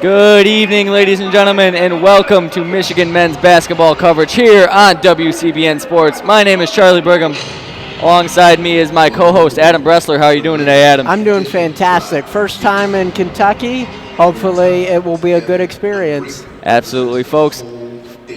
Good evening, ladies and gentlemen, and welcome to Michigan men's basketball coverage here on WCBN Sports. My name is Charlie Brigham. Alongside me is my co-host, Adam Bressler. How are you doing today, Adam? I'm doing fantastic. First time in Kentucky. Hopefully it will be a good experience. Absolutely, folks.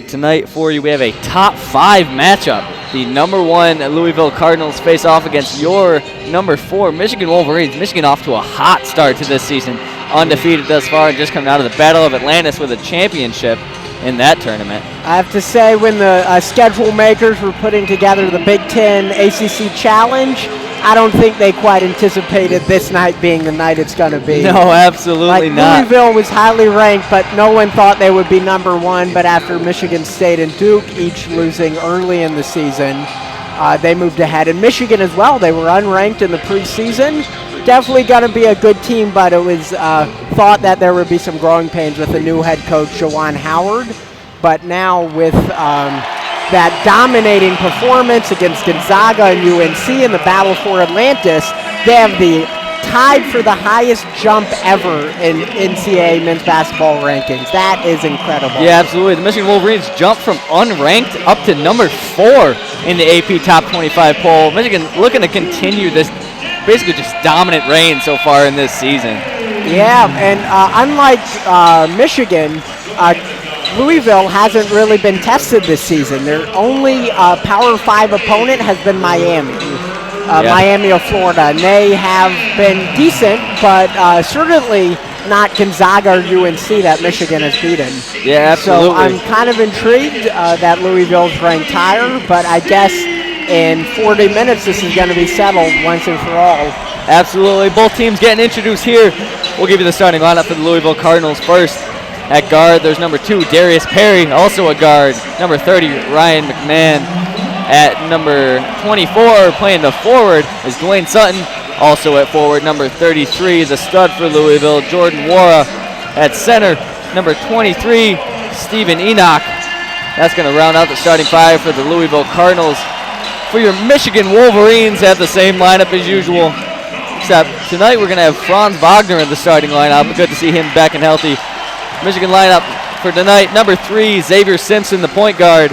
Tonight for you, we have a top 5 matchup. The number 1 Louisville Cardinals face off against your number 4 Michigan Wolverines. Michigan off to a hot start to this season. Undefeated thus far and just coming out of the Battle of Atlantis with a championship in that tournament. I have to say, when the schedule makers were putting together the Big Ten ACC Challenge, I don't think they quite anticipated this night being the night it's going to be. No, absolutely not. Louisville was highly ranked, but no one thought they would be number 1. But after Michigan State and Duke each losing early in the season, they moved ahead. And Michigan as well, they were unranked in the preseason. Definitely going to be a good team, but it was thought that there would be some growing pains with the new head coach, Juwan Howard. But now with that dominating performance against Gonzaga and UNC in the battle for Atlantis, they have the tied for the highest jump ever in NCAA men's basketball rankings. That is incredible. Yeah, absolutely. The Michigan Wolverines jumped from unranked up to number 4 in the AP Top 25 poll. Michigan looking to continue this basically just dominant reign so far in this season. Yeah, and unlike Michigan, Louisville hasn't really been tested this season. Their only Power 5 opponent has been Miami. Miami of Florida, and they have been decent, but certainly not Gonzaga or UNC that Michigan has beaten. Yeah, absolutely. So I'm kind of intrigued that Louisville's ranked higher, but I guess in 40 minutes this is going to be settled once and for all. Absolutely. Both teams getting introduced here. We'll give you the starting lineup for the Louisville Cardinals first. At guard, there's number 2, Darius Perry, also a guard. Number 30, Ryan McMahon. At number 24, playing the forward, is Dwayne Sutton, also at forward. Number 33 is a stud for Louisville, Jordan Wara. At center, number 23, Stephen Enoch. That's going to round out the starting 5 for the Louisville Cardinals. For your Michigan Wolverines, have the same lineup as usual, except tonight we're going to have Franz Wagner in the starting lineup. Good to see him back and healthy. Michigan lineup for tonight, number 3, Xavier Simpson, the point guard.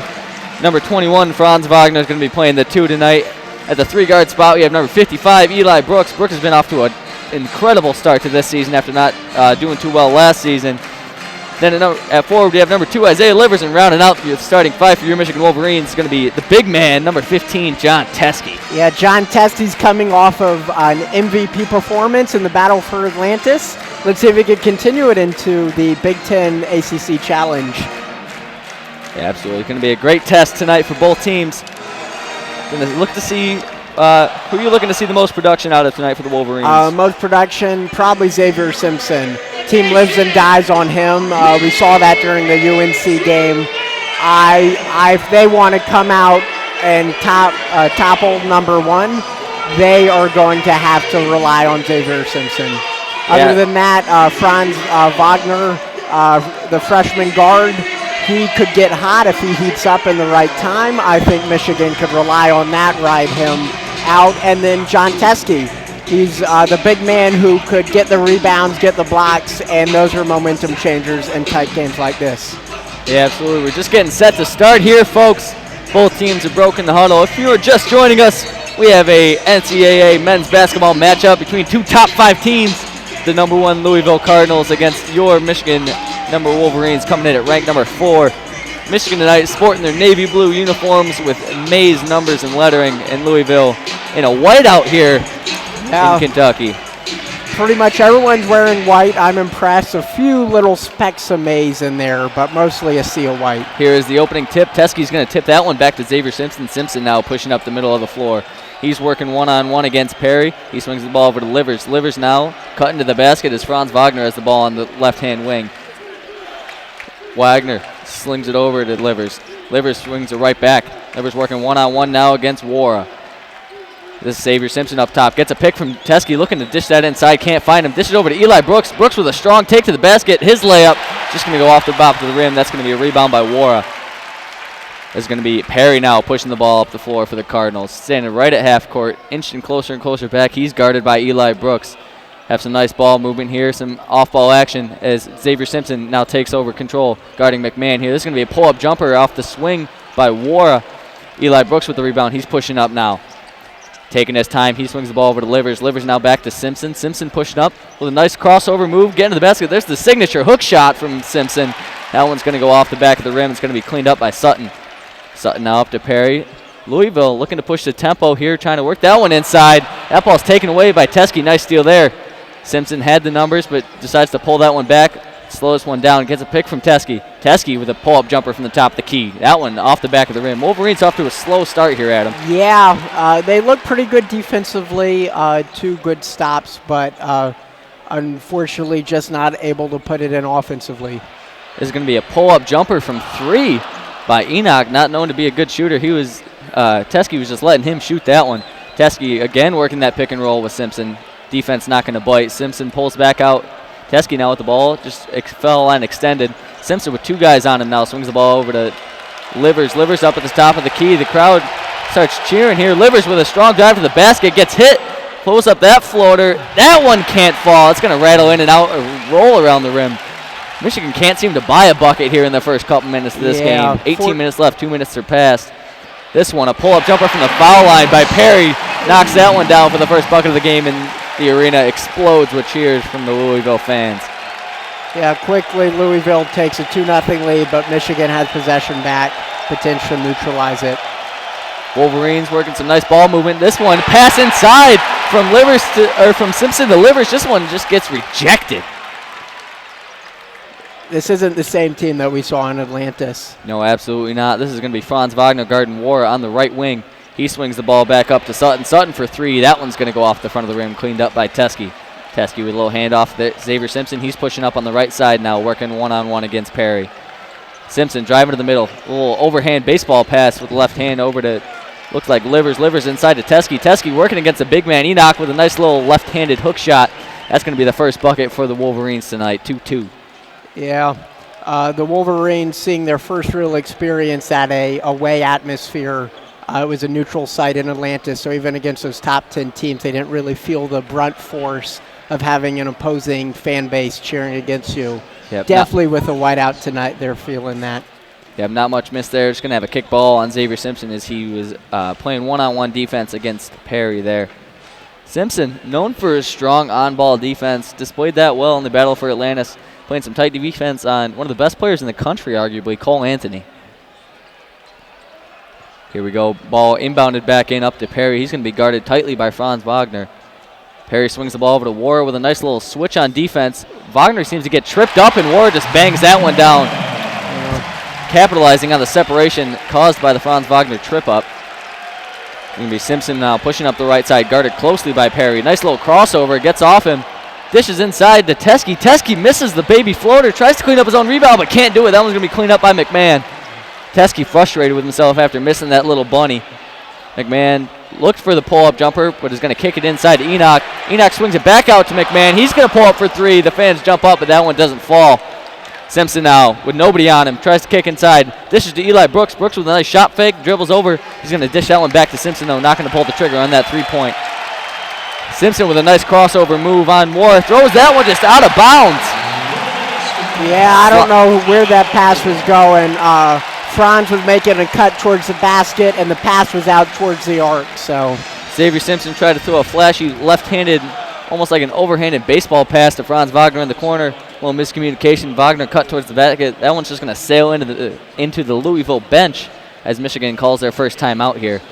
Number 21, Franz Wagner is going to be playing the 2 tonight. At the 3-guard spot, we have number 55, Eli Brooks. Brooks has been off to an incredible start to this season after not doing too well last season. Then at forward, we have number 2, Isaiah Livers, and rounding out the starting 5 for your Michigan Wolverines is going to be the big man, number 15, John Teske. Yeah, John Teske's coming off of an MVP performance in the Battle for Atlantis. Let's see if he can continue it into the Big Ten ACC Challenge. Yeah, absolutely. Going to be a great test tonight for both teams. Going to look to see who are you looking to see the most production out of tonight for the Wolverines? Most production, probably Xavier Simpson. Team lives and dies on him. We saw that during the UNC game. If they want to come out and topple number 1, they are going to have to rely on Xavier Simpson. Other than that, Franz Wagner, the freshman guard, he could get hot if he heats up in the right time. I think Michigan could rely on that, ride him out. And then John Teske. He's the big man who could get the rebounds, get the blocks, and those are momentum changers in tight games like this. Yeah, absolutely. We're just getting set to start here, folks. Both teams have broken the huddle. If you are just joining us, we have a NCAA men's basketball matchup between 2 top 5 teams. The number 1 Louisville Cardinals against your Michigan number Wolverines, coming in at rank number 4. Michigan tonight sporting their navy blue uniforms with maize numbers and lettering, in Louisville in a whiteout here in Kentucky. Pretty much everyone's wearing white. I'm impressed. A few little specks of maize in there, but mostly a sea of white. Here is the opening tip. Teske's going to tip that one back to Xavier Simpson. Simpson now pushing up the middle of the floor. He's working one-on-one against Perry. He swings the ball over to Livers. Livers now cutting to the basket as Franz Wagner has the ball on the left-hand wing. Wagner slings it over to Livers. Livers swings it right back. Livers working one-on-one now against Wara. This is Xavier Simpson up top. Gets a pick from Teske, looking to dish that inside. Can't find him. Dishes over to Eli Brooks. Brooks with a strong take to the basket. His layup just going to go off the top of the rim. That's going to be a rebound by Wara. There's going to be Perry now pushing the ball up the floor for the Cardinals. Standing right at half court, inching closer and closer back. He's guarded by Eli Brooks. Have some nice ball movement here, some off-ball action as Xavier Simpson now takes over control, guarding McMahon here. This is going to be a pull-up jumper off the swing by Wara. Eli Brooks with the rebound. He's pushing up now. Taking his time, he swings the ball over to Livers. Livers now back to Simpson. Simpson pushing up with a nice crossover move, getting to the basket. There's the signature hook shot from Simpson. That one's going to go off the back of the rim. It's going to be cleaned up by Sutton. Sutton now up to Perry. Louisville looking to push the tempo here, trying to work that one inside. That ball's taken away by Teskey. Nice steal there. Simpson had the numbers, but decides to pull that one back. Slows one down, gets a pick from Teskey. Teskey with a pull-up jumper from the top of the key. That one off the back of the rim. Wolverines off to a slow start here, Adam. Yeah, they look pretty good defensively. 2 good stops, but unfortunately just not able to put it in offensively. This is going to be a pull-up jumper from 3 by Enoch, not known to be a good shooter. Teskey was just letting him shoot that one. Teskey again working that pick and roll with Simpson. Defense not going to bite. Simpson pulls back out. Teskey now with the ball, just fell line extended. Simpson with 2 guys on him now, swings the ball over to Livers. Livers up at the top of the key. The crowd starts cheering here. Livers with a strong dive to the basket, gets hit, pulls up that floater. That one can't fall. It's going to rattle in and out, or roll around the rim. Michigan can't seem to buy a bucket here in the first couple minutes of this game. 18 minutes left, 2 minutes surpassed. This one, a pull-up jumper from the foul line by Perry, knocks that one down for the first bucket of the game, and the arena explodes with cheers from the Louisville fans. Yeah, quickly Louisville takes a 2-0 lead, but Michigan has possession back, potential to neutralize it. Wolverines working some nice ball movement. This one, pass inside from Simpson to Livers. This one just gets rejected. This isn't the same team that we saw in Atlantis. No, absolutely not. This is going to be Franz Wagner guarding War on the right wing. He swings the ball back up to Sutton. Sutton for 3. That one's going to go off the front of the rim, cleaned up by Teskey. Teskey with a little handoff to Xavier Simpson. He's pushing up on the right side now, working one-on-one against Perry. Simpson driving to the middle. A little overhand baseball pass with the left hand over to, looks like Livers. Livers inside to Teskey. Teskey working against a big man, Enoch, with a nice little left-handed hook shot. That's going to be the first bucket for the Wolverines tonight, 2-2. Yeah, the Wolverines seeing their first real experience at a away atmosphere. It was a neutral site in Atlantis, so even against those top 10 teams, they didn't really feel the brunt force of having an opposing fan base cheering against you. Yep, definitely with a whiteout tonight, they're feeling that. Yep, not much miss there. Just going to have a kick ball on Xavier Simpson as he was playing one-on-one defense against Perry there. Simpson, known for his strong on-ball defense, displayed that well in the battle for Atlantis, playing some tight defense on one of the best players in the country, arguably, Cole Anthony. Here we go. Ball inbounded back in up to Perry. He's going to be guarded tightly by Franz Wagner. Perry swings the ball over to Wara with a nice little switch on defense. Wagner seems to get tripped up, and Wara just bangs that one down, capitalizing on the separation caused by the Franz Wagner trip up. Going to be Simpson now pushing up the right side, guarded closely by Perry. Nice little crossover, gets off him. Dishes inside to Teskey. Teskey misses the baby floater, tries to clean up his own rebound, but can't do it. That one's going to be cleaned up by McMahon. Teskey frustrated with himself after missing that little bunny. McMahon looked for the pull-up jumper, but is going to kick it inside to Enoch. Enoch swings it back out to McMahon. He's going to pull up for 3. The fans jump up, but that one doesn't fall. Simpson now, with nobody on him, tries to kick inside. Dishes to Eli Brooks. Brooks with a nice shot fake, dribbles over. He's going to dish that one back to Simpson, though, not going to pull the trigger on that 3-point. Simpson with a nice crossover move on Moore. Throws that one just out of bounds. Yeah, I don't know where that pass was going. Franz was making a cut towards the basket, and the pass was out towards the arc. So Xavier Simpson tried to throw a flashy left-handed, almost like an overhanded baseball pass to Franz Wagner in the corner. A little miscommunication. Wagner cut towards the basket. That one's just going to sail into the Louisville bench as Michigan calls their first timeout here.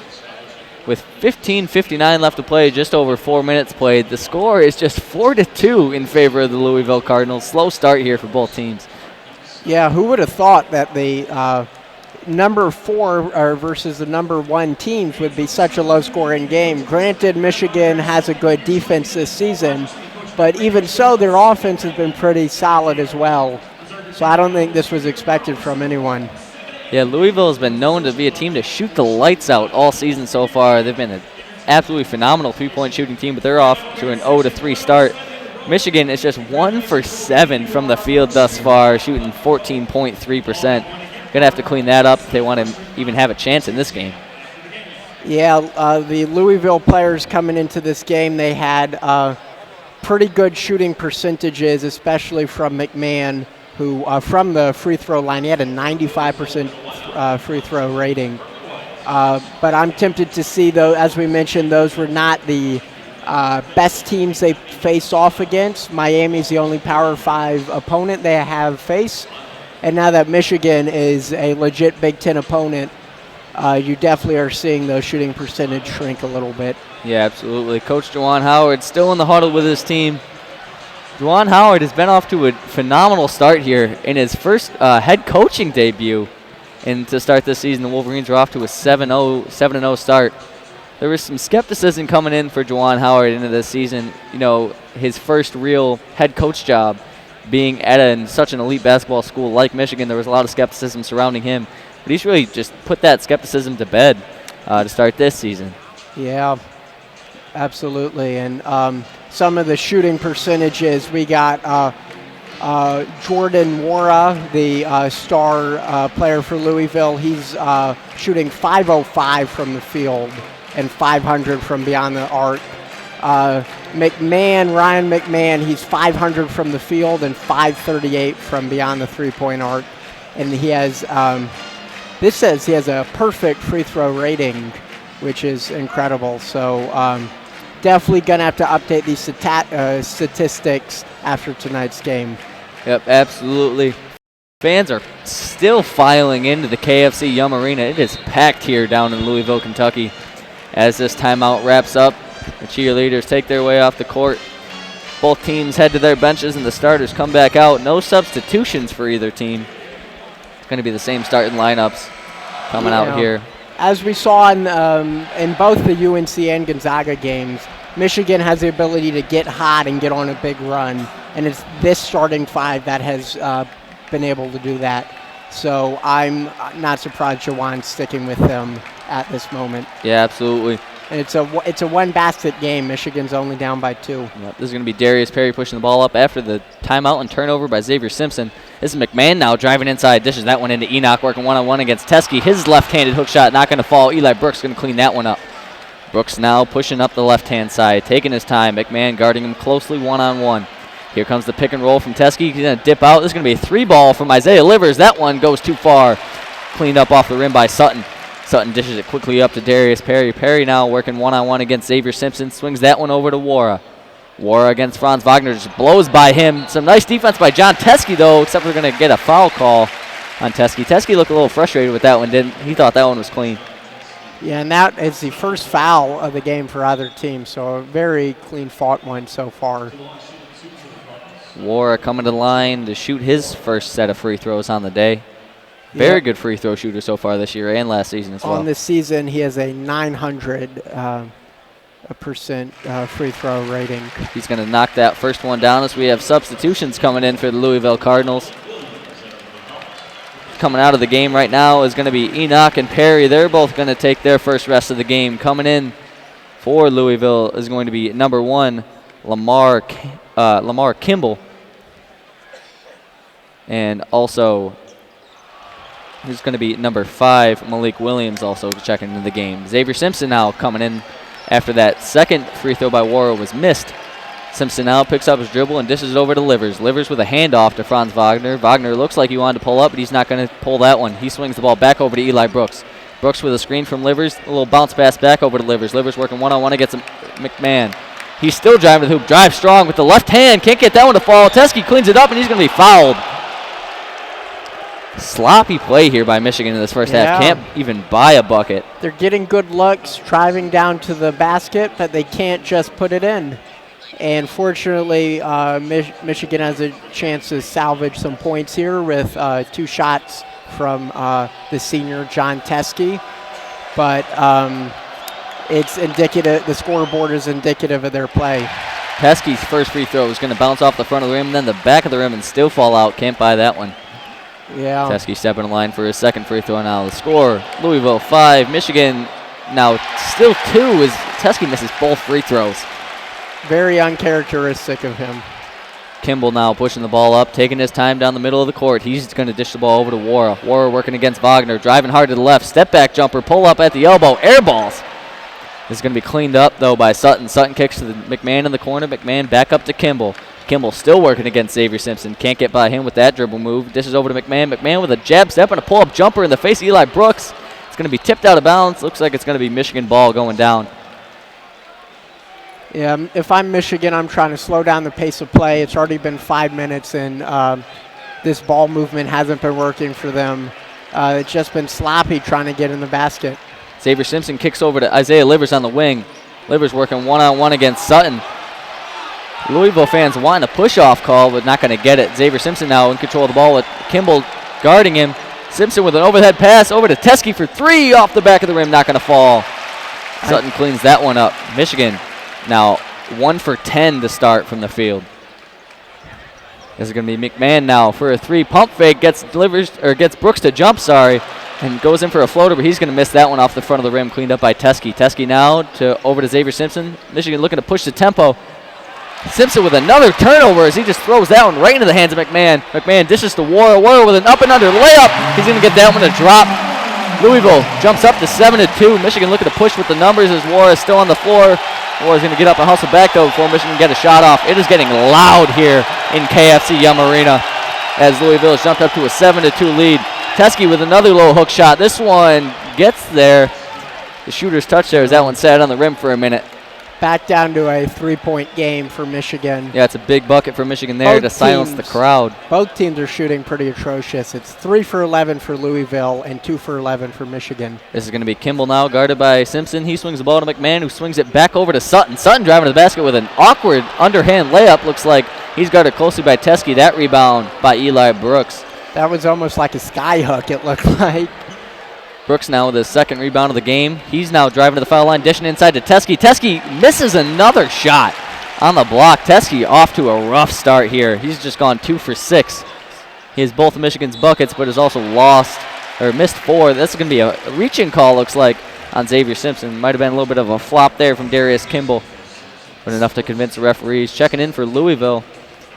With 15:59 left to play, just over 4 minutes played, the score is just 4-2 in favor of the Louisville Cardinals. Slow start here for both teams. Yeah, who would have thought that the number 4 versus the number 1 teams would be such a low-scoring game? Granted, Michigan has a good defense this season, but even so, their offense has been pretty solid as well. So I don't think this was expected from anyone. Yeah, Louisville has been known to be a team to shoot the lights out all season so far. They've been an absolutely phenomenal three-point shooting team, but they're off to an 0-3 start. Michigan is just 1 for 7 from the field thus far, shooting 14.3%. Going to have to clean that up if they want to even have a chance in this game. Yeah, the Louisville players coming into this game, they had pretty good shooting percentages, especially from McMahon, who from the free throw line, he had a 95% free throw rating. But I'm tempted to see, though, as we mentioned, those were not the best teams they faced off against. Miami's the only Power 5 opponent they have faced. And now that Michigan is a legit Big Ten opponent, you definitely are seeing those shooting percentage shrink a little bit. Yeah, absolutely. Coach Juwan Howard still in the huddle with his team. Juwan Howard has been off to a phenomenal start here in his first head coaching debut. And to start this season, the Wolverines are off to a 7-0 start. There was some skepticism coming in for Juwan Howard into this season. You know, his first real head coach job being at such an elite basketball school like Michigan. There was a lot of skepticism surrounding him. But he's really just put that skepticism to bed to start this season. Yeah, absolutely. And some of the shooting percentages, we got Jordan Wara, the star player for Louisville. He's shooting 505 from the field and 500 from beyond the arc. Ryan McMahon, he's 500 from the field and 538 from beyond the three-point arc. And he has, this says he has a perfect free throw rating, which is incredible. So definitely going to have to update these statistics after tonight's game. Yep, absolutely. Fans are still filing into the KFC Yum Arena. It is packed here down in Louisville, Kentucky. As this timeout wraps up, the cheerleaders take their way off the court. Both teams head to their benches and the starters come back out. No substitutions for either team. It's going to be the same starting lineups coming out here. As we saw in both the UNC and Gonzaga games, Michigan has the ability to get hot and get on a big run, and it's this starting five that has been able to do that. So I'm not surprised Juwan's sticking with them at this moment. Yeah, absolutely. And it's a one-basket game. Michigan's only down by 2. Yep, this is going to be Darius Perry pushing the ball up after the timeout and turnover by Xavier Simpson. This is McMahon now driving inside, dishes that one into Enoch, working one-on-one against Teskey. His left-handed hook shot not going to fall. Eli Brooks going to clean that one up. Brooks now pushing up the left-hand side, taking his time. McMahon guarding him closely one-on-one. Here comes the pick and roll from Teskey. He's going to dip out. This is going to be a 3-ball from Isaiah Livers. That one goes too far. Cleaned up off the rim by Sutton. Sutton dishes it quickly up to Darius Perry. Perry now working one-on-one against Xavier Simpson. Swings that one over to Wara. Wara against Franz Wagner. Just blows by him. Some nice defense by John Teskey, though, except we're going to get a foul call on Teskey. Teskey looked a little frustrated with that one, didn't he? Thought that one was clean. Yeah, and that is the first foul of the game for either team, so a very clean fought one so far. Wara coming to the line to shoot his first set of free throws on the day. Very good free throw shooter so far this year and last season as well. On this season, he has a 900% free throw rating. He's going to knock that first one down as we have substitutions coming in for the Louisville Cardinals. Coming out of the game right now is going to be Enoch and Perry. They're both going to take their first rest of the game. Coming in for Louisville is going to be number 1, Lamar Kimball. And also, who's going to be number 5, Malik Williams, also checking into the game. Xavier Simpson now coming in after that second free throw by Wara was missed. Simpson now picks up his dribble and dishes it over to Livers. Livers with a handoff to Franz Wagner. Wagner looks like he wanted to pull up, but he's not going to pull that one. He swings the ball back over to Eli Brooks. Brooks with a screen from Livers. A little bounce pass back over to Livers. Livers working one-on-one against McMahon. He's still driving to the hoop. Drives strong with the left hand. Can't get that one to fall. Teskey cleans it up, and he's going to be fouled. Sloppy play here by Michigan in this first half. Can't even buy a bucket. They're getting good looks driving down to the basket, but they can't just put it in. And fortunately, Michigan has a chance to salvage some points here with 2 shots from the senior John Teskey. But it's indicative, the scoreboard is indicative of their play. Teskey's first free throw is going to bounce off the front of the rim, then the back of the rim and still fall out. Can't buy that one. Yeah. Teskey stepping in line for his second free throw now. The score, Louisville 5, Michigan now still 2 as Teskey misses both free throws. Very uncharacteristic of him. Kimball now pushing the ball up, taking his time down the middle of the court. He's going to dish the ball over to Wara. Wara working against Wagner, driving hard to the left. Step back jumper, pull up at the elbow, air balls. This is going to be cleaned up, though, by Sutton. Sutton kicks to the McMahon in the corner. McMahon back up to Kimball. Kimball still working against Xavier Simpson. Can't get by him with that dribble move. Dishes over to McMahon. McMahon with a jab step and a pull-up jumper in the face of Eli Brooks. It's going to be tipped out of bounds. Looks like it's going to be Michigan ball going down. Yeah, if I'm Michigan, I'm trying to slow down the pace of play. It's already been 5 minutes, and this ball movement hasn't been working for them. It's just been sloppy trying to get in the basket. Xavier Simpson kicks over to Isaiah Livers on the wing. Livers working one-on-one against Sutton. Louisville fans wanting a push-off call, but not going to get it. Xavier Simpson now in control of the ball with Kimball guarding him. Simpson with an overhead pass over to Teskey for 3 off the back of the rim, not going to fall. Sutton cleans that one up. Michigan now 1 for 10 to start from the field. This is going to be McMahon now for a 3 pump fake, gets Brooks to jump, and goes in for a floater, but he's going to miss that one off the front of the rim, cleaned up by Teskey. Teskey now over to Xavier Simpson. Michigan looking to push the tempo. Simpson with another turnover as he just throws that one right into the hands of McMahon. McMahon dishes to Warren. Warren with an up and under layup. He's going to get that one to drop. Louisville jumps up to 7-2. Michigan looking to push with the numbers as Warren is still on the floor. Warren's going to get up and hustle back, though, before Michigan can get a shot off. It is getting loud here in KFC Yum Arena as Louisville has jumped up to a 7-2 lead. Teskey with another low hook shot. This one gets there. The shooter's touch there as that one sat on the rim for a minute. Back down to a 3-point game for Michigan. Yeah, it's a big bucket for Michigan there to silence the crowd. Both teams are shooting pretty atrocious. It's 3 for 11 for Louisville and 2 for 11 for Michigan. This is going to be Kimball now, guarded by Simpson. He swings the ball to McMahon, who swings it back over to Sutton. Sutton driving to the basket with an awkward underhand layup. Looks like he's guarded closely by Teskey. That rebound by Eli Brooks. That was almost like a sky hook, it looked like. Brooks now with his second rebound of the game. He's now driving to the foul line, dishing inside to Teskey. Teskey misses another shot on the block. Teskey off to a rough start here. He's just gone 2 for 6. He has both of Michigan's buckets, but has also missed 4. This is going to be a reaching call, looks like, on Xavier Simpson. Might have been a little bit of a flop there from Darius Kimball, but enough to convince the referees. Checking in for Louisville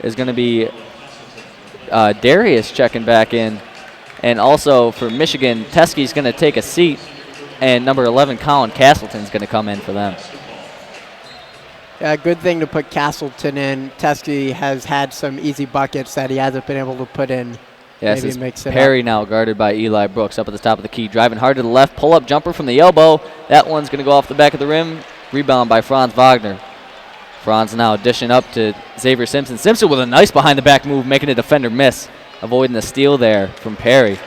is going to be Darius checking back in. And also for Michigan, Teskey's going to take a seat, and number 11, Colin Castleton's going to come in for them. Yeah, good thing to put Castleton in. Teskey has had some easy buckets that he hasn't been able to put in. Yes, it's Perry now guarded by Eli Brooks up at the top of the key. Driving hard to the left, pull-up jumper from the elbow. That one's going to go off the back of the rim. Rebound by Franz Wagner. Franz now dishing up to Xavier Simpson. Simpson with a nice behind-the-back move, making a defender miss. Avoiding the steal there from Perry.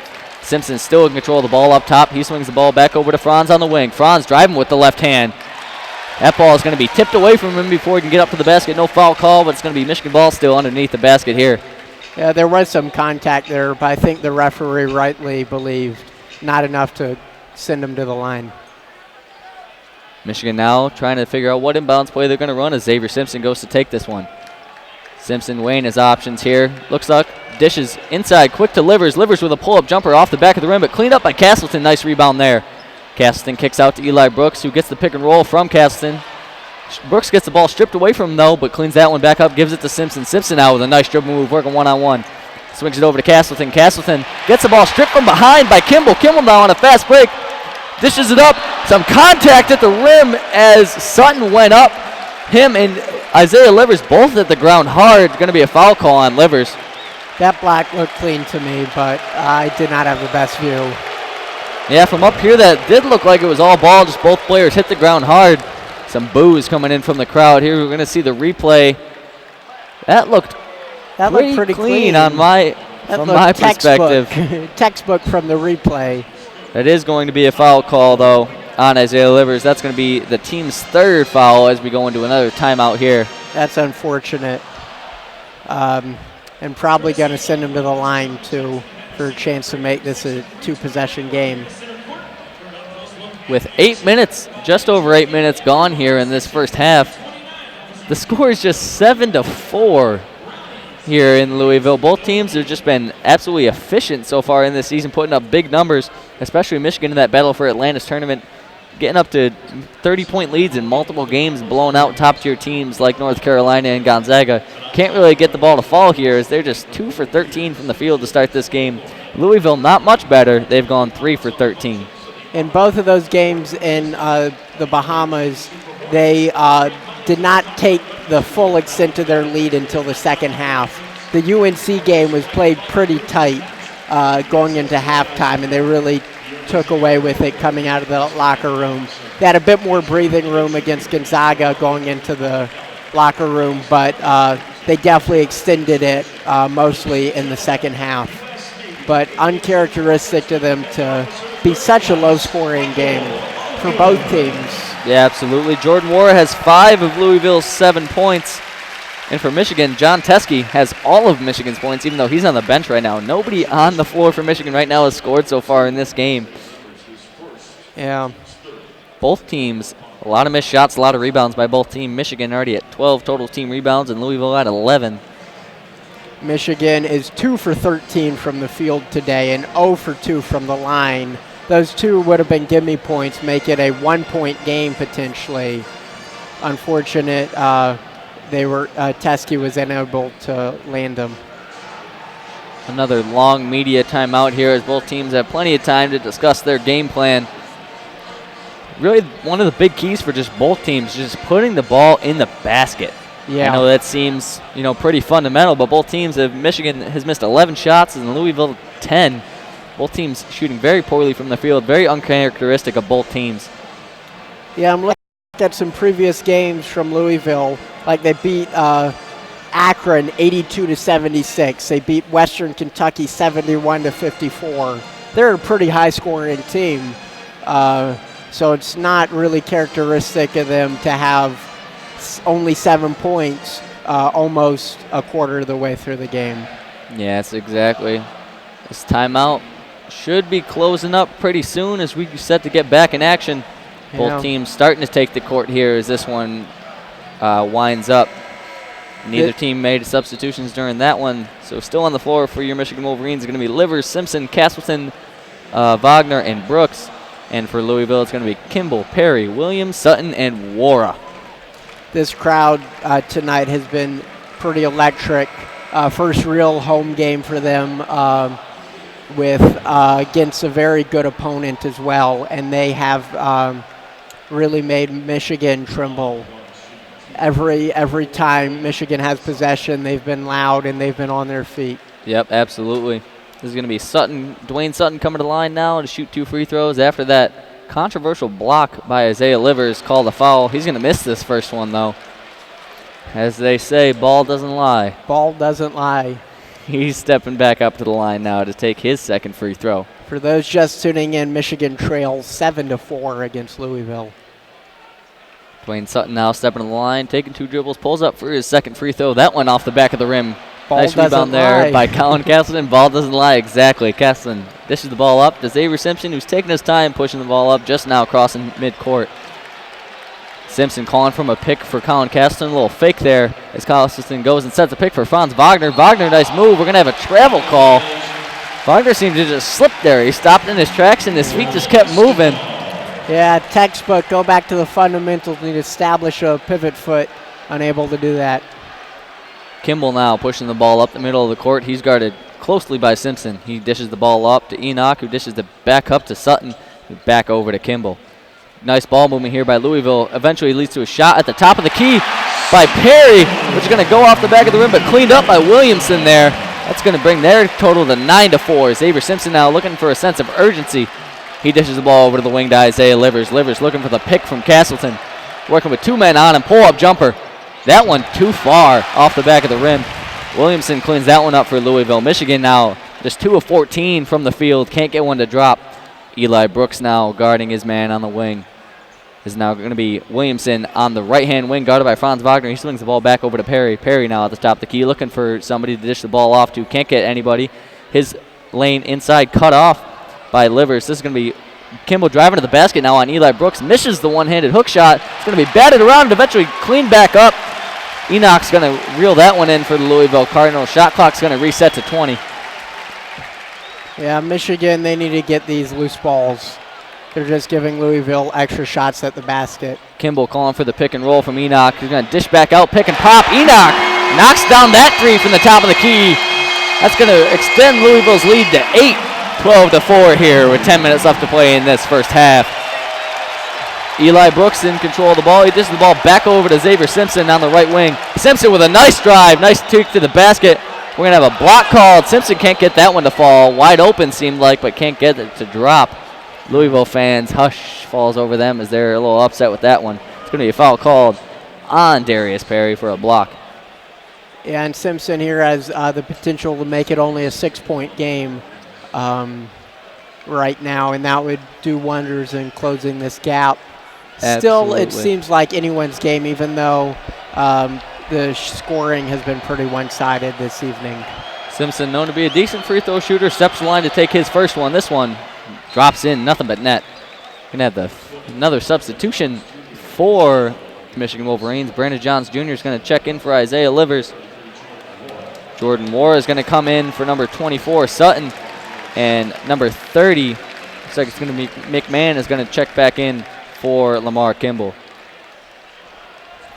Simpson still in control of the ball up top. He swings the ball back over to Franz on the wing. Franz driving with the left hand. That ball is going to be tipped away from him before he can get up to the basket. No foul call, but it's going to be Michigan ball still underneath the basket here. Yeah, there was some contact there, but I think the referee rightly believed not enough to send him to the line. Michigan now trying to figure out what inbounds play they're going to run as Xavier Simpson goes to take this one. Simpson weighing his options here. Looks like dishes inside, quick to Livers. Livers with a pull-up jumper off the back of the rim, but cleaned up by Castleton. Nice rebound there. Castleton kicks out to Eli Brooks, who gets the pick and roll from Castleton. Brooks gets the ball stripped away from him, though, but cleans that one back up, gives it to Simpson. Simpson now with a nice dribble move, working one-on-one. Swings it over to Castleton. Castleton gets the ball stripped from behind by Kimball. Kimball now on a fast break. Dishes it up. Some contact at the rim as Sutton went up. Him and Isaiah Livers both at the ground hard. Going to be a foul call on Livers. That block looked clean to me, but I did not have the best view. Yeah, from up here, that did look like it was all ball. Just both players hit the ground hard. Some boos coming in from the crowd. Here we're going to see the replay. That looked pretty clean from my perspective. Textbook from the replay. That is going to be a foul call, though, on Isaiah Livers. That's going to be the team's third foul as we go into another timeout here. That's unfortunate. And probably going to send him to the line, too, for a chance to make this a 2-possession game. With 8 minutes, just over 8 minutes gone here in this first half, the score is just 7-4 here in Louisville. Both teams have just been absolutely efficient so far in this season, putting up big numbers, especially Michigan in that battle for Atlantis tournament, getting up to 30-point leads in multiple games, blowing out top-tier teams like North Carolina and Gonzaga. Can't really get the ball to fall here as they're just 2 for 13 from the field to start this game. Louisville not much better. They've gone 3 for 13. In both of those games in the Bahamas, they did not take the full extent of their lead until the second half. The UNC game was played pretty tight going into halftime, and they really took away with it coming out of the locker room. They had a bit more breathing room against Gonzaga going into the locker room, but they definitely extended it mostly in the second half. But uncharacteristic to them to be such a low-scoring game for both teams. Yeah, absolutely. Jordan Wara has 5 of Louisville's 7 points. And for Michigan, John Teskey has all of Michigan's points, even though he's on the bench right now. Nobody on the floor for Michigan right now has scored so far in this game. Yeah. Both teams, a lot of missed shots, a lot of rebounds by both teams. Michigan already at 12 total team rebounds, and Louisville at 11. Michigan is 2 for 13 from the field today and 0 for 2 from the line. Those 2 would have been gimme points, make it a 1-point game potentially. Unfortunate, Teskey was unable to land them. Another long media timeout here as both teams have plenty of time to discuss their game plan. Really, one of the big keys for just both teams is just putting the ball in the basket. Yeah. I know that seems, pretty fundamental, but both teams Michigan has missed 11 shots and Louisville 10. Both teams shooting very poorly from the field, very uncharacteristic of both teams. Yeah, I'm looking at some previous games from Louisville. Like they beat Akron 82-76. They beat Western Kentucky 71-54. They're a pretty high-scoring team, so it's not really characteristic of them to have only 7 points almost a quarter of the way through the game. Yes, exactly. This timeout should be closing up pretty soon as we set to get back in action. Both teams starting to take the court here as this one winds up. Neither team made substitutions during that one, so still on the floor for your Michigan Wolverines is going to be Livers, Simpson, Castleton, Wagner, and Brooks. And for Louisville, it's going to be Kimball, Perry, Williams, Sutton, and Wara. This crowd tonight has been pretty electric. First real home game for them with against a very good opponent as well, and they have really made Michigan tremble. Every time Michigan has possession, they've been loud and they've been on their feet. Yep, absolutely. This is going to be Dwayne Sutton coming to the line now to shoot 2 free throws. After that controversial block by Isaiah Livers called a foul. He's going to miss this first one, though. As they say, ball doesn't lie. Ball doesn't lie. He's stepping back up to the line now to take his second free throw. For those just tuning in, Michigan trails 7-4 against Louisville. Dwayne Sutton now stepping to the line, taking 2 dribbles, pulls up for his second free throw. That one off the back of the rim. Ball nice rebound there lie. by Colin Castleton. Ball doesn't lie, exactly. Castleton dishes the ball up to Xavier Simpson, who's taking his time pushing the ball up, just now crossing midcourt. Simpson calling from a pick for Colin Castleton. A little fake there as Castleton goes and sets a pick for Franz Wagner. Wagner, nice move. We're going to have a travel call. Wagner seemed to just slip there. He stopped in his tracks and his feet just kept moving. Yeah, textbook. Go back to the fundamentals. Need to establish a pivot foot. Unable to do that. Kimball now pushing the ball up the middle of the court. He's guarded closely by Simpson. He dishes the ball up to Enoch, who dishes it back up to Sutton, back over to Kimball. Nice ball movement here by Louisville. Eventually leads to a shot at the top of the key by Perry, which is going to go off the back of the rim, but cleaned up by Williamson there. That's going to bring their total to 9-4. Xavier Simpson now looking for a sense of urgency. He dishes the ball over to the wing to Isaiah Livers. Livers looking for the pick from Castleton. Working with 2 men on him. Pull-up jumper. That one too far off the back of the rim. Williamson cleans that one up for Louisville. Michigan now just 2 of 14 from the field. Can't get one to drop. Eli Brooks now guarding his man on the wing. Is now going to be Williamson on the right-hand wing, guarded by Franz Wagner. He swings the ball back over to Perry. Perry now at the top of the key, looking for somebody to dish the ball off to. Can't get anybody. His lane inside cut off by Livers. This is going to be Kimball driving to the basket now on Eli Brooks. Misses the one-handed hook shot. It's going to be batted around and eventually cleaned back up. Enoch's going to reel that one in for the Louisville Cardinals. Shot clock's going to reset to 20. Yeah, Michigan, they need to get these loose balls. They're just giving Louisville extra shots at the basket. Kimball calling for the pick and roll from Enoch. He's going to dish back out, pick and pop. Enoch knocks down that 3 from the top of the key. That's going to extend Louisville's lead to 8. 12-4 here with 10 minutes left to play in this first half. Eli Brooks in control of the ball. He dishes the ball back over to Xavier Simpson on the right wing. Simpson with a nice drive, nice kick to the basket. We're going to have a block called. Simpson can't get that one to fall. Wide open seemed like, but can't get it to drop. Louisville fans, hush falls over them as they're a little upset with that one. It's going to be a foul called on Darius Perry for a block. Yeah, and Simpson here has the potential to make it only a 6-point game right now, and that would do wonders in closing this gap. Still, it seems like anyone's game, even though the scoring has been pretty one-sided this evening. Simpson, known to be a decent free throw shooter, steps the line to take his first one. This one drops in, nothing but net. Going to have another substitution for the Michigan Wolverines. Brandon Johns Jr. is going to check in for Isaiah Livers. Jordan Moore is going to come in for number 24, Sutton. And number 30, looks like it's going to be McMahon is going to check back in for Lamar Kimball.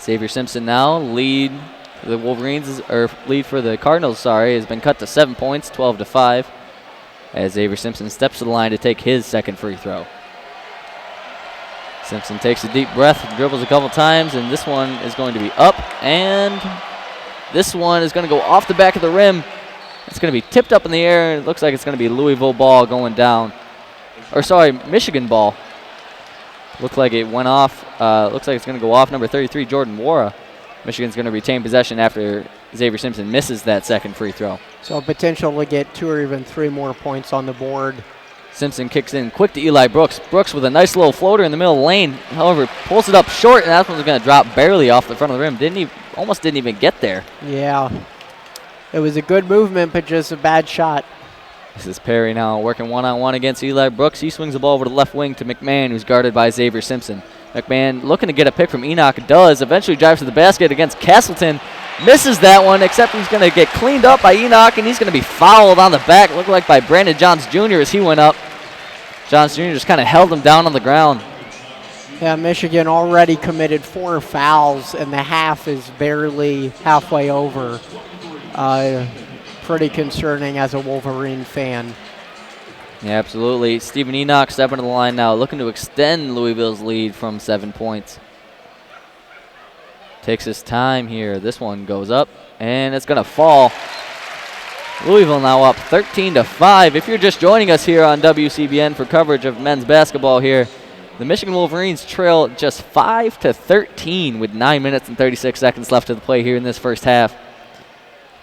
Xavier Simpson now lead for the Wolverines, or lead for the Cardinals, has been cut to 7 points, 12-5, as Xavier Simpson steps to the line to take his second free throw. Simpson takes a deep breath, dribbles a couple times, and this one is going to be up, and this one is going to go off the back of the rim. It's going to be tipped up in the air, and it looks like it's going to be Louisville ball going down. Michigan ball. Looked like it went off. Looks like it's going to go off number 33, Jordan Wara. Michigan's going to retain possession after Xavier Simpson misses that second free throw. So potential to get 2 or even 3 more points on the board. Simpson kicks in quick to Eli Brooks. Brooks with a nice little floater in the middle of the lane. However, pulls it up short, and that one's going to drop barely off the front of the rim. Almost didn't even get there. Yeah. It was a good movement, but just a bad shot. This is Perry now working one-on-one against Eli Brooks. He swings the ball over to the left wing to McMahon, who's guarded by Xavier Simpson. McMahon looking to get a pick from Enoch. Does. Eventually drives to the basket against Castleton. Misses that one, except he's going to get cleaned up by Enoch, and he's going to be fouled on the back, looked like by Brandon Johns Jr. as he went up. Johns Jr. just kind of held him down on the ground. Yeah, Michigan already committed 4 fouls, and the half is barely halfway over. Pretty concerning as a Wolverine fan. Yeah, absolutely. Stephen Enoch stepping to the line now, looking to extend Louisville's lead from 7 points. Takes his time here. This one goes up, and it's going to fall. Louisville now up 13-5. If you're just joining us here on WCBN for coverage of men's basketball here, the Michigan Wolverines trail just 5-13 with 9 minutes and 36 seconds left to the play here in this first half.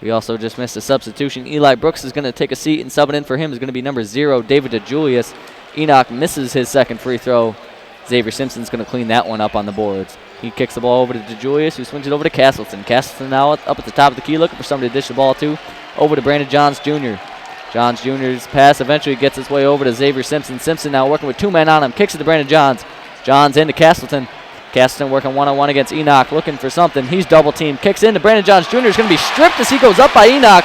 We also just missed a substitution. Eli Brooks is going to take a seat, and subbing in for him is going to be number 0, David DeJulius. Enoch misses his second free throw. Xavier Simpson's going to clean that one up on the boards. He kicks the ball over to DeJulius, who swings it over to Castleton. Castleton now up at the top of the key, looking for somebody to dish the ball to. Over to Brandon Johns Jr. Johns Jr.'s pass eventually gets his way over to Xavier Simpson. Simpson now working with 2 men on him. Kicks it to Brandon Johns. Johns into Castleton. Castleton working one-on-one against Enoch, looking for something. He's double-teamed. Kicks into Brandon Johns Jr. is going to be stripped as he goes up by Enoch.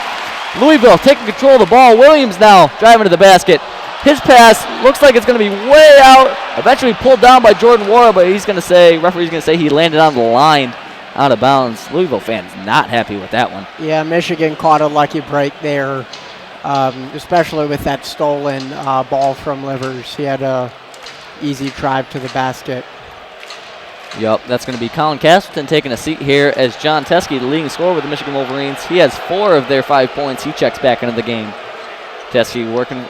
Louisville taking control of the ball. Williams now driving to the basket. His pass looks like it's going to be way out. Eventually pulled down by Jordan Wara, but referee's going to say he landed on the line out of bounds. Louisville fans not happy with that one. Yeah, Michigan caught a lucky break there, especially with that stolen ball from Livers. He had a easy drive to the basket. Yep, that's going to be Colin Castleton taking a seat here as John Teskey, the leading scorer with the Michigan Wolverines. He has 4 of their 5 points. He checks back into the game. Teskey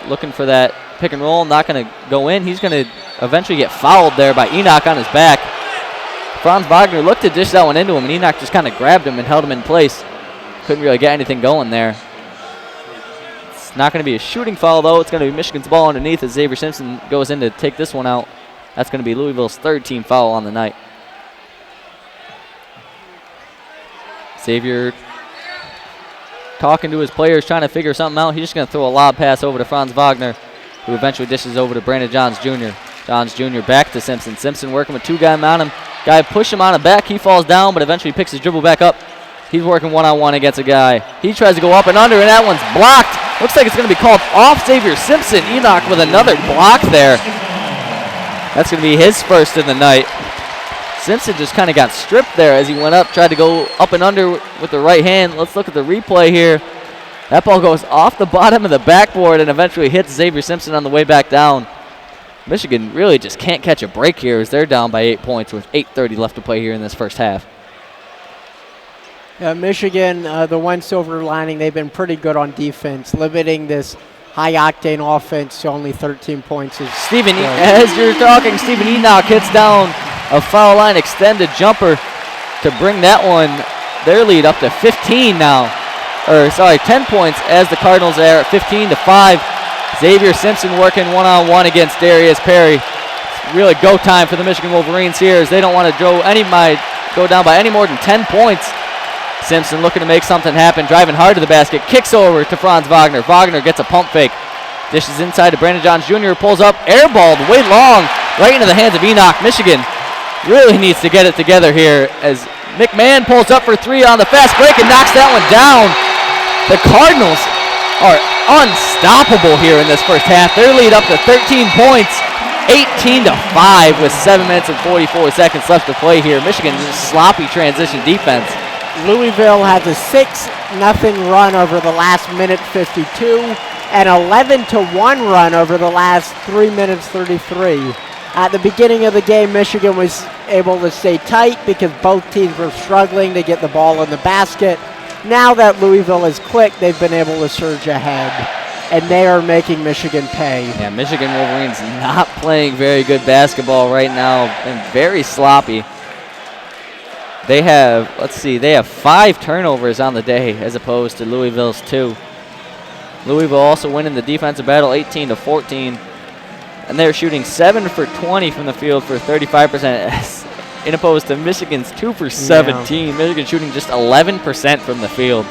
looking for that pick and roll, not going to go in. He's going to eventually get fouled there by Enoch on his back. Franz Wagner looked to dish that one into him, and Enoch just kind of grabbed him and held him in place. Couldn't really get anything going there. It's not going to be a shooting foul, though. It's going to be Michigan's ball underneath as Xavier Simpson goes in to take this one out. That's going to be Louisville's 3rd team foul on the night. Xavier talking to his players, trying to figure something out. He's just going to throw a lob pass over to Franz Wagner, who eventually dishes over to Brandon Johns Jr. Johns Jr. back to Simpson. Simpson working with 2 guys on him. Guy push him on the back. He falls down, but eventually picks his dribble back up. He's working one-on-one against a guy. He tries to go up and under, and that one's blocked. Looks like it's going to be called off Xavier Simpson. Enoch with another block there. That's going to be his first of the night. Simpson just kind of got stripped there as he went up, tried to go up and under with the right hand. Let's look at the replay here. That ball goes off the bottom of the backboard and eventually hits Xavier Simpson on the way back down. Michigan really just can't catch a break here as they're down by 8 points with 8:30 left to play here in this first half. Michigan, the one silver lining, they've been pretty good on defense, limiting this high-octane offense to only 13 points. As you're talking, Stephen Enoch hits down a foul line extended jumper to bring that one, their lead up to 15 now. 10 points as the Cardinals are at 15-5. Xavier Simpson working one-on-one against Darius Perry. It's really go time for the Michigan Wolverines here as they don't want to go down by any more than 10 points. Simpson looking to make something happen, driving hard to the basket, kicks over to Franz Wagner. Wagner gets a pump fake, dishes inside to Brandon Johns Jr., pulls up, airballed way long, right into the hands of Enoch. Michigan really needs to get it together here as McMahon pulls up for three on the fast break and knocks that one down. The Cardinals are unstoppable here in this first half. Their lead up to 13 points, 18-5 with 7 minutes and 44 seconds left to play here. Michigan just sloppy transition defense. Louisville has a 6-0 run over the last minute 52 and 11-1 run over the last 3 minutes 33. At the beginning of the game, Michigan was able to stay tight because both teams were struggling to get the ball in the basket. Now that Louisville has clicked, they've been able to surge ahead, and they are making Michigan pay. Yeah, Michigan Wolverines not playing very good basketball right now and very sloppy. They have 5 turnovers on the day as opposed to Louisville's 2. Louisville also winning the defensive battle 18-14, and they're shooting 7 for 20 from the field for 35%. In opposed to Michigan's 2 for 17. Yeah. Michigan shooting just 11% from the field.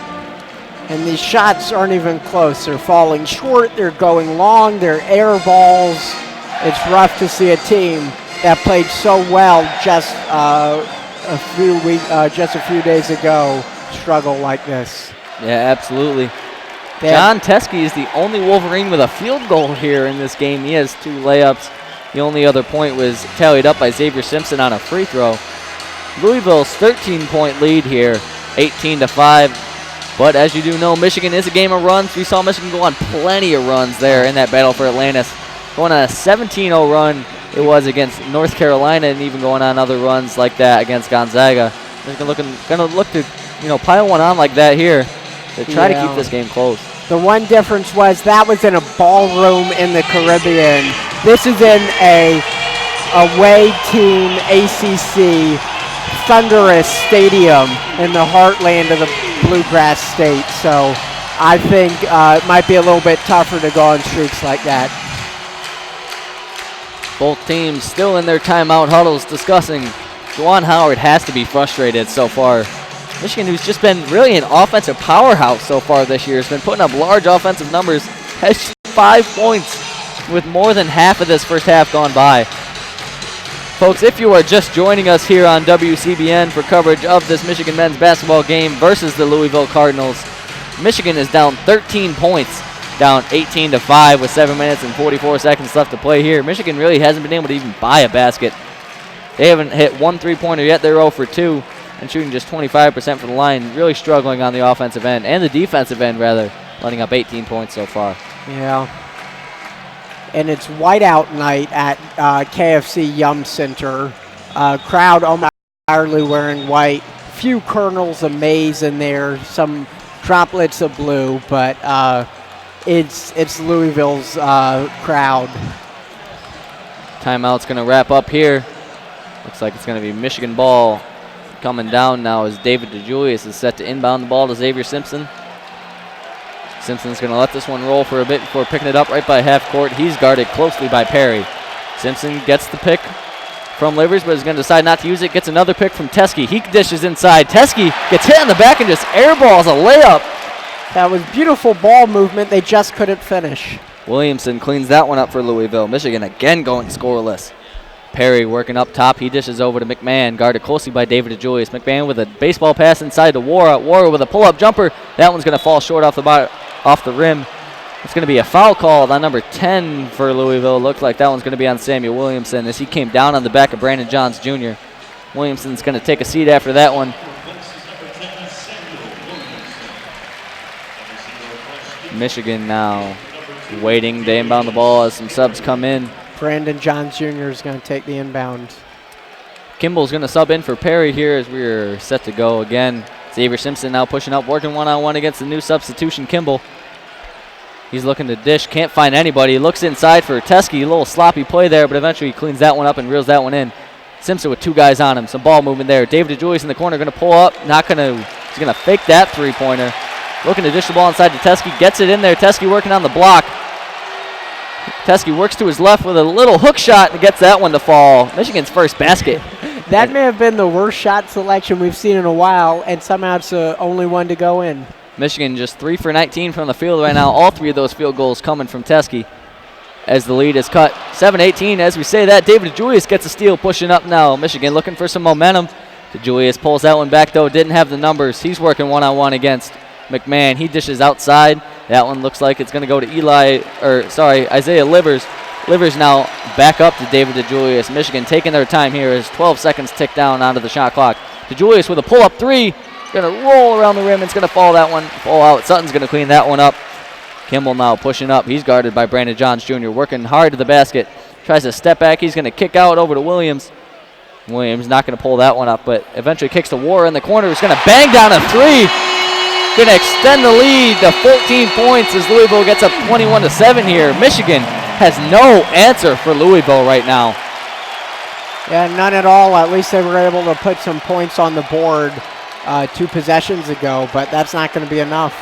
And these shots aren't even close. They're falling short, they're going long, they're air balls. It's rough to see a team that played so well just a few days ago struggle like this. Yeah, absolutely. John Teskey is the only Wolverine with a field goal here in this game. He has 2 layups. The only other point was tallied up by Xavier Simpson on a free throw. Louisville's 13-point lead here, 18-5. But as you do know, Michigan is a game of runs. We saw Michigan go on plenty of runs there in that battle for Atlantis. Going on a 17-0 run it was against North Carolina, and even going on other runs like that against Gonzaga. They're gonna look to pile one on like that here to try to keep this game close. The one difference was that was in a ballroom in the Caribbean. This is in a away team ACC thunderous stadium in the heartland of the Bluegrass State. So I think it might be a little bit tougher to go on streaks like that. Both teams still in their timeout huddles discussing. Juwan Howard has to be frustrated so far. Michigan, who's just been really an offensive powerhouse so far this year, has been putting up large offensive numbers, has 5 points with more than half of this first half gone by. Folks, if you are just joining us here on WCBN for coverage of this Michigan men's basketball game versus the Louisville Cardinals, Michigan is down 13 points, down 18-5 with 7 minutes and 44 seconds left to play here. Michigan really hasn't been able to even buy a basket. They haven't hit 1 3-pointer yet. They're 0 for 2 and shooting just 25% from the line. Really struggling on the offensive end and the defensive end, rather, letting up 18 points so far. Yeah. And it's whiteout night at KFC Yum Center. Crowd entirely wearing white. Few kernels of maize in there, some droplets of blue, but it's Louisville's crowd. Timeout's going to wrap up here. Looks like it's going to be Michigan ball coming down now as David DeJulius is set to inbound the ball to Xavier Simpson. Simpson's going to let this one roll for a bit before picking it up right by half court. He's guarded closely by Perry. Simpson gets the pick from Livers, but is going to decide not to use it. Gets another pick from Teskey. He dishes inside. Teskey gets hit on the back and just airballs a layup. That was beautiful ball movement. They just couldn't finish. Williamson cleans that one up for Louisville. Michigan again going scoreless. Perry working up top. He dishes over to McMahon, guarded closely by David DeJulius. McMahon with a baseball pass inside to Wara. Wara with a pull-up jumper. That one's going to fall short off the rim. It's going to be a foul call on number 10 for Louisville. Looks like that one's going to be on Samuel Williamson as he came down on the back of Brandon Johns Jr. Williamson's going to take a seat after that one. Michigan now waiting to inbound the ball as some subs come in. Brandon Johns Jr. is going to take the inbound. Kimball's going to sub in for Perry here as we're set to go again. Xavier Simpson now pushing up, working one-on-one against the new substitution, Kimball. He's looking to dish, can't find anybody. Looks inside for Teskey, a little sloppy play there, but eventually he cleans that one up and reels that one in. Simpson with 2 guys on him, some ball movement there. David DeJulius in the corner, going to pull up, he's going to fake that three-pointer. Looking to dish the ball inside to Teskey, gets it in there. Teskey working on the block. Teskey works to his left with a little hook shot and gets that one to fall. Michigan's first basket. That may have been the worst shot selection we've seen in a while, and somehow it's the only one to go in. Michigan just 3 for 19 from the field right now. All 3 of those field goals coming from Teskey as the lead is cut. 7-18 as we say that. David DeJulius gets a steal, pushing up now. Michigan looking for some momentum. DeJulius pulls that one back, though. Didn't have the numbers. He's working one-on-one against McMahon. He dishes outside. That one looks like it's going to go to Isaiah Livers. Livers now back up to David DeJulius. Michigan taking their time here as 12 seconds tick down onto the shot clock. DeJulius with a pull-up 3. Going to roll around the rim. It's going to fall out. Sutton's going to clean that one up. Kimball now pushing up. He's guarded by Brandon Johns Jr. Working hard to the basket. Tries to step back. He's going to kick out over to Williams. Williams not going to pull that one up, but eventually kicks to War in the corner. He's going to bang down a 3. Going to extend the lead to 14 points as Louisville gets up 21-7 here. Michigan has no answer for Louisville right now. Yeah, none at all. At least they were able to put some points on the board 2 possessions ago, but that's not going to be enough.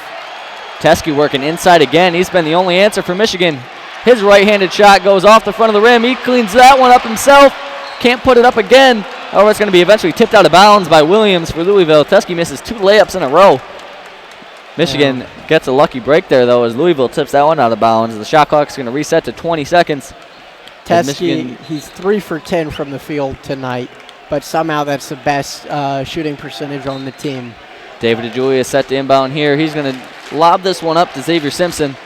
Teskey working inside again. He's been the only answer for Michigan. His right-handed shot goes off the front of the rim. He cleans that one up himself. Can't put it up again. However, it's going to be eventually tipped out of bounds by Williams for Louisville. Teskey misses 2 layups in a row. Michigan gets a lucky break there, though, as Louisville tips that one out of bounds. The shot clock's going to reset to 20 seconds. Teskey, he's 3 for 10 from the field tonight, but somehow that's the best shooting percentage on the team. David DeJulius set to inbound here. He's going to lob this one up to Xavier Simpson.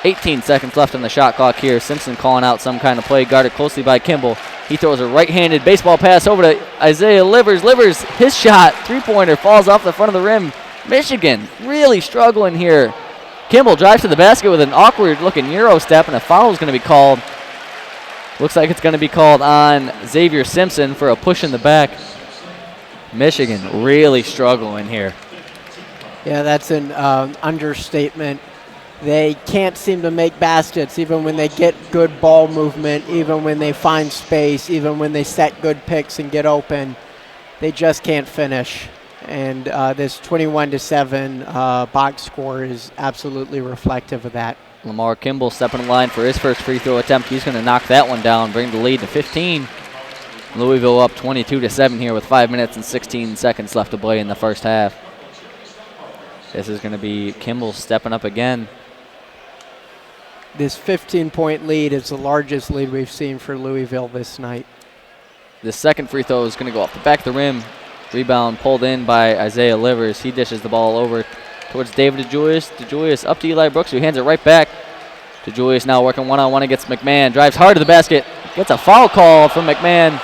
18 seconds left on the shot clock here. Simpson calling out some kind of play, guarded closely by Kimball. He throws a right-handed baseball pass over to Isaiah Livers. Livers, his shot, three-pointer, falls off the front of the rim. Michigan really struggling here. Kimball drives to the basket with an awkward-looking Euro step, and a foul is going to be called. Looks like it's going to be called on Xavier Simpson for a push in the back. Michigan really struggling here. Yeah, that's an understatement. They can't seem to make baskets even when they get good ball movement, even when they find space, even when they set good picks and get open. They just can't finish. And this 21-7 box score is absolutely reflective of that. Lamar Kimball stepping in line for his first free throw attempt. He's going to knock that one down, bring the lead to 15. Louisville up 22-7 here with 5 minutes and 16 seconds left to play in the first half. This is going to be Kimball stepping up again. This 15-point lead is the largest lead we've seen for Louisville this night. The second free throw is going to go off the back of the rim. Rebound pulled in by Isaiah Livers. He dishes the ball over towards David DeJulius. DeJulius up to Eli Brooks, who hands it right back. DeJulius now working one-on-one against McMahon. Drives hard to the basket. Gets a foul call from McMahon.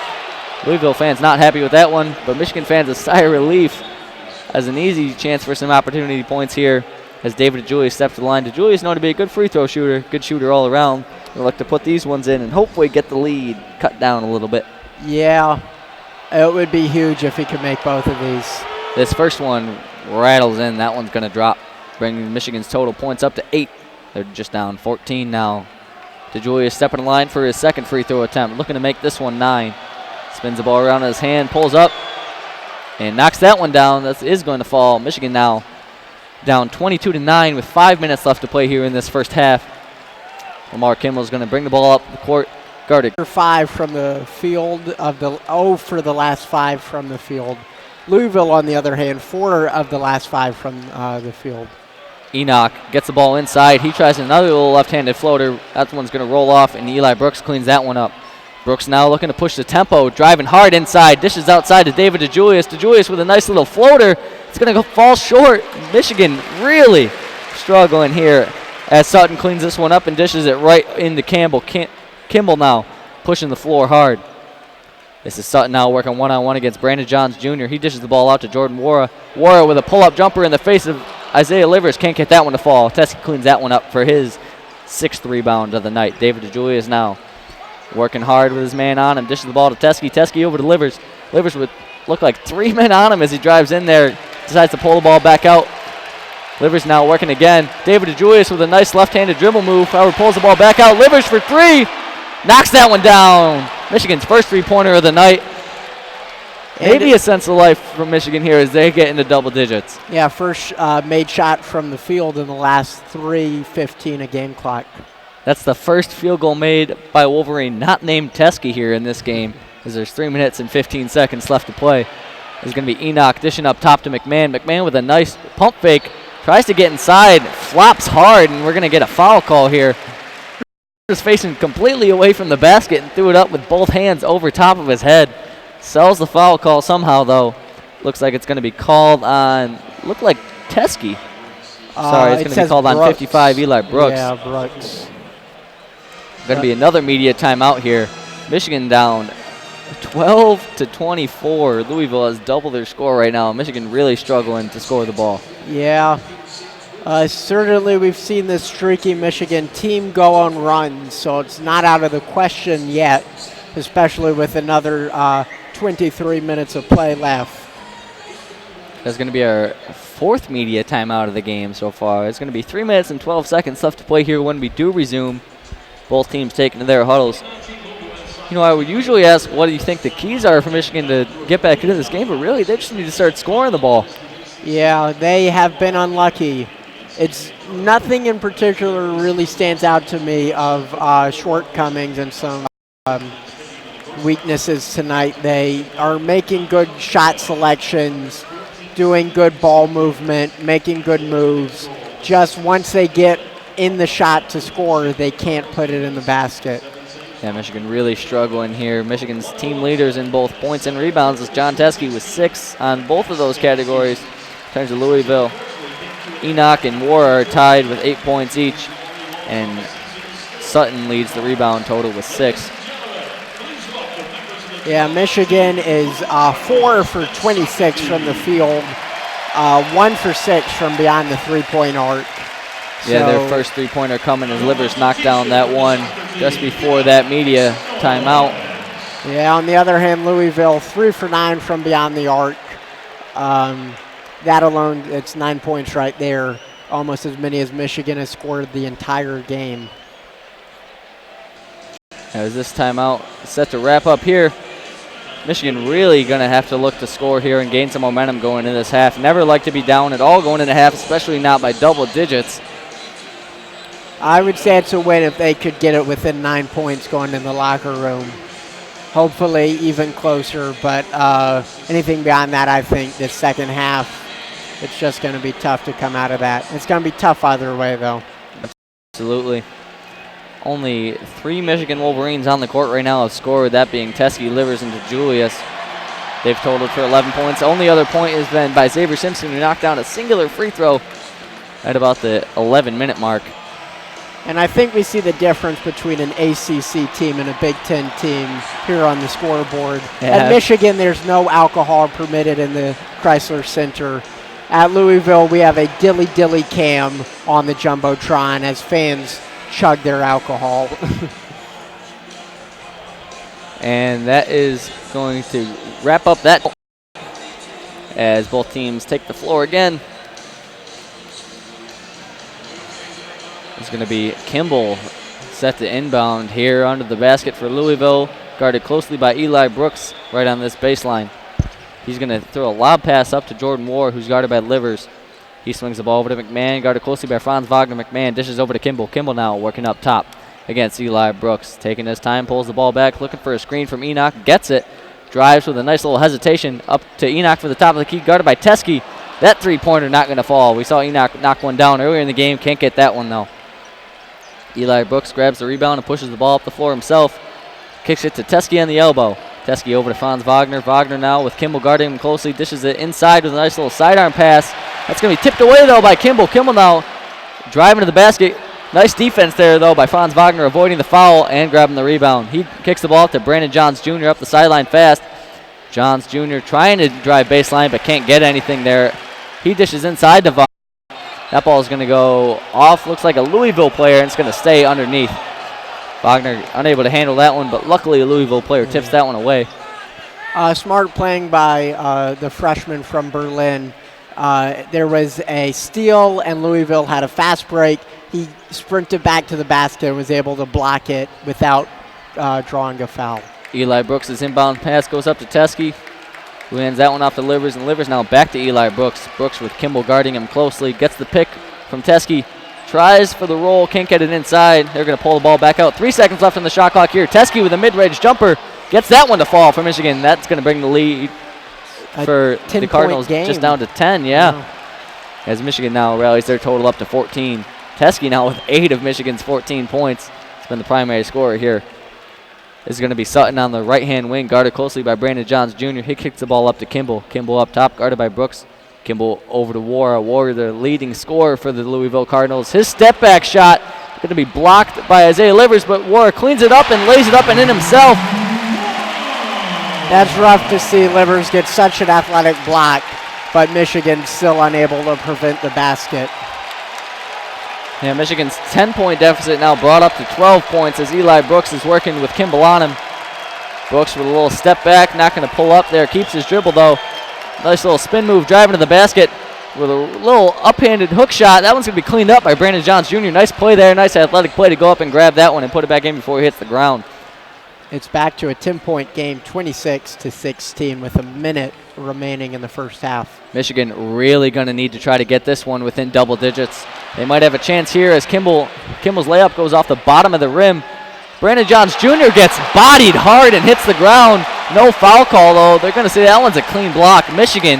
Louisville fans not happy with that one, but Michigan fans a sigh of relief as an easy chance for some opportunity points here as David DeJulius steps to the line. DeJulius known to be a good free throw shooter, good shooter all around. We'll look to put these ones in and hopefully get the lead cut down a little bit. Yeah, it would be huge if he could make both of these. This first one rattles in. That one's going to drop, bringing Michigan's total points up to 8. They're just down 14 now. DeJulius stepping in line for his second free throw attempt, looking to make this one 9. Spins the ball around in his hand, pulls up, and knocks that one down. That is going to fall. Michigan now down 22-9 with 5 minutes left to play here in this first half. Lamar Kimball is going to bring the ball up the court, guarded. 5 from the field of the for the last 5 from the field. Louisville, on the other hand, 4 of the last 5 from the field. Enoch gets the ball inside. He tries another little left-handed floater. That one's going to roll off, and Eli Brooks cleans that one up. Brooks now looking to push the tempo, driving hard inside, dishes outside to David DeJulius. DeJulius with a nice little floater. It's going to go fall short. Michigan really struggling here as Sutton cleans this one up and dishes it right into Campbell. Kimball now pushing the floor hard. This is Sutton now working one-on-one against Brandon Johns Jr. He dishes the ball out to Jordan Wara. Wara with a pull-up jumper in the face of Isaiah Livers can't get that one to fall. Teske cleans that one up for his 6th rebound of the night. David DeJulius now working hard with his man on him. Dishes the ball to Teske. Teske over to Livers. Livers would look like 3 men on him as he drives in there. Decides to pull the ball back out. Livers now working again. David DeJulius with a nice left-handed dribble move. Howard pulls the ball back out. Livers for 3. Knocks that one down. Michigan's first three-pointer of the night. Maybe a sense of life from Michigan here as they get into double digits. Yeah, first made shot from the field in the last 3:15 of game clock. That's the first field goal made by a Wolverine not named Teske here in this game, as there's 3 minutes and 15 seconds left to play. There's going to be Enoch dishing up top to McMahon. McMahon with a nice pump fake. Tries to get inside, flops hard, and we're going to get a foul call here. He was facing completely away from the basket and threw it up with both hands over top of his head. Sells the foul call somehow, though. Looks like it's going to be called on, look like Teske. Sorry, it's going to be called on 55, Eli Brooks. Yeah, Brooks. Going to be another media timeout here. Michigan down 12-24. Louisville has double their score right now. Michigan really struggling to score the ball. Yeah. Certainly we've seen this streaky Michigan team go on runs, so it's not out of the question yet, especially with another 23 minutes of play left. That's going to be our 4th media timeout of the game so far. It's going to be 3 minutes and 12 seconds left to play here when we do resume. Both teams taking to their huddles. You know, I would usually ask what do you think the keys are for Michigan to get back into this game, but really they just need to start scoring the ball. Yeah, they have been unlucky. It's nothing in particular really stands out to me of shortcomings and some weaknesses tonight. They are making good shot selections, doing good ball movement, making good moves. Just once they get in the shot to score, they can't put it in the basket. Yeah, Michigan really struggling here. Michigan's team leaders in both points and rebounds is John Teske with 6 on both of those categories. In terms of Louisville, Enoch and War are tied with 8 points each, and Sutton leads the rebound total with 6. Yeah, Michigan is 4 for 26 from the field, 1 for 6 from beyond the three-point arc. Yeah, their first three-pointer coming as Livers knocked down that one just before that media timeout. Yeah, on the other hand, Louisville 3 for 9 from beyond the arc. That alone, it's 9 points right there, almost as many as Michigan has scored the entire game. As this timeout is set to wrap up here, Michigan really going to have to look to score here and gain some momentum going into this half. Never like to be down at all going into half, especially not by double digits. I would say it's a win if they could get it within 9 points going in the locker room. Hopefully even closer, but anything beyond that, I think the second half, it's just going to be tough to come out of that. It's going to be tough either way, though. Absolutely. Only 3 Michigan Wolverines on the court right now have scored, that being Teske, Livers, and DeJulius. They've totaled for 11 points. The only other point has been by Xavier Simpson, who knocked down a singular free throw at about the 11-minute mark. And I think we see the difference between an ACC team and a Big Ten team here on the scoreboard. Yeah. At Michigan, there's no alcohol permitted in the Chrysler Center. At Louisville, we have a dilly-dilly cam on the Jumbotron as fans chug their alcohol. And that is going to wrap up that as both teams take the floor again. It's going to be Kimball set to inbound here under the basket for Louisville, guarded closely by Eli Brooks right on this baseline. He's going to throw a lob pass up to Jordan Moore, who's guarded by Livers. He swings the ball over to McMahon, guarded closely by Franz Wagner. McMahon dishes over to Kimball. Kimball now working up top against Eli Brooks. Taking his time, pulls the ball back, looking for a screen from Enoch. Gets it. Drives with a nice little hesitation up to Enoch for the top of the key, guarded by Teske. That three-pointer not going to fall. We saw Enoch knock one down earlier in the game. Can't get that one, though. Eli Brooks grabs the rebound and pushes the ball up the floor himself. Kicks it to Teske on the elbow. Teske over to Franz Wagner. Wagner now with Kimball guarding him closely. Dishes it inside with a nice little sidearm pass. That's going to be tipped away, though, by Kimball. Kimball now driving to the basket. Nice defense there, though, by Franz Wagner, avoiding the foul and grabbing the rebound. He kicks the ball to Brandon Johns Jr. up the sideline fast. Johns Jr. trying to drive baseline but can't get anything there. He dishes inside to Wagner. That ball is going to go off. Looks like a Louisville player, and it's going to stay underneath. Wagner unable to handle that one, but luckily a Louisville player tips that one away. Smart playing by the freshman from Berlin. There was a steal, and Louisville had a fast break. He sprinted back to the basket and was able to block it without drawing a foul. Eli Brooks' inbound pass goes up to Teskey, who hands that one off to Livers, and Livers now back to Eli Brooks. Brooks with Kimball guarding him closely, gets the pick from Teskey, tries for the roll, can't get it inside. They're going to pull the ball back out. 3 seconds left on the shot clock here. Teskey with a mid-range jumper, gets that one to fall for Michigan. That's going to bring the lead for the Cardinals just down to 10, as Michigan now rallies their total up to 14. Teskey now with 8 of Michigan's 14 points. It's been the primary scorer here. This is going to be Sutton on the right-hand wing, guarded closely by Brandon Johns Jr. He kicks the ball up to Kimball. Kimball up top, guarded by Brooks. Kimball over to Wara. Wara, the leading scorer for the Louisville Cardinals. His step-back shot going to be blocked by Isaiah Livers, but Wara cleans it up and lays it up and in himself. That's rough to see Livers get such an athletic block, but Michigan still unable to prevent the basket. Yeah, Michigan's 10-point deficit now brought up to 12 points as Eli Brooks is working with Kimball on him. Brooks with a little step back, not going to pull up there, keeps his dribble though. Nice little spin move, driving to the basket with a little up-handed hook shot. That one's going to be cleaned up by Brandon Johns Jr. Nice play there, nice athletic play to go up and grab that one and put it back in before he hits the ground. It's back to a 10-point game, 26-16 with a minute remaining in the first half. Michigan really going to need to try to get this one within double digits. They might have a chance here as Kimball's layup goes off the bottom of the rim. Brandon Johns Jr. gets bodied hard and hits the ground. No foul call, though. They're going to say that one's a clean block. Michigan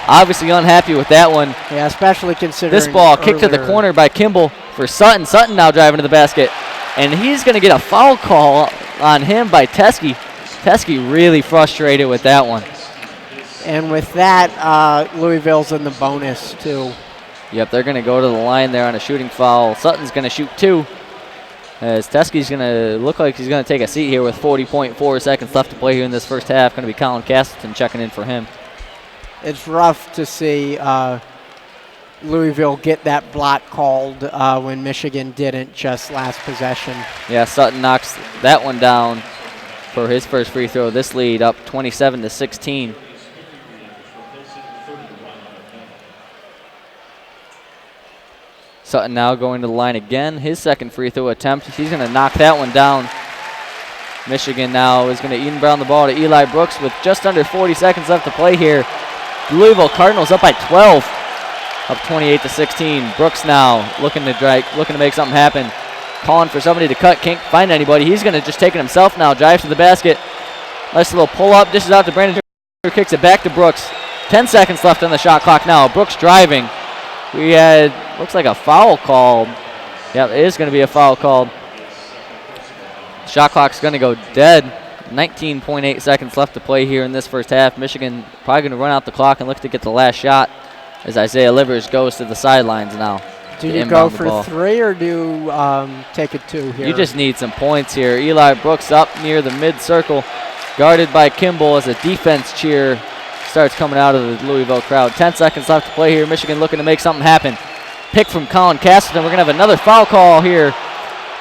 obviously unhappy with that one. Yeah, especially considering this ball kicked to the corner by Kimball for Sutton. Sutton now driving to the basket. And he's going to get a foul call on him by Teskey. Teskey really frustrated with that one. And with that, Louisville's in the bonus, too. Yep, they're going to go to the line there on a shooting foul. Sutton's going to shoot 2. As Teskey's going to look like he's going to take a seat here with 40.4 seconds left to play here in this first half. Going to be Colin Castleton checking in for him. It's rough to see Louisville get that block called when Michigan didn't just last possession. Yeah, Sutton knocks that one down for his first free throw. This lead up 27-16. Sutton now going to the line again. His second free throw attempt. He's going to knock that one down. Michigan now is going to inbound the ball to Eli Brooks with just under 40 seconds left to play here. Louisville Cardinals up by 12, up 28-16. Brooks now looking to make something happen. Calling for somebody to cut, can't find anybody. He's going to just take it himself now, drives to the basket. Nice little pull-up, dishes out to Brandon, kicks it back to Brooks. 10 seconds left on the shot clock now. Brooks driving. We had, looks like a foul called. Yeah, it is going to be a foul called. Shot clock's going to go dead. 19.8 seconds left to play here in this first half. Michigan probably going to run out the clock and look to get the last shot as Isaiah Livers goes to the sidelines now. Do you go for 3 or do you take a 2 here? You just need some points here. Eli Brooks up near the mid-circle, guarded by Kimball as a defense cheer starts coming out of the Louisville crowd. 10 seconds left to play here. Michigan looking to make something happen. Pick from Colin Castleton. We're going to have another foul call here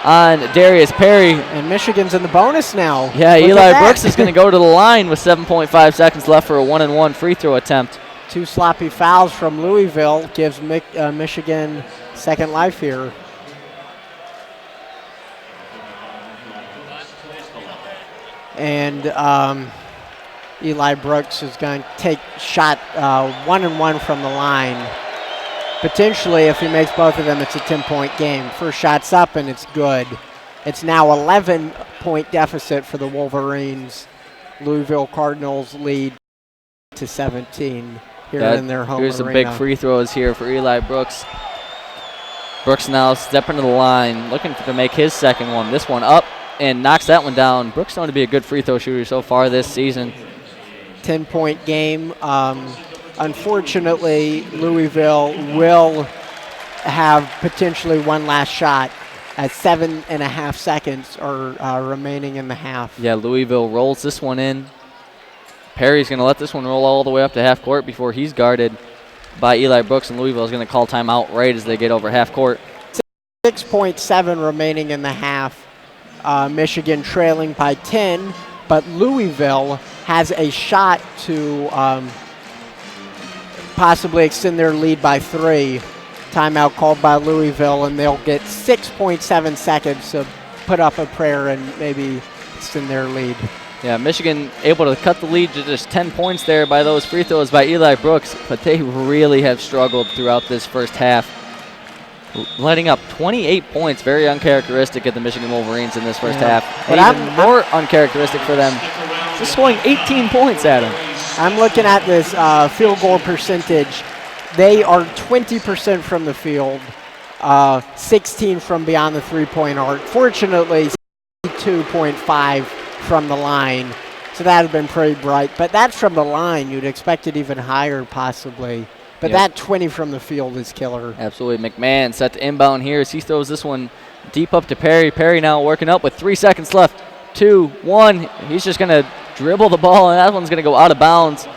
on Darius Perry. And Michigan's in the bonus now. Yeah, Eli Brooks is going to go to the line with 7.5 seconds left for a 1-and-1 free throw attempt. 2 sloppy fouls from Louisville gives Michigan second life here. And Eli Brooks is going to take shot 1-and-1 from the line. Potentially, if he makes both of them, it's a 10-point game. First shot's up, and it's good. It's now 11-point deficit for the Wolverines. Louisville Cardinals lead to 17 here in their home Here's arena. some big free throws here for Eli Brooks. Brooks now stepping to the line, looking to make his second one. This one up and knocks that one down. Brooks known to be a good free throw shooter so far this season. 10-point game. Unfortunately, Louisville will have potentially one last shot at 7.5 seconds remaining in the half. Yeah, Louisville rolls this one in. Perry's going to let this one roll all the way up to half court before he's guarded by Eli Brooks, and Louisville is going to call timeout right as they get over half court. 6.7 remaining in the half. Michigan trailing by 10, but Louisville has a shot to possibly extend their lead by 3. Timeout called by Louisville, and they'll get 6.7 seconds to put up a prayer and maybe extend their lead. Yeah, Michigan able to cut the lead to just 10 points there by those free throws by Eli Brooks, but they really have struggled throughout this first half, letting up 28 points, very uncharacteristic of the Michigan Wolverines in this first half. But even more uncharacteristic for them, just scoring 18 points at them. I'm looking at this field goal percentage. They are 20% from the field, 16 from beyond the three-point arc. Fortunately, 2.5 from the line, so that has been pretty bright. But that's from the line. You'd expect it even higher possibly. But that 20 from the field is killer. Absolutely. McMahon set to inbound here as he throws this one deep up to Perry. Perry now working up with 3 seconds left. 2, 1. He's just going to dribble the ball, and that one's going to go out of bounds.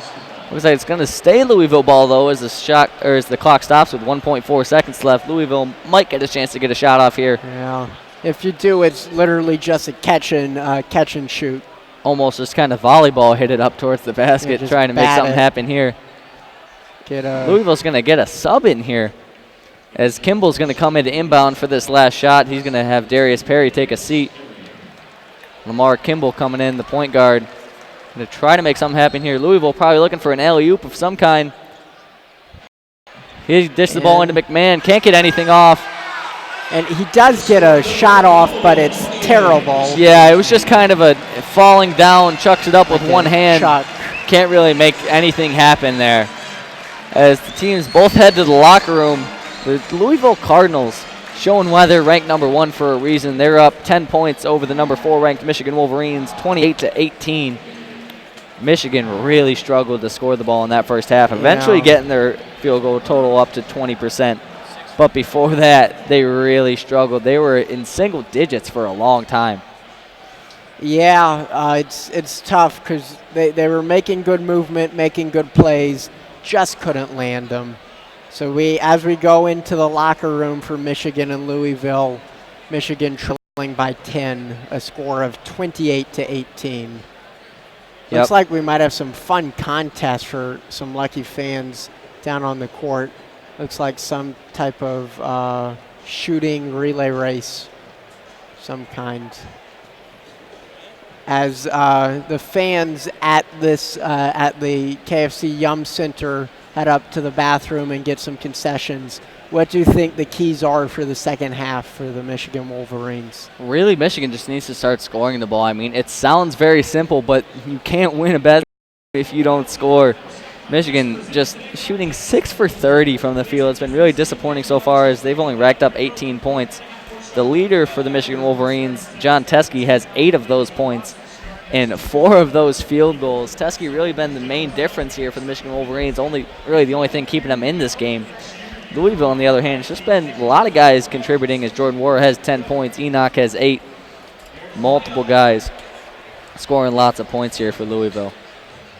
Looks like it's going to stay Louisville ball, though, as the clock stops with 1.4 seconds left. Louisville might get a chance to get a shot off here. Yeah. If you do, it's literally just a catch and shoot. Almost just kind of volleyball hit it up towards the basket, trying to make something happen here. Louisville's going to get a sub in here as Kimball's going to come into inbound for this last shot. He's going to have Darius Perry take a seat. Lamar Kimball coming in, the point guard. Going to try to make something happen here. Louisville probably looking for an alley-oop of some kind. He dished the ball into McMahon. Can't get anything off. And he does get a shot off, but it's terrible. Yeah, it was just kind of a falling down, chucks it up with one hand. Can't really make anything happen there. As the teams both head to the locker room, the Louisville Cardinals showing why they're ranked number 1 for a reason. They're up 10 points over the number 4 ranked Michigan Wolverines, 28-18. Michigan really struggled to score the ball in that first half, eventually getting their field goal total up to 20%. But before that, they really struggled. They were in single digits for a long time. Yeah, it's tough because they were making good movement, making good plays, just couldn't land them. So as we go into the locker room for Michigan and Louisville, Michigan trailing by 10, a score of 28-18. Looks like we might have some fun contests for some lucky fans down on the court. Looks like some type of shooting relay race, some kind. As the fans at the KFC Yum Center head up to the bathroom and get some concessions, what do you think the keys are for the second half for the Michigan Wolverines? Really, Michigan just needs to start scoring the ball. I mean, it sounds very simple, but you can't win a basketball if you don't score. Michigan just shooting 6 for 30 from the field. It's been really disappointing so far as they've only racked up 18 points. The leader for the Michigan Wolverines, John Teskey, has 8 of those points and 4 of those field goals. Teskey really been the main difference here for the Michigan Wolverines, really the only thing keeping them in this game. Louisville, on the other hand, it's just been a lot of guys contributing as Jordan Warrer has 10 points, Enoch has 8. Multiple guys scoring lots of points here for Louisville.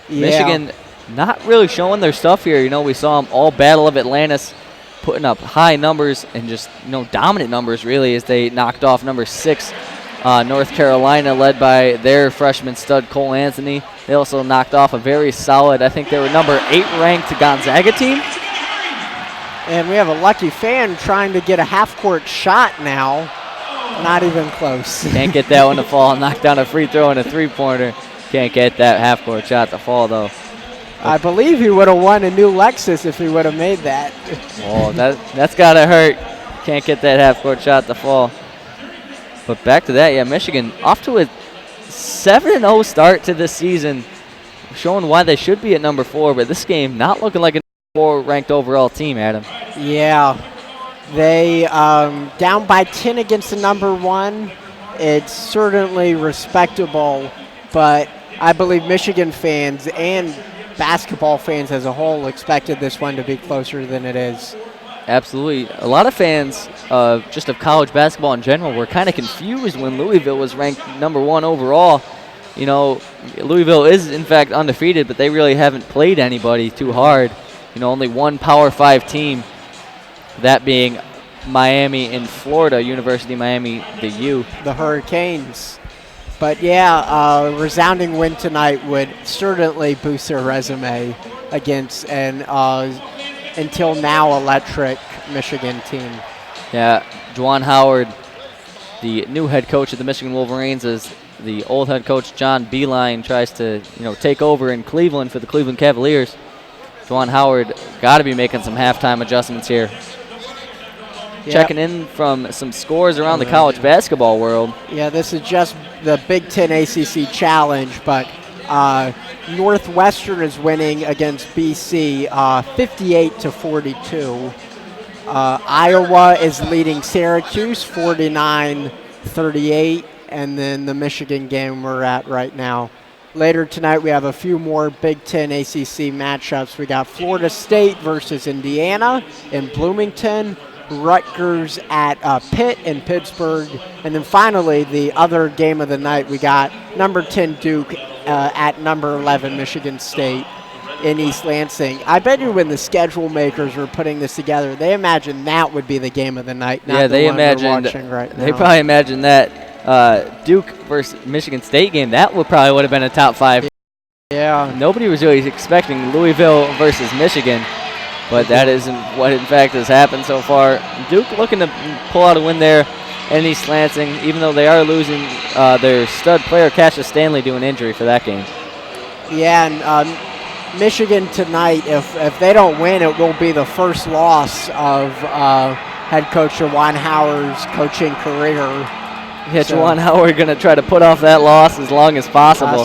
Yeah. Michigan not really showing their stuff here. You know, we saw them all Battle of Atlantis putting up high numbers and just, dominant numbers really as they knocked off number 6 North Carolina, led by their freshman stud Cole Anthony. They also knocked off a very solid, I think they were number 8 ranked Gonzaga team. And we have a lucky fan trying to get a half-court shot now. Not even close. Can't get that one to fall. Knocked down a free throw and a three-pointer. Can't get that half-court shot to fall, though. I believe he would have won a new Lexus if he would have made that. Oh, that's got to hurt. Can't get that half-court shot to fall. But back to that, Michigan off to a 7-0 start to this season, showing why they should be at number 4, but this game not looking like a 4 ranked overall team, Adam. Yeah. They down by 10 against the number 1. It's certainly respectable, but I believe Michigan fans and basketball fans as a whole expected this one to be closer than it is. Absolutely. A lot of fans just of college basketball in general were kind of confused when Louisville was ranked number 1 overall. Louisville is, in fact, undefeated, but they really haven't played anybody too hard. only one Power 5 team, that being Miami in Florida, University of Miami, the U. The Hurricanes. But yeah, resounding win tonight would certainly boost their resume against an until now electric Michigan team. Yeah, Juwan Howard, the new head coach of the Michigan Wolverines, as the old head coach John Beeline tries to take over in Cleveland for the Cleveland Cavaliers. Juwan Howard got to be making some halftime adjustments here. Yep. Checking in from some scores around the college basketball world. Yeah, this is just the Big Ten ACC Challenge, but Northwestern is winning against BC 58-42. Iowa is leading Syracuse 49-38, and then the Michigan game we're at right now. Later tonight, we have a few more Big Ten ACC matchups. We got Florida State versus Indiana in Bloomington, Rutgers at Pitt in Pittsburgh, and then finally the other game of the night, we got number 10 Duke at number 11 Michigan State in East Lansing. I bet you when the schedule makers were putting this together, they imagined that would be the game of the night. Not they imagined. They probably imagined that Duke versus Michigan State game. That would have been a top 5. Yeah. Nobody was really expecting Louisville versus Michigan. But that isn't what, in fact, has happened so far. Duke looking to pull out a win there in East Lansing, even though they are losing their stud player, Cassius Stanley, due an injury for that game. Yeah, and Michigan tonight, if they don't win, it will be the first loss of head coach Juwan Howard's coaching career. Yeah, Juwan Howard going to try to put off that loss as long as possible.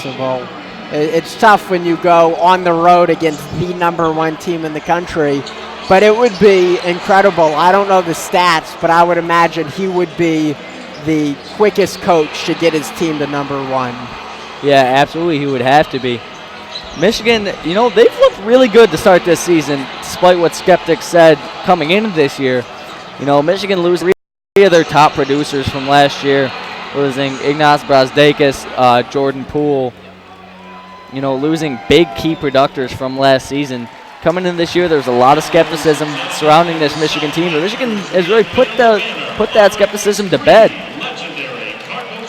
It's tough when you go on the road against the number 1 team in the country, but it would be incredible. I don't know the stats, but I would imagine he would be the quickest coach to get his team to number 1. Yeah, absolutely, he would have to be. Michigan, they've looked really good to start this season, despite what skeptics said coming into this year. Michigan losing 3 of their top producers from last year, losing Ignas Brazdeikis, Jordan Poole, losing big key producers from last season. Coming in this year, there's a lot of skepticism surrounding this Michigan team, but Michigan has really put that skepticism to bed.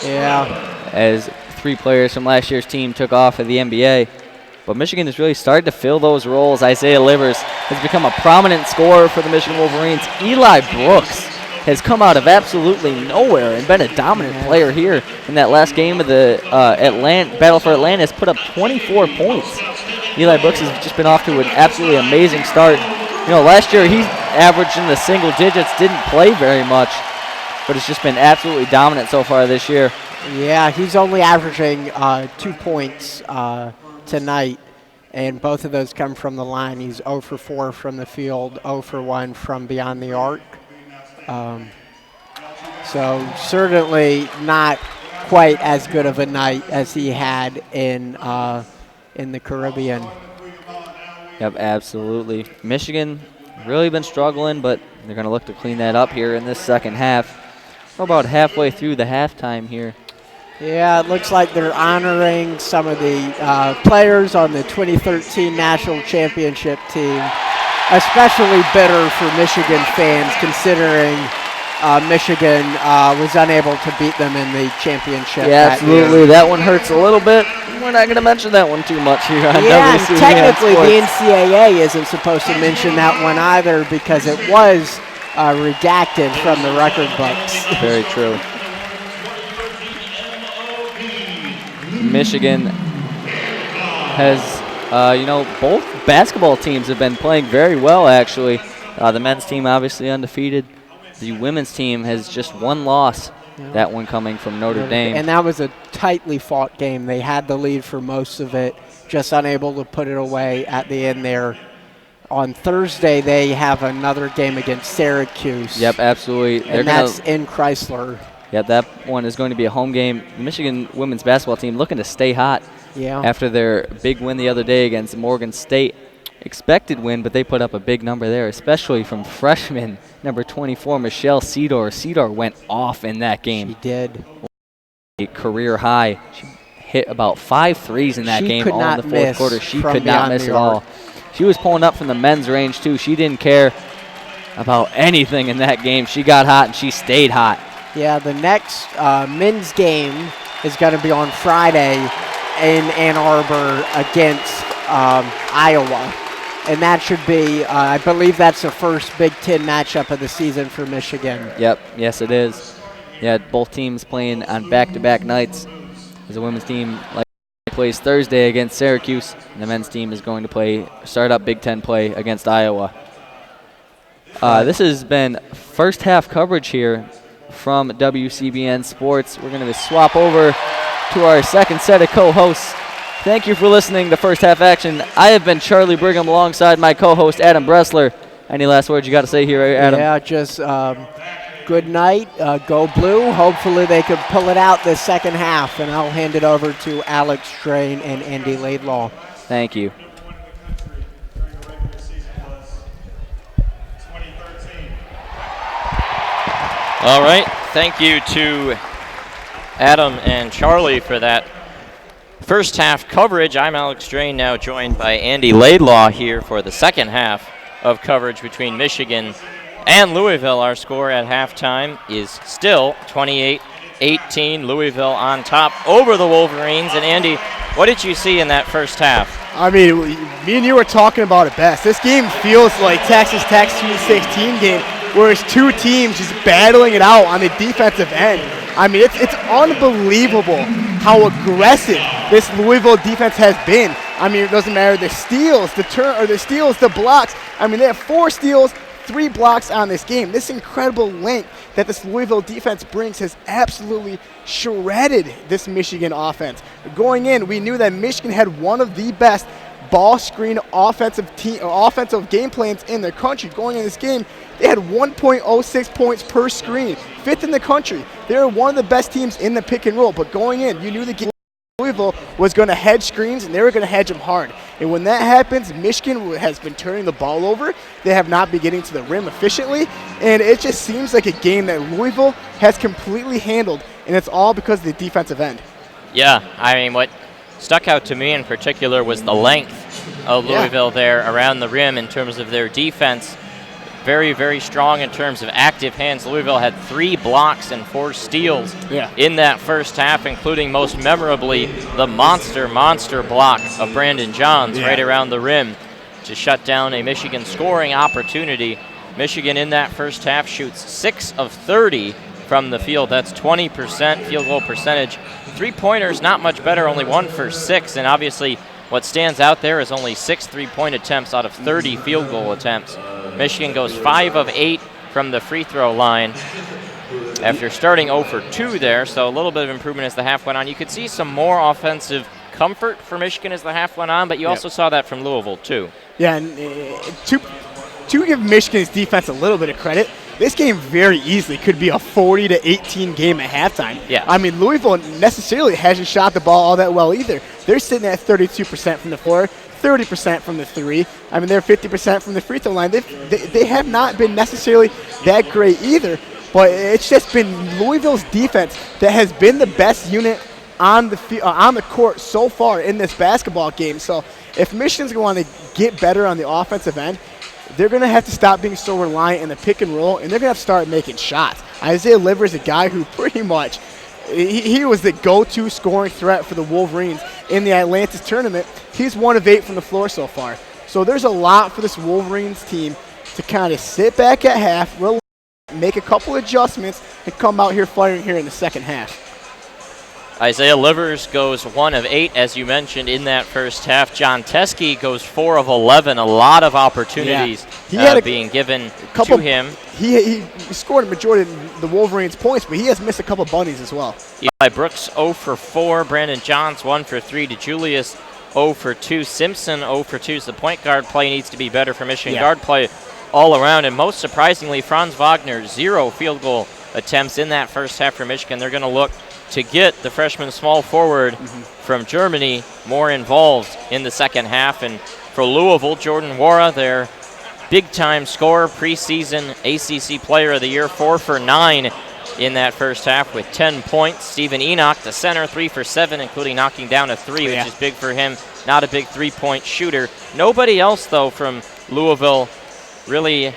Yeah. As 3 players from last year's team took off of the NBA. But Michigan has really started to fill those roles. Isaiah Livers has become a prominent scorer for the Michigan Wolverines. Eli Brooks has come out of absolutely nowhere and been a dominant player here in that last game of the Battle for Atlantis. Put up 24 points. Eli Brooks has just been off to an absolutely amazing start. Last year he averaged in the single digits, didn't play very much, but it's just been absolutely dominant so far this year. Yeah, he's only averaging 2 points tonight, and both of those come from the line. He's 0 for 4 from the field, 0 for 1 from beyond the arc. So certainly not quite as good of a night as he had in the Caribbean. Yep, absolutely. Michigan really been struggling, but they're going to look to clean that up here in this second half. We're about halfway through the halftime here. Yeah, it looks like they're honoring some of the players on the 2013 National Championship team. Especially bitter for Michigan fans, considering Michigan was unable to beat them in the championship. Yeah, absolutely. That one hurts a little bit. We're not going to mention that one too much here on WCBN technically Sports. the NCAA isn't supposed to mention that one either because it was redacted from the record books. Very true. Michigan has, both basketball teams have been playing very well, actually. The men's team obviously undefeated. The women's team has just 1 loss, that one coming from Notre Dame. And that was a tightly fought game. They had the lead for most of it, just unable to put it away at the end there. On Thursday, they have another game against Syracuse. Yep, absolutely. And that's in Chrysler. Yeah, that one is going to be a home game. The Michigan women's basketball team looking to stay hot after their big win the other day against Morgan State. Expected win, but they put up a big number there, especially from freshman number 24, Michelle Cedar. Cedar went off in that game. She did. A career high. She hit about 5 threes in that game all in the fourth quarter. She could not miss at all. She was pulling up from the men's range, too. She didn't care about anything in that game. She got hot, and she stayed hot. Yeah, the next men's game is going to be on Friday in Ann Arbor against Iowa. And that should be, I believe that's the first Big Ten matchup of the season for Michigan. Yep, yes it is. Yeah, both teams playing on back-to-back nights. As the women's team plays Thursday against Syracuse, and the men's team is going to start up Big Ten play against Iowa. This has been first half coverage here from WCBN Sports. We're going to swap over to our second set of co-hosts. Thank you for listening to First Half Action. I have been Charlie Brigham alongside my co-host Adam Bressler. Any last words you got to say here, Adam? Yeah, just good night. Go Blue. Hopefully they could pull it out this second half, and I'll hand it over to Alex Strain and Andy Laidlaw. Thank you. All right. Thank you to Adam and Charlie for that first half coverage. I'm Alex Strain, now joined by Andy Laidlaw here for the second half of coverage between Michigan and Louisville. Our score at halftime is still 28-18. Louisville on top over the Wolverines. And Andy, what did you see in that first half? I mean, me and you were talking about it best. This game feels like Texas Tech's 2016 game, where it's two teams just battling it out on the defensive end. I mean, it's unbelievable how aggressive this Louisville defense has been. I mean, it doesn't matter the steals, the blocks. I mean, they have 4 steals, 3 blocks on this game. This incredible length that this Louisville defense brings has absolutely shredded this Michigan offense. Going in, we knew that Michigan had one of the best ball screen offensive game plans in the country. Going in this game, they had 1.06 points per screen, 5th in the country. They were one of the best teams in the pick and roll, but going in, you knew the game Louisville was going to hedge screens, and they were going to hedge them hard. And when that happens, Michigan has been turning the ball over. They have not been getting to the rim efficiently, and it just seems like a game that Louisville has completely handled, and it's all because of the defensive end. Yeah, I mean, what stuck out to me in particular was the length of Louisville there around the rim in terms of their defense. Very, very strong in terms of active hands. Louisville had 3 blocks and 4 steals in that first half, including most memorably the monster block of Brandon Johns right around the rim to shut down a Michigan scoring opportunity. Michigan in that first half shoots 6 of 30 from the field. That's 20% field goal percentage. 3-pointers, not much better, only 1 for 6, and obviously what stands out there is only 6 3-point attempts out of 30 field goal attempts. Michigan goes 5 of 8 from the free throw line after starting 0 for 2 there, so a little bit of improvement as the half went on. You could see some more offensive comfort for Michigan as the half went on, but you also saw that from Louisville too. Yeah, and to give Michigan's defense a little bit of credit, this game very easily could be a 40-18 game at halftime. Yeah. I mean, Louisville necessarily hasn't shot the ball all that well either. They're sitting at 32% from the floor, 30% from the 3. I mean, they're 50% from the free throw line. They have not been necessarily that great either, but it's just been Louisville's defense that has been the best unit on the court so far in this basketball game. So if Michigan's going to want to get better on the offensive end, they're going to have to stop being so reliant in the pick and roll, and they're going to have to start making shots. Isaiah Liver is a guy who pretty much he was the go-to scoring threat for the Wolverines in the Atlantis tournament. He's 1 of 8 from the floor so far. So there's a lot for this Wolverines team to kind of sit back at half, relax, make a couple adjustments, and come out here firing here in the second half. Isaiah Livers goes 1 of 8, as you mentioned, in that first half. John Teske goes 4 of 11. A lot of opportunities being given to him. He scored a majority of the Wolverines' points, but he has missed a couple bunnies as well. Eli Brooks 0 for 4. Brandon Johns 1 for 3. DeJulius 0 for 2. Simpson 0 for 2. So the point guard play needs to be better for Michigan. Guard play all around. And most surprisingly, Franz Wagner, 0 field goal attempts in that first half for Michigan. They're going to look to get the freshman small forward from Germany more involved in the second half. And for Louisville, Jordan Wara, their big-time scorer, preseason ACC Player of the Year, 4 for 9 in that first half with 10 points. Stephen Enoch, the center, 3 for 7, including knocking down a 3, which is big for him. Not a big three-point shooter. Nobody else, though, from Louisville really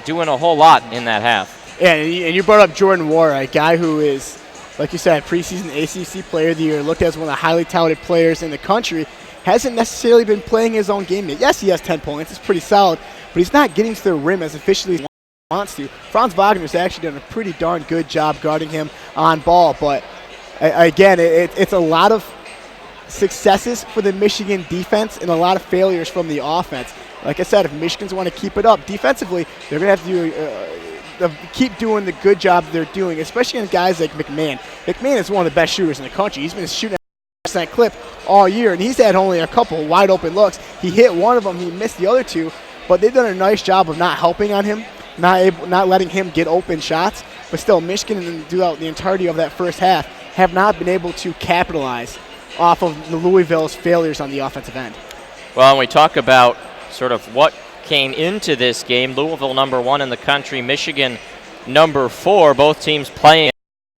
doing a whole lot in that half. Yeah, and you brought up Jordan Ward, a guy who is, like you said, preseason ACC Player of the Year, looked at as one of the highly touted players in the country. Hasn't necessarily been playing his own game yet. Yes, he has 10 points. It's pretty solid, but he's not getting to the rim as efficiently as he wants to. Franz Wagner's actually done a pretty darn good job guarding him on ball, but again, it's a lot of successes for the Michigan defense and a lot of failures from the offense. Like I said, if Michigan's want to keep it up defensively, they're going to have to keep doing the good job they're doing, especially on guys like McMahon. McMahon is one of the best shooters in the country. He's been shooting that clip all year, and he's had only a couple wide open looks. He hit one of them, he missed the other two, but they've done a nice job of not helping on him, not letting him get open shots. But still, Michigan throughout the entirety of that first half have not been able to capitalize off of the Louisville's failures on the offensive end. Well, when we talk about sort of what came into this game, Louisville #1 in the country, Michigan #4, both teams playing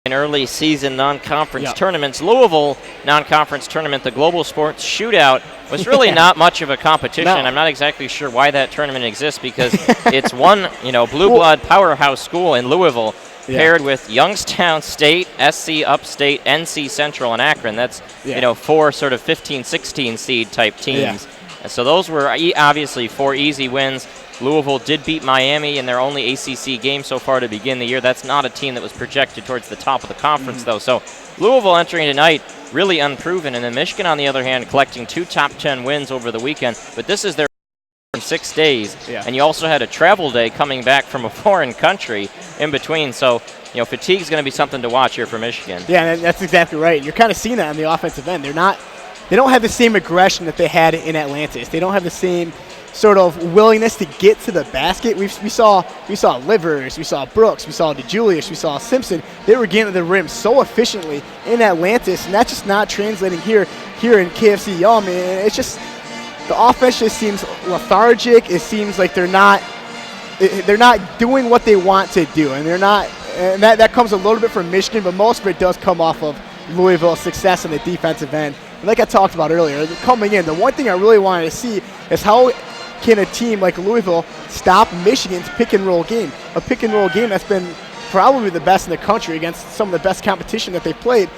in early season non-conference tournaments. Louisville non-conference tournament, the Global Sports Shootout, was really not much of a competition. No. I'm not exactly sure why that tournament exists, because it's one, blue blood powerhouse school in Louisville paired with Youngstown State, SC Upstate, NC Central, and Akron. That's 4 sort of 15, 16 seed type teams. And so those were obviously 4 easy wins. Louisville did beat Miami in their only ACC game so far to begin the year. That's not a team that was projected towards the top of the conference, though. So Louisville entering tonight really unproven. And then Michigan, on the other hand, collecting 2 top 10 wins over the weekend. But this is their 6 days. And you also had a travel day coming back from a foreign country in between. So, fatigue is going to be something to watch here for Michigan. Yeah, that's exactly right. You're kind of seeing that on the offensive end. They don't have the same aggression that they had in Atlantis. They don't have the same sort of willingness to get to the basket. We saw Livers, we saw Brooks, we saw DeJulius, we saw Simpson. They were getting to the rim so efficiently in Atlantis, and that's just not translating here in KFC Yum. It's just the offense just seems lethargic. It seems like they're not doing what they want to do, and that comes a little bit from Michigan, but most of it does come off of Louisville's success on the defensive end. Like I talked about earlier, coming in, the one thing I really wanted to see is how can a team like Louisville stop Michigan's pick-and-roll game, a pick-and-roll game that's been probably the best in the country against some of the best competition that they've played.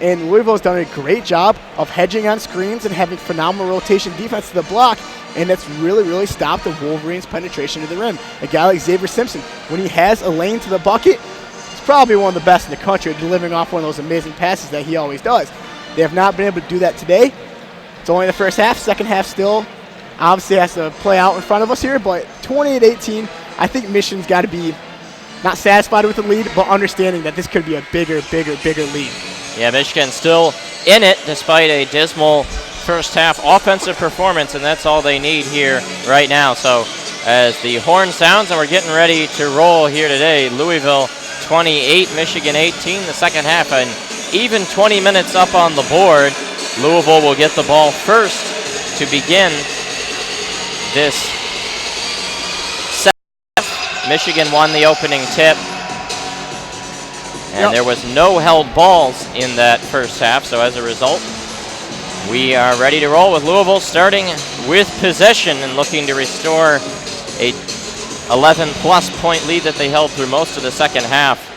And Louisville's done a great job of hedging on screens and having phenomenal rotation defense to the block, and that's really, really stopped the Wolverines' penetration to the rim. A guy like Xavier Simpson, when he has a lane to the bucket, he's probably one of the best in the country at delivering off one of those amazing passes that he always does. They have not been able to do that today. It's only the first half. Second half still obviously has to play out in front of us here, but 28-18, I think Michigan's got to be not satisfied with the lead, but understanding that this could be a bigger lead. Yeah, Michigan still in it despite a dismal first half offensive performance, and that's all they need here right now. So as the horn sounds and we're getting ready to roll here today, Louisville 28, Michigan 18, the second half, and even 20 minutes up on the board. Louisville will get the ball first to begin this set. Michigan won the opening tip, and there was no held balls in that first half, so as a result, we are ready to roll with Louisville starting with possession and looking to restore a 11-plus point lead that they held through most of the second half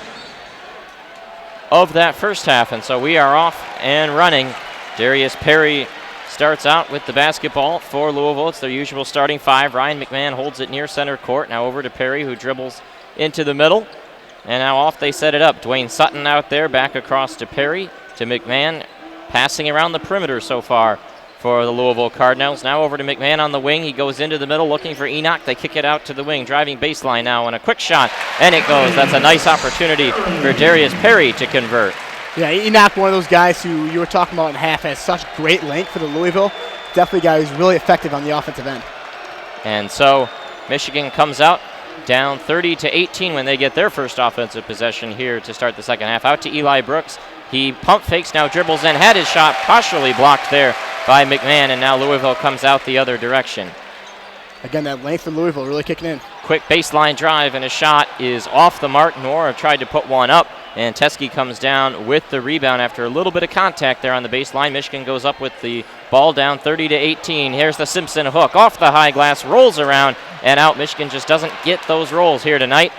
of that first half. And so we are off and running. Darius Perry starts out with the basketball for Louisville. It's their usual starting 5. Ryan McMahon holds it near center court. Now over to Perry, who dribbles into the middle. And now off they set it up. Dwayne Sutton out there, back across to Perry, to McMahon, passing around the perimeter so far for the Louisville Cardinals. Now over to McMahon on the wing. He goes into the middle looking for Enoch. They kick it out to the wing. Driving baseline now, and a quick shot, and it goes. That's a nice opportunity for Darius Perry to convert. Yeah, Enoch, one of those guys who you were talking about in half, has such great length for the Louisville. Definitely a guy who's really effective on the offensive end. And so Michigan comes out down 30-18 when they get their first offensive possession here to start the second half. Out to Eli Brooks. He pump fakes, now dribbles in, had his shot partially blocked there by McMahon, and now Louisville comes out the other direction. Again, that length for Louisville really kicking in. quick baseline drive, and a shot is off the mark. Nora tried to put one up, and Teskey comes down with the rebound after a little bit of contact there on the baseline. Michigan goes up with the ball down 30-18. Here's the Simpson hook off the high glass, rolls around and out. Michigan just doesn't get those rolls here tonight.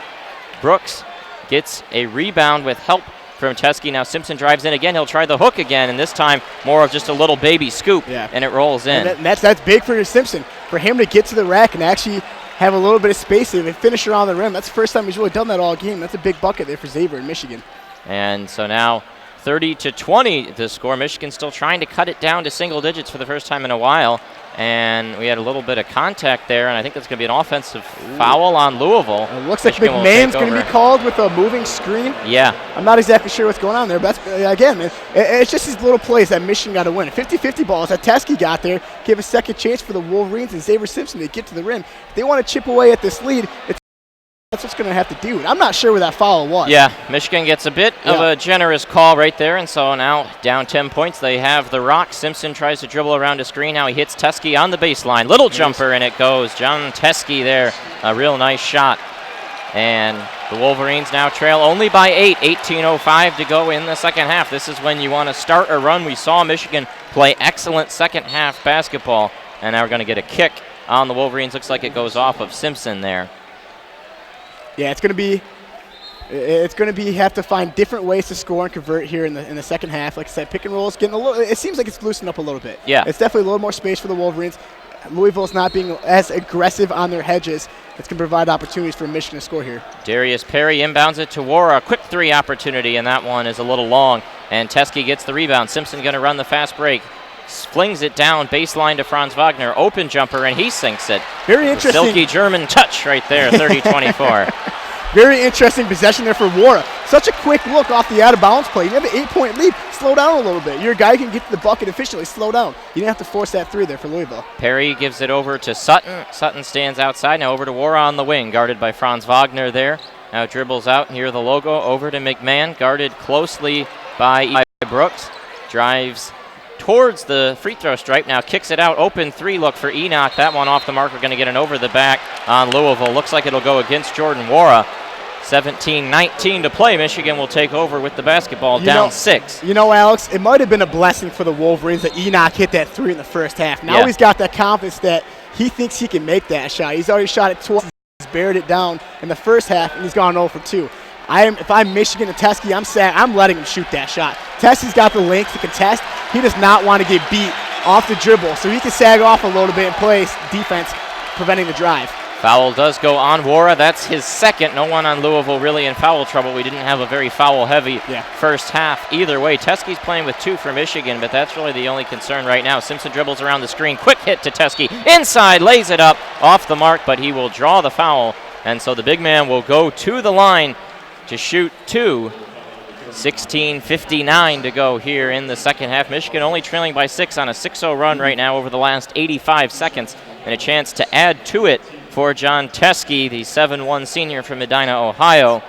Brooks gets a rebound with help from Teskey. Now Simpson drives in again. He'll try the hook again, and this time more of just a little baby scoop, and it rolls in. And that's big for Simpson, for him to get to the rack and actually have a little bit of space and finish around the rim. That's the first time he's really done that all game. That's a big bucket there for Xavier in Michigan. And so now 30-20 the score. Michigan still trying to cut it down to single digits for the first time in a while. And we had a little bit of contact there, and I think that's going to be an offensive foul on Louisville. It looks like McMahon's going to be called with a moving screen. Yeah. I'm not exactly sure what's going on there, but again, it's just these little plays that Michigan got to win. 50-50 balls that Teskey got there, gave a second chance for the Wolverines and Xavier Simpson to get to the rim. If they want to chip away at this lead, that's what's going to have to do. I'm not sure where that foul was. Yeah, Michigan gets a bit of a generous call right there, and so now down 10 points. They have the rock. Simpson tries to dribble around a screen. Now he hits Teskey on the baseline. Little jumper, and it goes. John Teskey there, a real nice shot. And the Wolverines now trail only by 8. 18:05 to go in the second half. This is when you want to start a run. We saw Michigan play excellent second half basketball, and now we're going to get a kick on the Wolverines. Looks like it goes off of Simpson there. Yeah, it's going to be have to find different ways to score and convert here in the second half. Like I said, pick and roll is getting a little. It seems like it's loosened up a little bit. Yeah, it's definitely a little more space for the Wolverines. Louisville's not being as aggressive on their hedges. It's going to provide opportunities for Michigan to score here. Darius Perry inbounds it to Wara. Quick three opportunity, and that one is a little long. And Teskey gets the rebound. Simpson going to run the fast break. Flings it down baseline to Franz Wagner. Open jumper, and he sinks it. Very interesting. Silky German touch right there, 30-24. Very interesting possession there for Wara. Such a quick look off the out-of-bounds play. You have an 8-point lead. Slow down a little bit. Your guy can get to the bucket efficiently. Slow down. You didn't have to force that three there for Louisville. Perry gives it over to Sutton. Sutton stands outside. Now over to Wara on the wing, guarded by Franz Wagner there. Now dribbles out near the logo. Over to McMahon, guarded closely by Brooks. Drives towards the free throw stripe. Now kicks it out. Open three look for Enoch. That one off the mark. We're going to get an over the back on Louisville. Looks like it'll go against Jordan Wara. 17-19 to play. Michigan will take over with the basketball down 6. You know, Alex, it might have been a blessing for the Wolverines that Enoch hit that three in the first half. Now he's got that confidence that he thinks he can make that shot. He's already shot it twice. He's buried it down in the first half, and he's gone 0 for 2. If I'm Michigan and Teskey, I'm letting him shoot that shot. Teskey's got the length to contest. He does not want to get beat off the dribble, so he can sag off a little bit and play defense, preventing the drive. Foul does go on Wara. That's his second. No one on Louisville really in foul trouble. We didn't have a very foul-heavy first half either way. Teskey's playing with 2 for Michigan, but that's really the only concern right now. Simpson dribbles around the screen. Quick hit to Teskey. Inside, lays it up off the mark, but he will draw the foul. And so the big man will go to the line to shoot 2. 16:59 to go here in the second half. Michigan only trailing by 6 on a 6-0 run right now over the last 85 seconds, and a chance to add to it for John Teskey, the 7'1" senior from Medina, Ohio.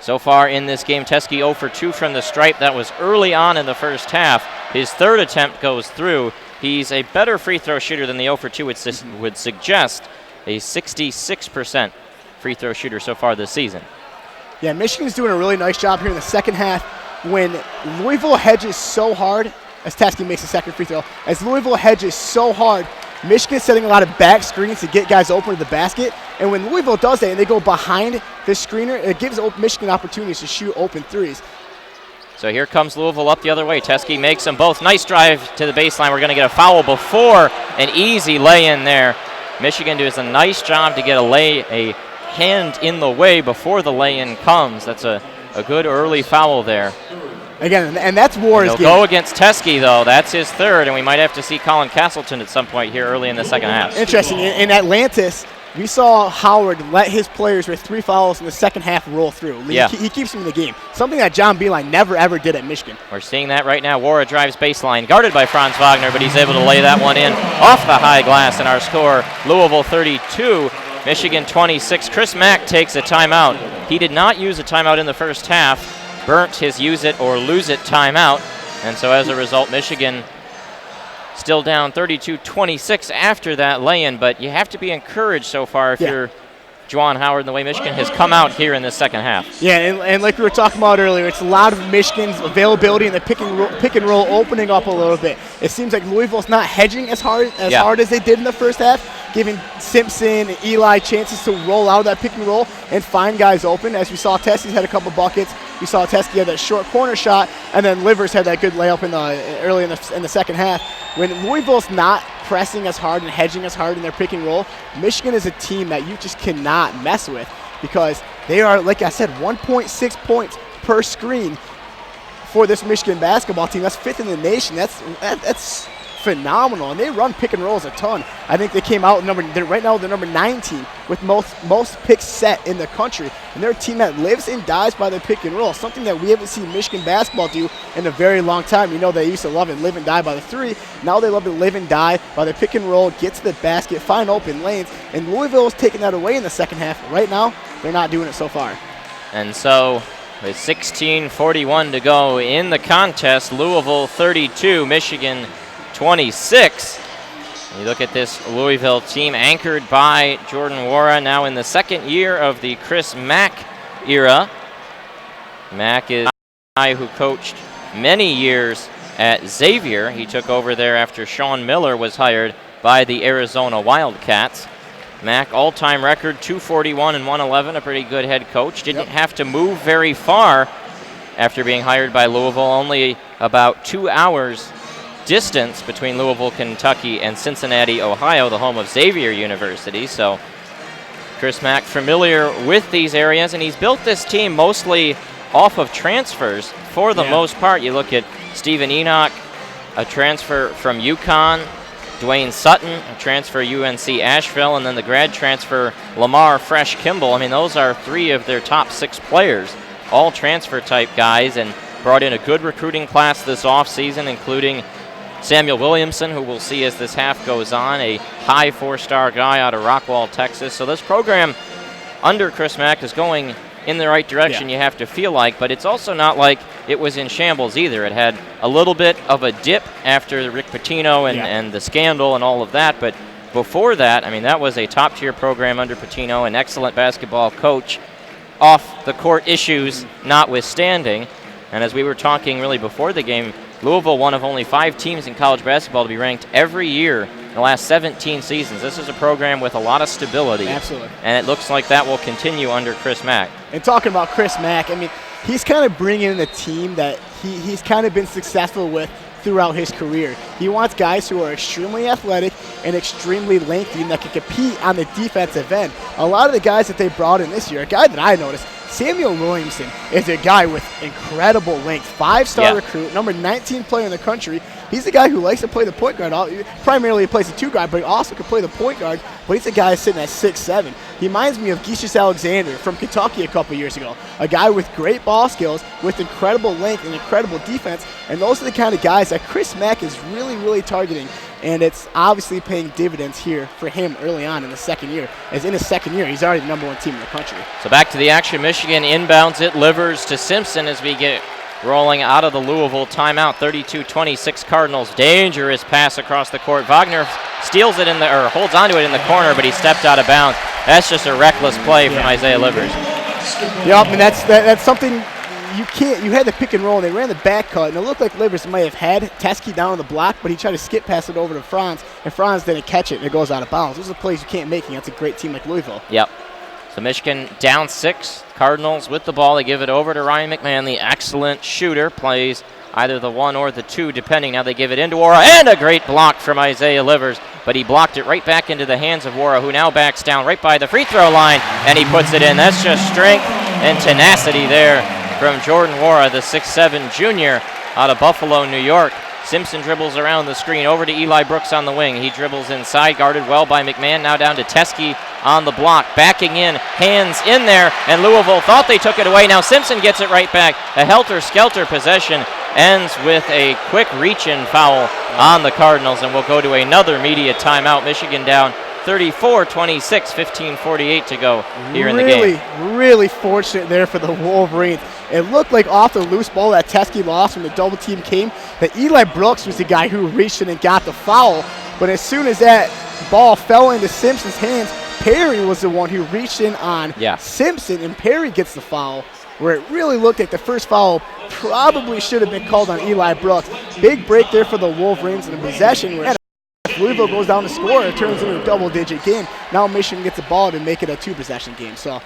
So far in this game, Teskey 0 for 2 from the stripe. That was early on in the first half. His third attempt goes through. He's a better free throw shooter than the 0 for 2 would suggest. A 66% free throw shooter so far this season. Yeah, Michigan's doing a really nice job here in the second half. When Louisville hedges so hard, as Teskey makes the second free throw, as Louisville hedges so hard, Michigan's setting a lot of back screens to get guys open to the basket. And when Louisville does that and they go behind the screener, it gives Michigan opportunities to shoot open threes. So here comes Louisville up the other way. Teskey makes them both. Nice drive to the baseline. We're going to get a foul before an easy lay-in there. Michigan does a nice job to get a hand in the way before the lay-in comes. That's a good early foul there. Again, and that's Wara's game. He'll go against Teskey, though. That's his third, and we might have to see Colin Castleton at some point here early in the second half. Interesting. In Atlantis, we saw Howard let his players with 3 fouls in the second half roll through. Yeah. He keeps them in the game. Something that John Beilein never, ever did at Michigan. We're seeing that right now. Wara drives baseline, guarded by Franz Wagner, but he's able to lay that one in off the high glass, and our score, Louisville 32, Michigan 26. Chris Mack takes a timeout. He did not use a timeout in the first half. Burnt his use it or lose it timeout. And so as a result, Michigan still down 32-26 after that lay-in. But you have to be encouraged so far if you're Juwan Howard and the way Michigan has come out here in this second half. Yeah, and like we were talking about earlier, it's a lot of Michigan's availability and the pick and roll opening up a little bit. It seems like Louisville's not hedging as hard as they did in the first half, giving Simpson and Eli chances to roll out of that pick and roll and find guys open. As we saw, Teskey's had a couple buckets. We saw Teskey had that short corner shot, and then Livers had that good layup early in the second half. When Louisville's not pressing as hard and hedging as hard in their pick and roll, Michigan is a team that you just cannot mess with because they are, like I said, 1.6 points per screen for this Michigan basketball team. That's 5th in the nation. That's phenomenal, and they run pick and rolls a ton. I think they came out right now they're number 19 with most picks set in the country, and they're a team that lives and dies by their pick and roll, something that we haven't seen Michigan basketball do in a very long time. You know, they used to love it, live and die by the three. Now they love to live and die by the pick and roll, get to the basket, find open lanes, and Louisville is taking that away in the second half. Right now, they're not doing it so far. And so with 16:41 to go in the contest, Louisville 32, Michigan 26. You look at this Louisville team anchored by Jordan Wara, now in the second year of the Chris Mack era. Mack is a guy who coached many years at Xavier. He took over there after Sean Miller was hired by the Arizona Wildcats. Mack, all-time record, 241 and 111, a pretty good head coach. Didn't have to move very far after being hired by Louisville, only about 2 hours distance between Louisville, Kentucky, and Cincinnati, Ohio, the home of Xavier University. So Chris Mack familiar with these areas, and he's built this team mostly off of transfers for the most part. You look at Stephen Enoch, a transfer from UConn, Dwayne Sutton, a transfer UNC Asheville, and then the grad transfer Lamar Fresh Kimball. I mean, those are 3 of their top 6 players, all transfer type guys, and brought in a good recruiting class this offseason, including Samuel Williamson, who we'll see as this half goes on, a high 4-star guy out of Rockwall, Texas. So this program under Chris Mack is going in the right direction, you have to feel like, but it's also not like it was in shambles either. It had a little bit of a dip after Rick Pitino and the scandal and all of that, but before that, I mean, that was a top-tier program under Pitino, an excellent basketball coach, off-the-court issues notwithstanding. And as we were talking really before the game, Louisville, one of only 5 teams in college basketball to be ranked every year in the last 17 seasons. This is a program with a lot of stability. Absolutely. And it looks like that will continue under Chris Mack. And talking about Chris Mack, I mean, he's kind of bringing in a team that he's kind of been successful with throughout his career. He wants guys who are extremely athletic and extremely lengthy and that can compete on the defensive end. A lot of the guys that they brought in this year, a guy that I noticed, Samuel Williamson, is a guy with incredible length, 5-star recruit, number 19 player in the country. He's a guy who likes to play the point guard. Primarily he plays the 2 guard, but he also can play the point guard. But he's a guy sitting at 6'7". He reminds me of Gishis Alexander from Kentucky a couple years ago. A guy with great ball skills, with incredible length and incredible defense. And those are the kind of guys that Chris Mack is really, really targeting. And it's obviously paying dividends here for him early on in the second year. As in his second year, he's already the number 1 team in the country. So back to the action. Michigan inbounds it, Livers to Simpson as we get rolling out of the Louisville timeout. 32-26 Cardinals. Dangerous pass across the court. Wagner steals it holds onto it in the corner, but he stepped out of bounds. That's just a reckless play from Isaiah Livers. Yep, and that's something you can't. You had the pick and roll, and they ran the back cut, and it looked like Livers might have had Teskey down on the block, but he tried to skip pass it over to Franz, and Franz didn't catch it, and it goes out of bounds. Those are plays you can't make against a great team like Louisville. Yep. So Michigan down 6. Cardinals with the ball. They give it over to Ryan McMahon, the excellent shooter. Plays either the 1 or the 2, depending. Now they give it into Wara, and a great block from Isaiah Livers, but he blocked it right back into the hands of Wara, who now backs down right by the free throw line, and he puts it in. That's just strength and tenacity there from Jordan Wara, the 6'7 junior out of Buffalo, New York. Simpson dribbles around the screen over to Eli Brooks on the wing. He dribbles inside, guarded well by McMahon. Now down to Teskey on the block, backing in, hands in there, and Louisville thought they took it away. Now Simpson gets it right back. A helter-skelter possession ends with a quick reach-in foul on the Cardinals, and we'll go to another media timeout. Michigan down 34-26, 15:48 to go here in the game. Really fortunate there for the Wolverines. It looked like off the loose ball that Teskey lost when the double team came, that Eli Brooks was the guy who reached in and got the foul. But as soon as that ball fell into Simpson's hands, Perry was the one who reached in on Simpson, and Perry gets the foul, where it really looked like the first foul probably should have been called on Eli Brooks. Big break there for the Wolverines in a possession where if Louisville goes down to score, it turns into a double-digit game. Now Michigan gets the ball to make it a 2-possession game. So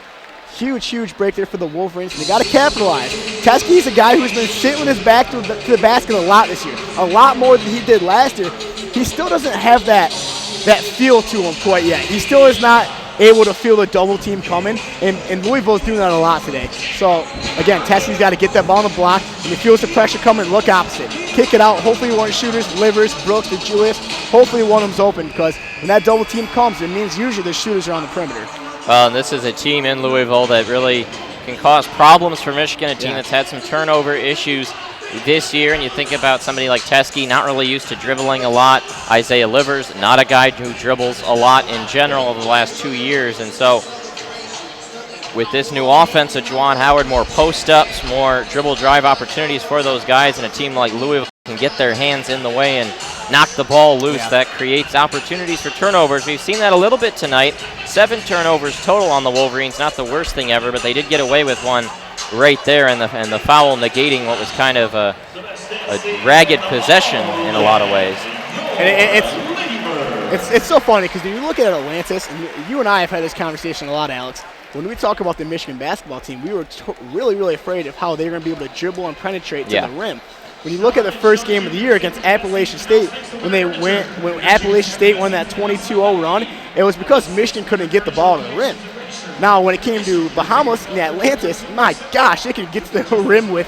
huge break there for the Wolverines, and they got to capitalize. Teskey's a guy who's been sitting with his back to the basket a lot this year, a lot more than he did last year. He still doesn't have that feel to him quite yet. He still is not able to feel the double team coming, and Louisville's doing that a lot today. So, again, Teskey's got to get that ball on the block. When he feels the pressure coming, look opposite. Kick it out. Hopefully one of the shooters, Livers, Brooks, DeJulius, hopefully one of them's open, because when that double team comes, it means usually the shooters are on the perimeter. Well, this is a team in Louisville that really can cause problems for Michigan, a team that's had some turnover issues this year, and you think about somebody like Teskey, not really used to dribbling a lot. Isaiah Livers, not a guy who dribbles a lot in general over the last 2 years, and so with this new offense of Juwan Howard, more post-ups, more dribble drive opportunities for those guys, and a team like Louisville can get their hands in the way and knock the ball loose. That creates opportunities for turnovers. We've seen that a little bit tonight. 7 turnovers total on the Wolverines, not the worst thing ever, but they did get away with one right there, and the foul negating what was kind of a ragged possession in a lot of ways. And it's so funny because when you look at Atlantis, and you and I have had this conversation a lot, Alex. When we talk about the Michigan basketball team, we were really afraid of how they were going to be able to dribble and penetrate to the rim. When you look at the first game of the year against Appalachian State, when Appalachian State won that 22-0 run, it was because Michigan couldn't get the ball to the rim. Now, when it came to Bahamas and Atlantis, my gosh, they could get to the rim with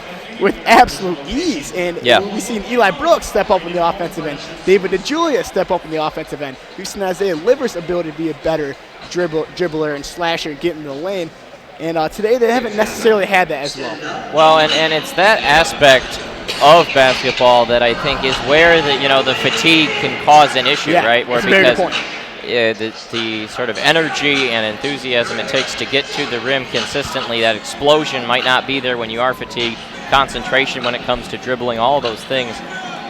absolute ease. And we've seen Eli Brooks step up in the offensive end. David DeJulius step up in the offensive end. We've seen Isaiah Livers' ability to be a better dribbler and slasher and get into the lane. And today they haven't necessarily had that as well. Well, and it's that aspect of basketball that I think is where the fatigue can cause an issue, right? Where because the sort of energy and enthusiasm it takes to get to the rim consistently, that explosion might not be there when you are fatigued. Concentration when it comes to dribbling, all those things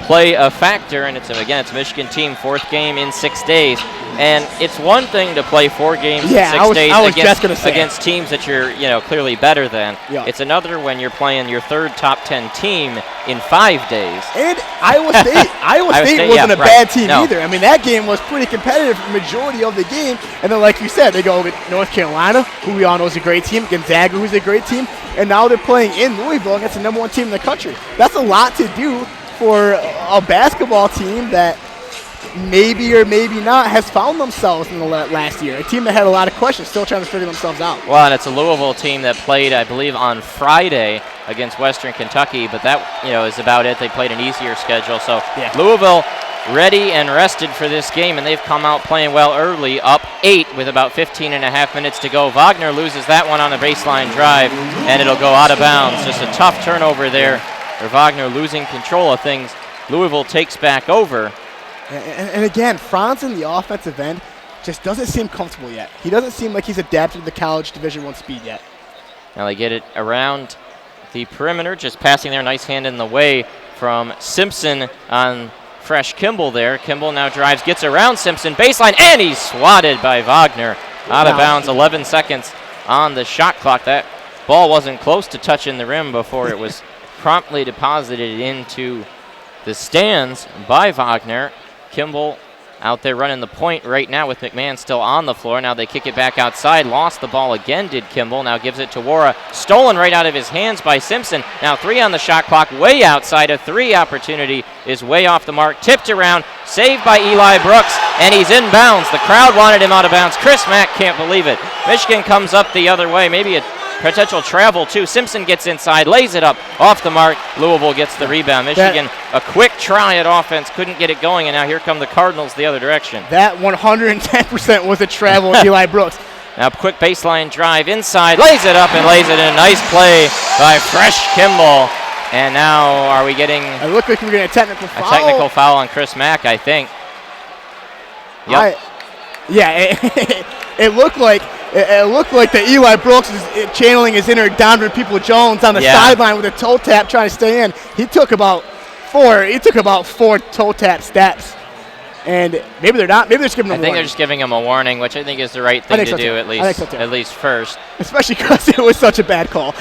play a factor, and it's a Michigan team, 4th game in 6 days, and it's one thing to play 4 games in 6 days against teams that you're clearly better than. It's another when you're playing your 3rd top 10 team in 5 days. And Iowa State wasn't a bad team either. I mean, that game was pretty competitive for the majority of the game, and then like you said, they go with North Carolina, who we all know is a great team, Gonzaga, who's a great team, and now they're playing in Louisville against the #1 team in the country. That's a lot to do for a basketball team that maybe or maybe not has found themselves in the last year. A team that had a lot of questions, still trying to figure themselves out. Well, and it's a Louisville team that played, I believe, on Friday against Western Kentucky, but that is about it. They played an easier schedule. So Louisville ready and rested for this game, and they've come out playing well early, up 8 with about 15 and a half minutes to go. Wagner loses that one on a baseline drive, and it'll go out of bounds. Just a tough turnover there. Or Wagner losing control of things. Louisville takes back over. And again, Franz in the offensive end just doesn't seem comfortable yet. He doesn't seem like he's adapted to the college Division I speed yet. Now they get it around the perimeter, just passing there. Nice hand in the way from Simpson on fresh Kimball there. Kimball now drives, gets around Simpson, baseline, and he's swatted by Wagner. Out of bounds, 11 seconds on the shot clock. That ball wasn't close to touching the rim before it was promptly deposited into the stands by Wagner. Kimball out there running the point right now with McMahon still on the floor. Now they kick it back outside. Lost the ball again, did Kimball. Now gives it to Wara. Stolen right out of his hands by Simpson. Now 3 on the shot clock, way outside. A 3 opportunity is way off the mark. Tipped around, saved by Eli Brooks, and he's in bounds. The crowd wanted him out of bounds. Chris Mack can't believe it. Michigan comes up the other way, maybe a potential travel too. Simpson gets inside, lays it up, off the mark. Louisville gets the rebound. Michigan, a quick try at offense, couldn't get it going, and now here come the Cardinals the other direction. That 110% was a travel with Eli Brooks. Now quick baseline drive inside, lays it up and lays it in. Nice play by Fresh Kimball. And now are we getting it looked like we were getting a technical foul. A technical foul on Chris Mack, I think. Yep. It looked like that Eli Brooks is channeling his inner Donovan People-Jones on the sideline with a toe tap trying to stay in. He took about 4 toe tap steps. And maybe they're not. Maybe they're just giving him a warning. I think they're just giving him a warning, which I think is the right thing to do, at least first. Especially because it was such a bad call.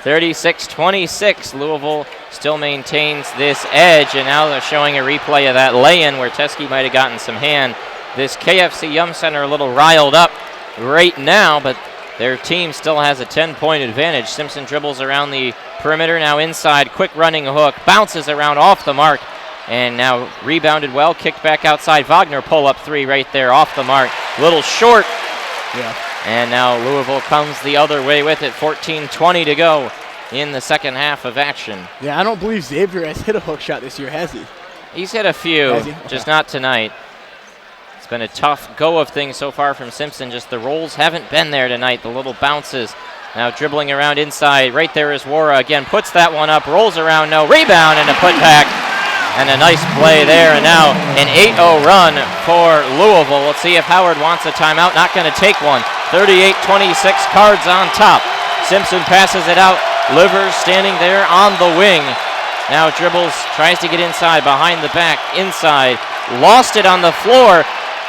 36-26, Louisville still maintains this edge, and now they're showing a replay of that lay-in where Teskey might have gotten some hand. This KFC Yum Center a little riled up right now, but their team still has a 10-point advantage. Simpson dribbles around the perimeter, now inside, quick running hook, bounces around off the mark, and now rebounded well, kicked back outside. Wagner pull-up three right there off the mark. Little short. Yeah. And now Louisville comes the other way with it. 14:20 to go in the second half of action. Yeah, I don't believe Xavier has hit a hook shot this year, has he? He's hit a few, Okay. just not tonight. It's been a tough go of things so far from Simpson. Just the rolls haven't been there tonight. The little bounces. Now dribbling around inside. Right there is Wara again. Puts that one up. Rolls around. No. Rebound and a putback. And a nice play there. And now an 8-0 run for Louisville. Let's see if Howard wants a timeout. Not going to take one. 38-26, Cards on top. Simpson passes it out. Livers standing there on the wing. Now dribbles, tries to get inside, behind the back, inside. Lost it on the floor.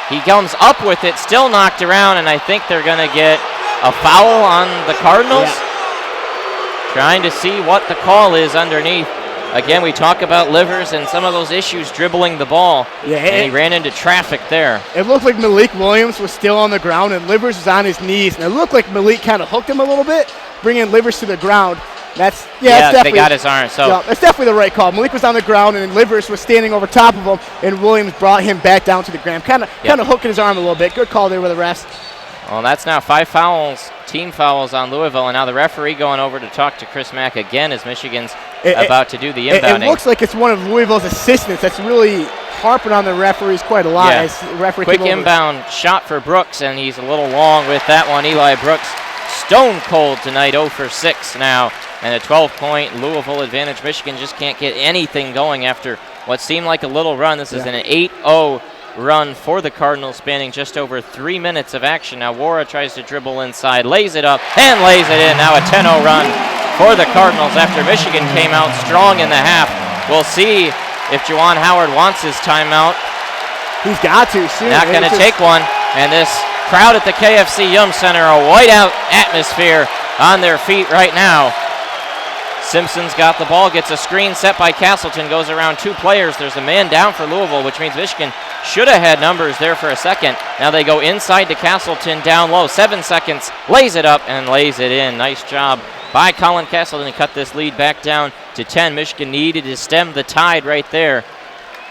He comes up with it, still knocked around, and I think they're going to get a foul on the Cardinals. Yeah. Trying to see what the call is underneath. Again, we talk about Livers and some of those issues dribbling the ball, and he ran into traffic there. It looked like Malik Williams was still on the ground, and Livers was on his knees, and it looked like Malik kind of hooked him a little bit, bringing Livers to the ground. That's they got his arm. So yeah, that's definitely the right call. Malik was on the ground, and Livers was standing over top of him, and Williams brought him back down to the ground, kind of hooking his arm a little bit. Good call there with the refs. Well, that's now 5 fouls, team fouls on Louisville, and now the referee going over to talk to Chris Mack again as Michigan's about to do the inbounding. It looks like it's one of Louisville's assistants that's really harping on the referees quite a lot. Yeah. Quick inbound shot for Brooks, and he's a little long with that one. Eli Brooks, stone cold tonight, 0 for 6 now, and a 12-point Louisville advantage. Michigan just can't get anything going after what seemed like a little run. This is an 8-0 run for the Cardinals, spanning just over 3 minutes of action. Now Wara tries to dribble inside, lays it up, and lays it in. Now a 10-0 run for the Cardinals after Michigan came out strong in the half. We'll see if Juwan Howard wants his timeout. He's got to soon. Not going to take one. And this crowd at the KFC Yum Center, a whiteout atmosphere on their feet right now. Simpson's got the ball, gets a screen set by Castleton, goes around 2 players. There's a man down for Louisville, which means Michigan should have had numbers there for a second. Now they go inside to Castleton, down low, 7 seconds, lays it up and lays it in. Nice job by Colin Castleton to cut this lead back down to 10. Michigan needed to stem the tide right there,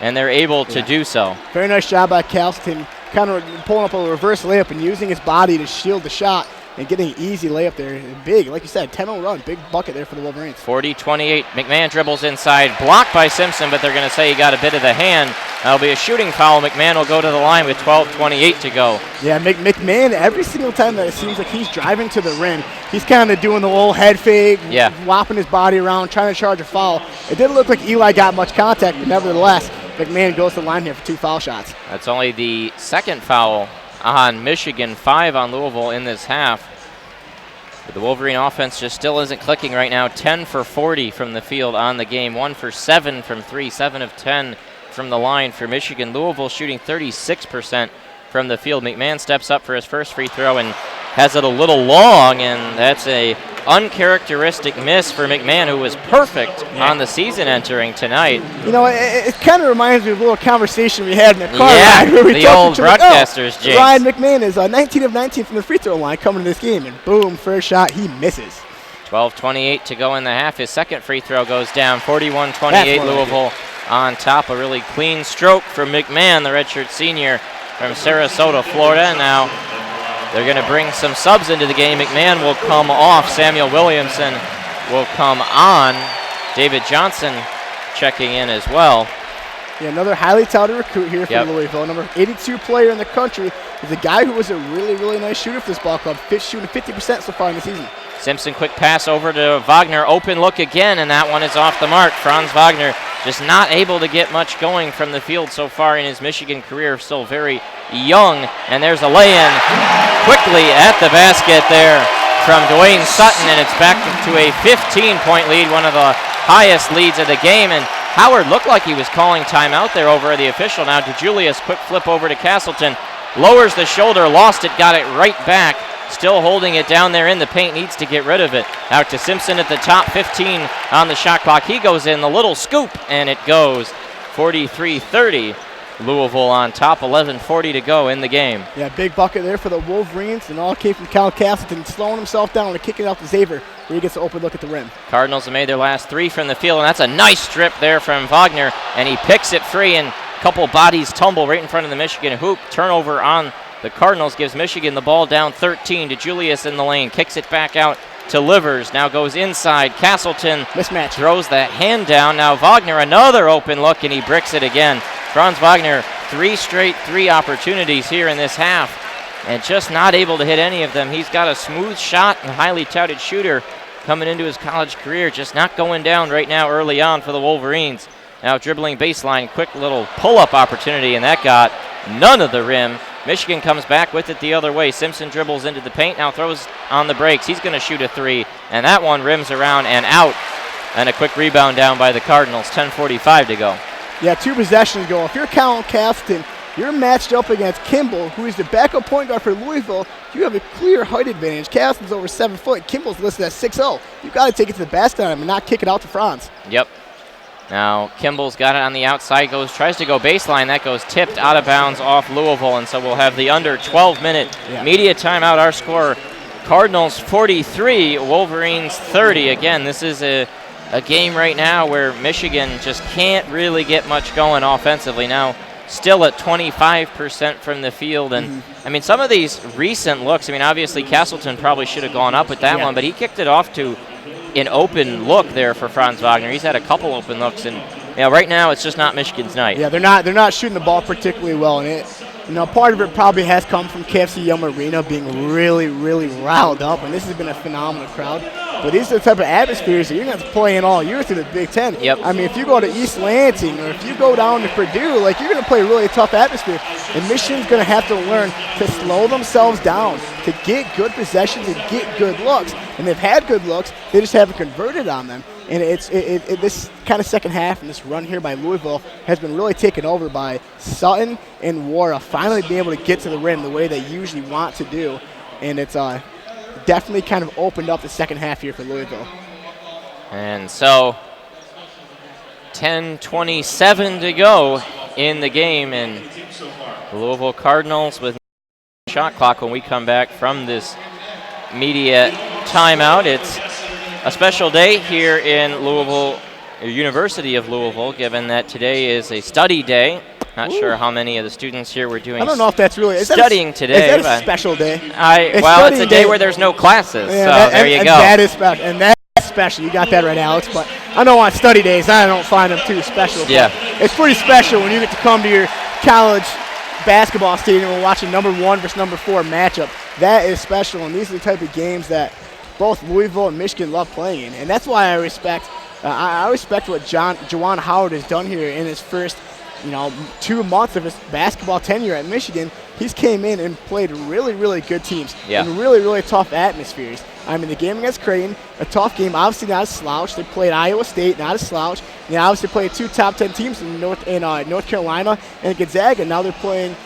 and they're able to do so. Very nice job by Castleton, kind of pulling up a reverse layup and using his body to shield the shot and getting an easy layup there. Big, like you said, 10-0 run, big bucket there for the Wolverines. 40-28, McMahon dribbles inside, blocked by Simpson, but they're going to say he got a bit of the hand. That'll be a shooting foul. McMahon will go to the line with 12:28 to go. Yeah, McMahon, every single time that it seems like he's driving to the rim, he's kind of doing the little head fake, whopping his body around, trying to charge a foul. It didn't look like Eli got much contact, but nevertheless, McMahon goes to the line here for 2 foul shots. That's only the second foul on Michigan, 5 on Louisville in this half. But the Wolverine offense just still isn't clicking right now. 10 for 40 from the field on the game. 1 for 7 from 3. 7 of 10 from the line for Michigan. Louisville shooting 36% from the field. McMahon steps up for his first free throw and has it a little long, and that's a uncharacteristic miss for McMahon, who was perfect on the season entering tonight. You know, it kind of reminds me of a little conversation we had in the car ride. Where we the old broadcasters, James. Ryan McMahon is 19 of 19 from the free throw line coming to this game, and boom, first shot, he misses. 12:28 to go in the half. His second free throw goes down. 41-28 Louisville on top. A really clean stroke from McMahon, the redshirt senior from Sarasota, Florida. Now they're going to bring some subs into the game. McMahon will come off. Samuel Williamson will come on. David Johnson checking in as well. Yeah, another highly touted recruit here for Louisville. Number 82 player in the country is a guy who was a really, really nice shooter for this ball club. Shooting 50% so far in the season. Simpson, quick pass over to Wagner. Open look again, and that one is off the mark. Franz Wagner just not able to get much going from the field so far in his Michigan career. Still very young, and there's a lay-in quickly at the basket there from Dwayne Sutton, and it's back to a 15-point lead, one of the highest leads of the game. And Howard looked like he was calling timeout there over the official. Now DeJulius, quick flip over to Castleton. Lowers the shoulder, lost it, got it right back. Still holding it down there in the paint, needs to get rid of it. Out to Simpson at the top, 15 on the shot clock. He goes in, the little scoop, and it goes 43-30. Louisville on top, 11:40 to go in the game. Yeah, big bucket there for the Wolverines, and all came from Cal Castleton, slowing himself down and kicking it out to Xavier, where he gets an open look at the rim. Cardinals have made their last 3 from the field, and that's a nice strip there from Wagner, and he picks it free, and a couple bodies tumble right in front of the Michigan hoop. Turnover on the Cardinals gives Michigan the ball down 13 to Julius in the lane, kicks it back out to Livers, now goes inside. Castleton Mismatch. throws that hand down. Now Wagner, another open look, and he bricks it again. Franz Wagner, 3 straight 3 opportunities here in this half, and just not able to hit any of them. He's got a smooth shot and highly touted shooter coming into his college career, just not going down right now early on for the Wolverines. Now dribbling baseline, quick little pull-up opportunity, and that got none of the rim. Michigan comes back with it the other way. Simpson dribbles into the paint, now throws on the brakes. He's going to shoot a 3, and that one rims around and out. And a quick rebound down by the Cardinals, 10:45 to go. Yeah, 2 possessions ago. If you're Cal Castleton, you're matched up against Kimball, who is the backup point guard for Louisville. You have a clear height advantage. Castleton's over 7 foot. Kimball's listed at 6'0". You've got to take it to the basket on him and not kick it out to Franz. Yep. Now Kimball's got it on the outside, tries to go baseline. That goes tipped out of bounds off Louisville, and so we'll have the under 12-minute media timeout. Our score, Cardinals 43, Wolverines 30. Again, this is a game right now where Michigan just can't really get much going offensively. Now still at 25% from the field, and I mean, some of these recent looks, I mean, obviously Castleton probably should have gone up with that one, but he kicked it off to an open look there for Franz Wagner. He's had a couple open looks, and right now it's just not Michigan's night. Yeah, they're not shooting the ball particularly well, and part of it probably has come from KFC Yum Arena being really, really riled up, and this has been a phenomenal crowd. But these are the type of atmospheres that you're going to play in all year through the Big Ten. Yep. I mean, if you go to East Lansing or if you go down to Purdue, you're going to play a really tough atmosphere. And Michigan's going to have to learn to slow themselves down, to get good possessions and get good looks. And they've had good looks, they just haven't converted on them. And this kind of second half and this run here by Louisville has been really taken over by Sutton and Wara finally being able to get to the rim the way they usually want to do. And it's definitely kind of opened up the second half here for Louisville. And so 10:27 to go in the game, and the Louisville Cardinals with shot clock when we come back from this media timeout. It's a special day here in Louisville, University of Louisville, given that today is a study day. Not sure how many of the students here were doing. I don't know if that's really studying today. Is that a special day? It's a day where there's no classes. Yeah, so there you go. That is special, and that's special. You got that right, Alex. But I know on study days, I don't find them too special. Yeah, it's pretty special when you get to come to your college basketball stadium and watch a number 1 versus number 4 matchup. That is special, and these are the type of games that both Louisville and Michigan love playing in, and that's why I respect. I respect what Juwan Howard has done here in his first 2 months of his basketball tenure at Michigan. He's came in and played really, really good teams in really, really tough atmospheres. I mean, the game against Creighton, a tough game, obviously not a slouch. They played Iowa State, not a slouch. They obviously played 2 top 10 teams in North Carolina and Gonzaga. Now they're playing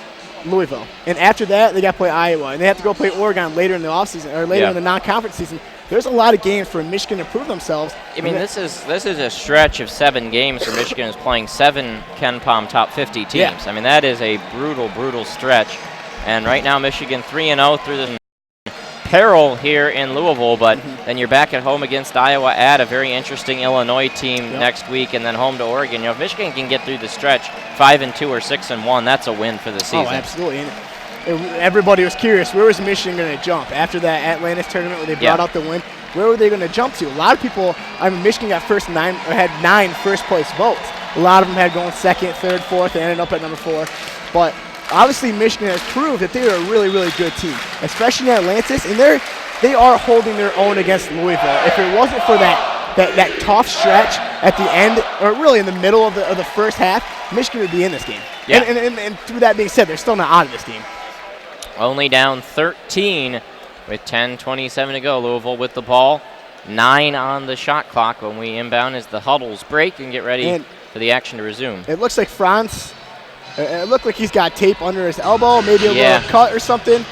Louisville. And after that, they got to play Iowa. And they have to go play Oregon later in the offseason, or later in the non-conference season. There's a lot of games for Michigan to prove themselves. I mean, this is a stretch of 7 games where Michigan is playing 7 Ken Pom top 50 teams. Yeah. I mean, that is a brutal, brutal stretch. And right now, Michigan 3-0 through the peril here in Louisville, but then you're back at home against Iowa at a very interesting Illinois team next week, and then home to Oregon. If Michigan can get through the stretch 5-2 or 6-1, that's a win for the season. Oh, absolutely. And everybody was curious, where was Michigan going to jump after that Atlantis tournament where they brought out the win? Where were they going to jump to? A lot of people, Michigan got had 9 first-place votes. A lot of them had going second, third, fourth, and ended up at number 4. But obviously, Michigan has proved that they are a really, really good team, especially in Atlantis, and they are holding their own against Louisville. If it wasn't for that tough stretch at the end, or really in the middle of the first half, Michigan would be in this game. Yeah. And through that being said, they're still not out of this game. Only down 13 with 10:27 to go. Louisville with the ball. 9 on the shot clock when we inbound as the huddles break and get ready for the action to resume. It looks like Franz, it looked like he's got tape under his elbow, maybe a little cut or something.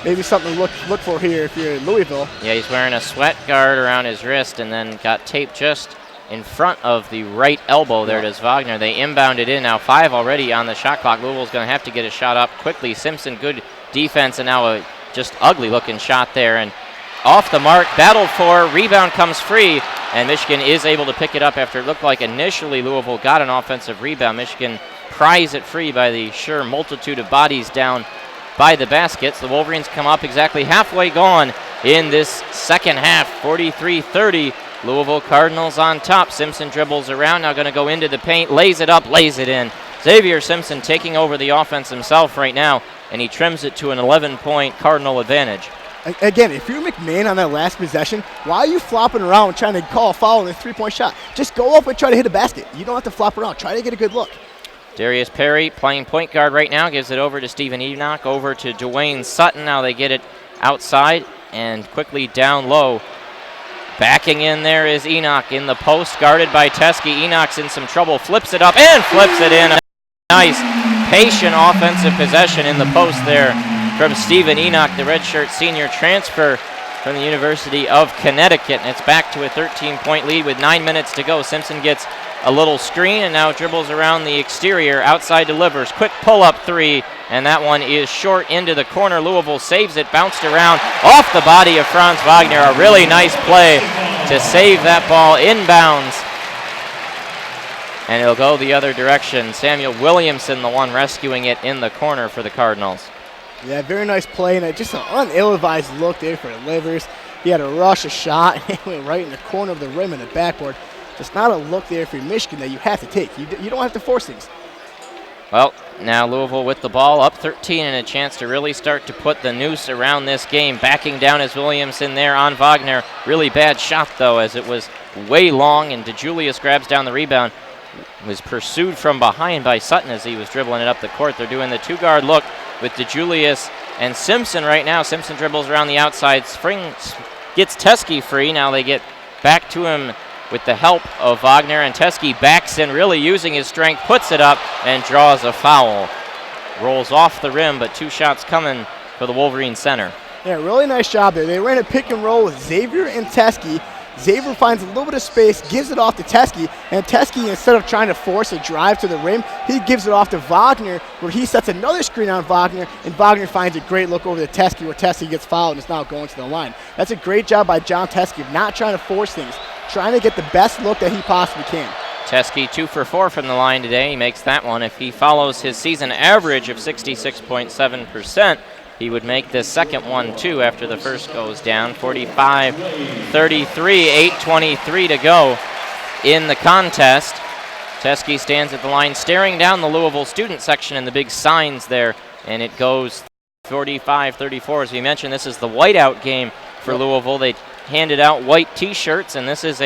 Maybe something to look for here if you're in Louisville. Yeah, he's wearing a sweat guard around his wrist and then got tape just in front of the right elbow there. Does Wagner. They inbounded in. Now 5 already on the shot clock. Louisville's going to have to get a shot up quickly. Simpson, good defense, and now a just ugly-looking shot there. And off the mark, battled for, rebound comes free, and Michigan is able to pick it up after it looked like initially Louisville got an offensive rebound. Michigan pries it free by the sheer multitude of bodies down by the baskets. The Wolverines come up exactly halfway gone in this second half, 43-30. Louisville Cardinals on top. Simpson dribbles around, now going to go into the paint, lays it up, lays it in. Xavier Simpson taking over the offense himself right now, and he trims it to an 11-point Cardinal advantage. Again, if you're McMahon on that last possession, why are you flopping around trying to call a foul on a three-point shot? Just go up and try to hit a basket. You don't have to flop around. Try to get a good look. Darius Perry playing point guard right now, gives it over to Stephen Enoch, over to Dwayne Sutton. Now they get it outside and quickly down low. Backing in there is Enoch in the post, guarded by Teskey. Enoch's in some trouble, flips it up and flips it in. Nice, patient offensive possession in the post there from Stephen Enoch, the redshirt senior transfer from the University of Connecticut. And it's back to a 13-point lead with 9 minutes to go. Simpson gets a little screen and now dribbles around the exterior, outside delivers, quick pull-up three, and that one is short into the corner. Louisville saves it, bounced around off the body of Franz Wagner. A really nice play to save that ball inbounds. And it'll go the other direction. Samuel Williamson, the one rescuing it in the corner for the Cardinals. Yeah, very nice play, and just an unill-advised look there for Livers. He had to rush a shot, and it went right in the corner of the rim and the backboard. Just not a look there for Michigan that you have to take. You don't have to force things. Well, now Louisville with the ball, up 13, and a chance to really start to put the noose around this game. Backing down is Williamson there on Wagner. Really bad shot, though, as it was way long, and DeJulius grabs down the rebound. Was pursued from behind by Sutton as he was dribbling it up the court. They're doing the two-guard look with DeJulius and Simpson right now. Simpson dribbles around the outside. Spring gets Teskey free. Now they get back to him with the help of Wagner, and Teskey backs in, really using his strength, puts it up, and draws a foul. Rolls off the rim, but 2 shots coming for the Wolverine center. Yeah, really nice job there. They ran a pick and roll with Xavier and Teskey. Xavier finds a little bit of space, gives it off to Teskey, and Teskey, instead of trying to force a drive to the rim, he gives it off to Wagner, where he sets another screen on Wagner, and Wagner finds a great look over to Teskey, where Teskey gets fouled and is now going to the line. That's a great job by John Teskey of not trying to force things, trying to get the best look that he possibly can. Teskey 2 for 4 from the line today. He makes that one. If he follows his season average of 66.7%, he would make this second one, too, after the first goes down. 45-33, 8:23 to go in the contest. Teskey stands at the line staring down the Louisville student section and the big signs there, and it goes 45-34. As we mentioned, this is the whiteout game for Louisville. They handed out white T-shirts, and this is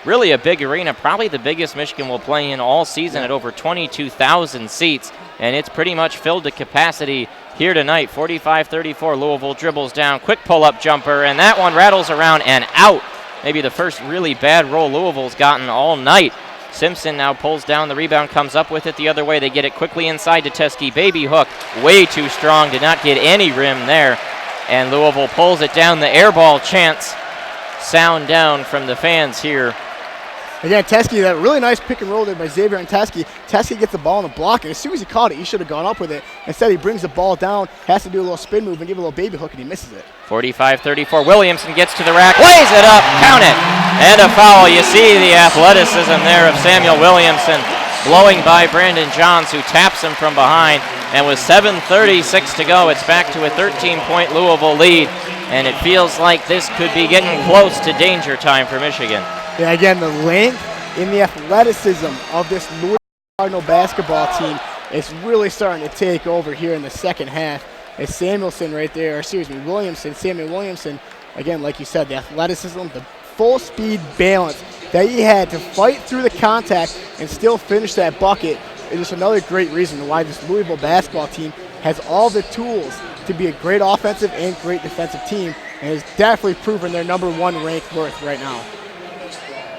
really a big arena, probably the biggest Michigan will play in all season at over 22,000 seats, and it's pretty much filled to capacity here tonight. 45-34, Louisville dribbles down, quick pull-up jumper, and that one rattles around and out. Maybe the first really bad roll Louisville's gotten all night. Simpson now pulls down the rebound, comes up with it the other way. They get it quickly inside to Teskey. Baby hook, way too strong, did not get any rim there, and Louisville pulls it down. The air ball chants sound down from the fans here. Again, Teskey, that really nice pick and roll there by Xavier and Teskey. Teskey gets the ball in the block, and as soon as he caught it, he should have gone up with it. Instead, he brings the ball down, has to do a little spin move and give a little baby hook, and he misses it. 45-34, Williamson gets to the rack, lays it up, count it, and a foul. You see the athleticism there of Samuel Williamson, blowing by Brandon Johns, who taps him from behind. And with 7:36 to go, it's back to a 13-point Louisville lead, and it feels like this could be getting close to danger time for Michigan. Yeah, again, the length and the athleticism of this Louisville Cardinal basketball team is really starting to take over here in the second half. It's Samuel Williamson, again, like you said, the athleticism, the full speed balance that he had to fight through the contact and still finish that bucket is just another great reason why this Louisville basketball team has all the tools to be a great offensive and great defensive team, and has definitely proven their #1 ranked worth right now.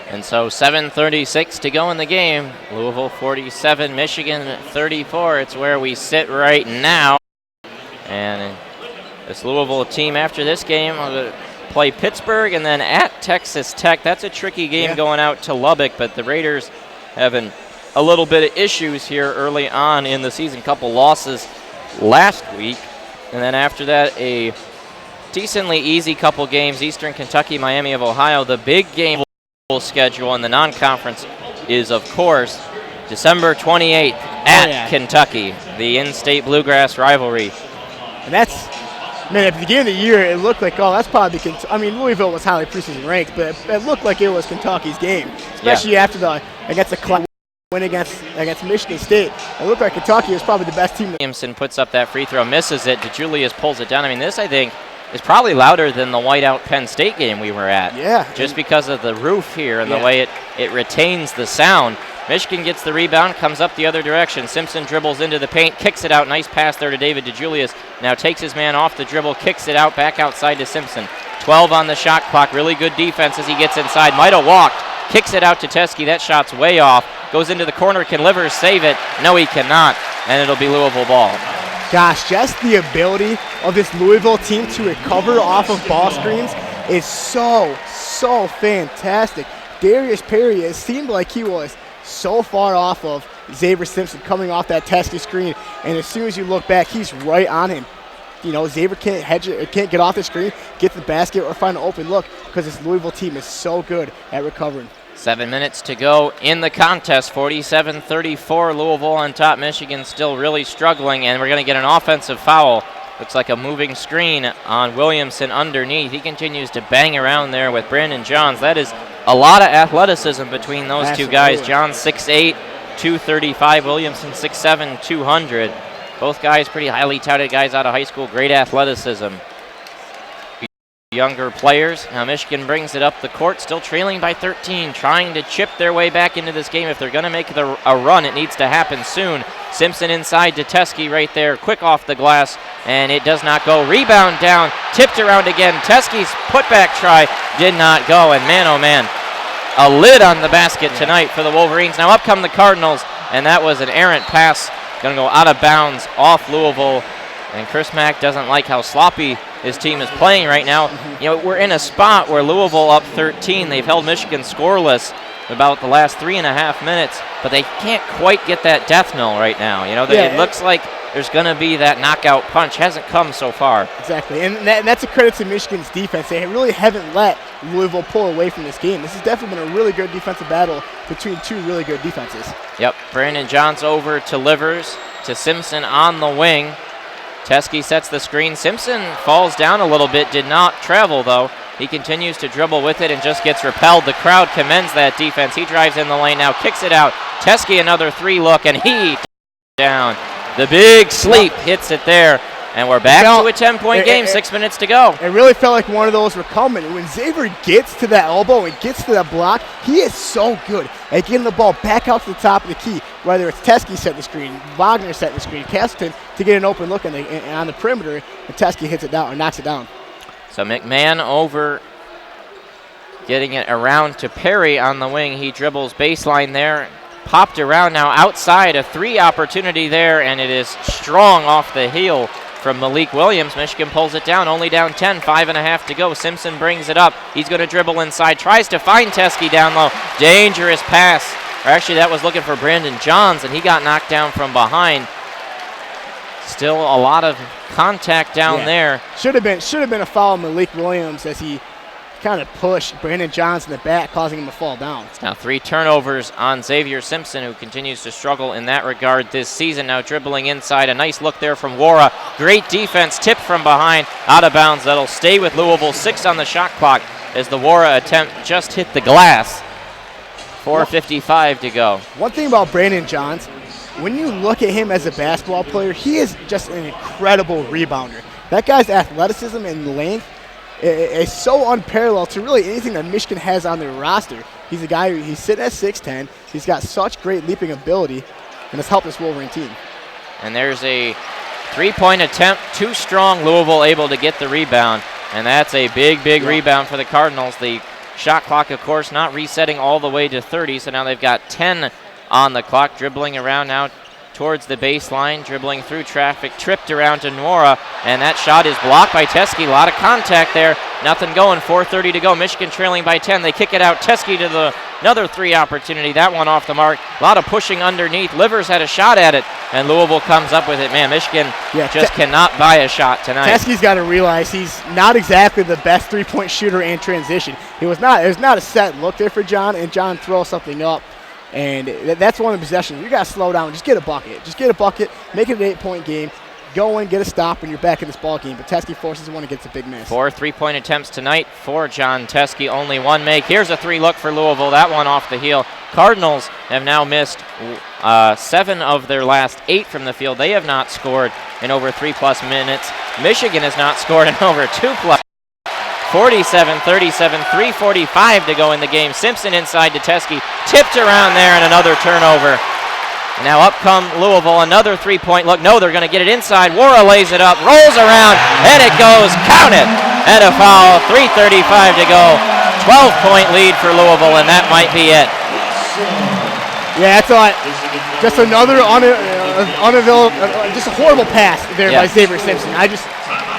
And so 7:36 to go in the game. Louisville 47, Michigan 34. It's where we sit right now. And this Louisville team after this game will play Pittsburgh and then at Texas Tech. That's a tricky game going out to Lubbock, but the Raiders having a little bit of issues here early on in the season. Couple losses last week. And then after that, a decently easy couple games. Eastern Kentucky, Miami of Ohio. The big game schedule in the non-conference is, of course, December 28th at Kentucky, the in-state Bluegrass rivalry. And that's, man, at the beginning of the year, it looked like, oh, that's probably Louisville was highly preseason ranked, but it looked like it was Kentucky's game, especially after against the win against Michigan State. It looked like Kentucky was probably the best team. Williamson puts up that free throw, misses it. DeJulius pulls it down. I mean, this, I think, is probably louder than the whiteout Penn State game we were at. Yeah. Just because of the roof here and the way it retains the sound. Michigan gets the rebound, comes up the other direction. Simpson dribbles into the paint, kicks it out. Nice pass there to David DeJulius. Now takes his man off the dribble, kicks it out, back outside to Simpson. 12 on the shot clock. Really good defense as he gets inside. Might have walked. Kicks it out to Teskey. That shot's way off. Goes into the corner. Can Livers save it? No, he cannot. And it'll be Louisville ball. Gosh, just the ability of this Louisville team to recover off of ball screens is so fantastic. Darius Perry, it seemed like he was so far off of Xavier Simpson coming off that Teskey screen, and as soon as you look back, he's right on him. You know, Xavier can't get off the screen, get to the basket, or find an open look because this Louisville team is so good at recovering. 7 minutes to go in the contest. 47-34, Louisville on top. Michigan still really struggling, and we're going to get an offensive foul. Looks like a moving screen on Williamson underneath. He continues to bang around there with Brandon Johns. That is a lot of athleticism between those two guys. Johns 6'8", 235. Williamson 6'7", 200. Both guys pretty highly touted guys out of high school. Great athleticism. Younger players. Now Michigan brings it up the court, still trailing by 13, trying to chip their way back into this game. If they're going to make a run, it needs to happen soon. Simpson inside to Teskey right there, quick off the glass, and it does not go. Rebound down, tipped around again. Teskey's putback try did not go, and man, oh man, a lid on the basket tonight for the Wolverines. Now up come the Cardinals, and that was an errant pass, going to go out of bounds off Louisville. And Chris Mack doesn't like how sloppy his team is playing right now. You know, we're in a spot where Louisville up 13. They've held Michigan scoreless about the last 3.5 minutes, but they can't quite get that death knell right now. You know, it looks like there's going to be that knockout punch. Hasn't come so far. Exactly, and that's a credit to Michigan's defense. They really haven't let Louisville pull away from this game. This has definitely been a really good defensive battle between two really good defenses. Yep, Brandon Johns over to Livers, to Simpson on the wing. Teskey sets the screen. Simpson falls down a little bit, did not travel though. He continues to dribble with it and just gets repelled. The crowd commends that defense. He drives in the lane now, kicks it out. Teskey another three look, and he down. The big sleep hits it there, and we're back to a 10-point game, 6 minutes to go. It really felt like one of those were coming. When Xavier gets to that elbow and gets to that block, he is so good at getting the ball back out to the top of the key, whether it's Teskey setting the screen, Wagner setting the screen, Castleton to get an open look on the perimeter, and Teskey hits it down or knocks it down. So McMahon over, getting it around to Perry on the wing. He dribbles baseline there, popped around now outside, a three opportunity there, and it is strong off the heel from Malik Williams. Michigan pulls it down, only down 10, 5.5 to go. Simpson brings it up. He's going to dribble inside, tries to find Teskey down low. Dangerous pass. Or actually, that was looking for Brandon Johns, and he got knocked down from behind. Still a lot of contact down there. Should have been a foul on Malik Williams as he kind of pushed Brandon Johns in the back, causing him to fall down. Now 3 turnovers on Xavier Simpson, who continues to struggle in that regard this season. Now dribbling inside, a nice look there from Wara. Great defense, tipped from behind, out of bounds. That'll stay with Louisville. 6 on the shot clock as the Wara attempt just hit the glass. 4:55 to go. One thing about Brandon Johns, when you look at him as a basketball player, he is just an incredible rebounder. That guy's athleticism and length is so unparalleled to really anything that Michigan has on their roster. He's a guy he's sitting at 6'10". He's got such great leaping ability, and has helped this Wolverine team. And there's a 3-point attempt, too strong. Louisville able to get the rebound, and that's a big rebound for the Cardinals. The Shot clock, of course, not resetting all the way to 30, so now they've got 10 on the clock. Dribbling around now towards the baseline, dribbling through traffic, tripped around to Nora, and that shot is blocked by Teske. A lot of contact there. Nothing going. 4:30 to go. Michigan trailing by 10. They kick it out. Teske to another 3 opportunity. That one off the mark. A lot of pushing underneath. Livers had a shot at it, and Louisville comes up with it. Man, Michigan just cannot buy a shot tonight. Teske's got to realize he's not exactly the best three-point shooter in transition. It was not a set look there for John, and John throws something up. And that's one of the possessions. You got to slow down. Just get a bucket. Just get a bucket. Make it an 8-point game. Go in, get a stop, and you're back in this ball game. But Teske forces one against a big miss. 4 3-point attempts tonight for John Teske. Only 1 make. Here's a 3 look for Louisville. That one off the heel. Cardinals have now missed 7 of their last 8 from the field. They have not scored in over 3+ minutes. Michigan has not scored in over 2+. 47-37, 3:45 to go in the game. Simpson inside to Teske, tipped around there, and another turnover. Now up come Louisville, another 3-point look. No, they're going to get it inside. Wara lays it up, rolls around, and it goes. Count it! And a foul. 3:35 to go. 12-point lead for Louisville, and that might be it. Yeah, that's just another just a horrible pass there by Xavier Simpson.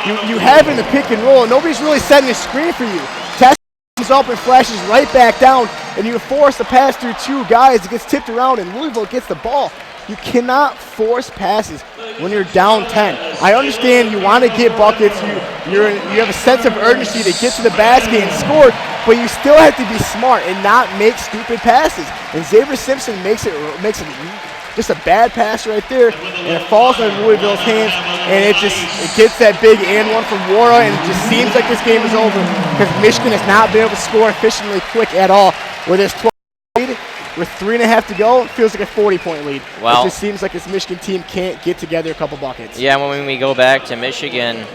You have in the pick and roll, and nobody's really setting a screen for you. Tess comes up and flashes right back down, and you force the pass through 2 guys. It gets tipped around, and Louisville gets the ball. You cannot force passes when you're down 10. I understand you want to get buckets. You have a sense of urgency to get to the basket and score, but you still have to be smart and not make stupid passes. And Xavier Simpson makes it just a bad pass right there, and it falls in Louisville's hands, and it gets that big and one from Wara, and it just seems like this game is over because Michigan has not been able to score efficiently quick at all. With this 12 lead, with 3.5 to go, it feels like a 40-point lead. Well, it just seems like this Michigan team can't get together a couple buckets. Yeah, when we go back to Michigan,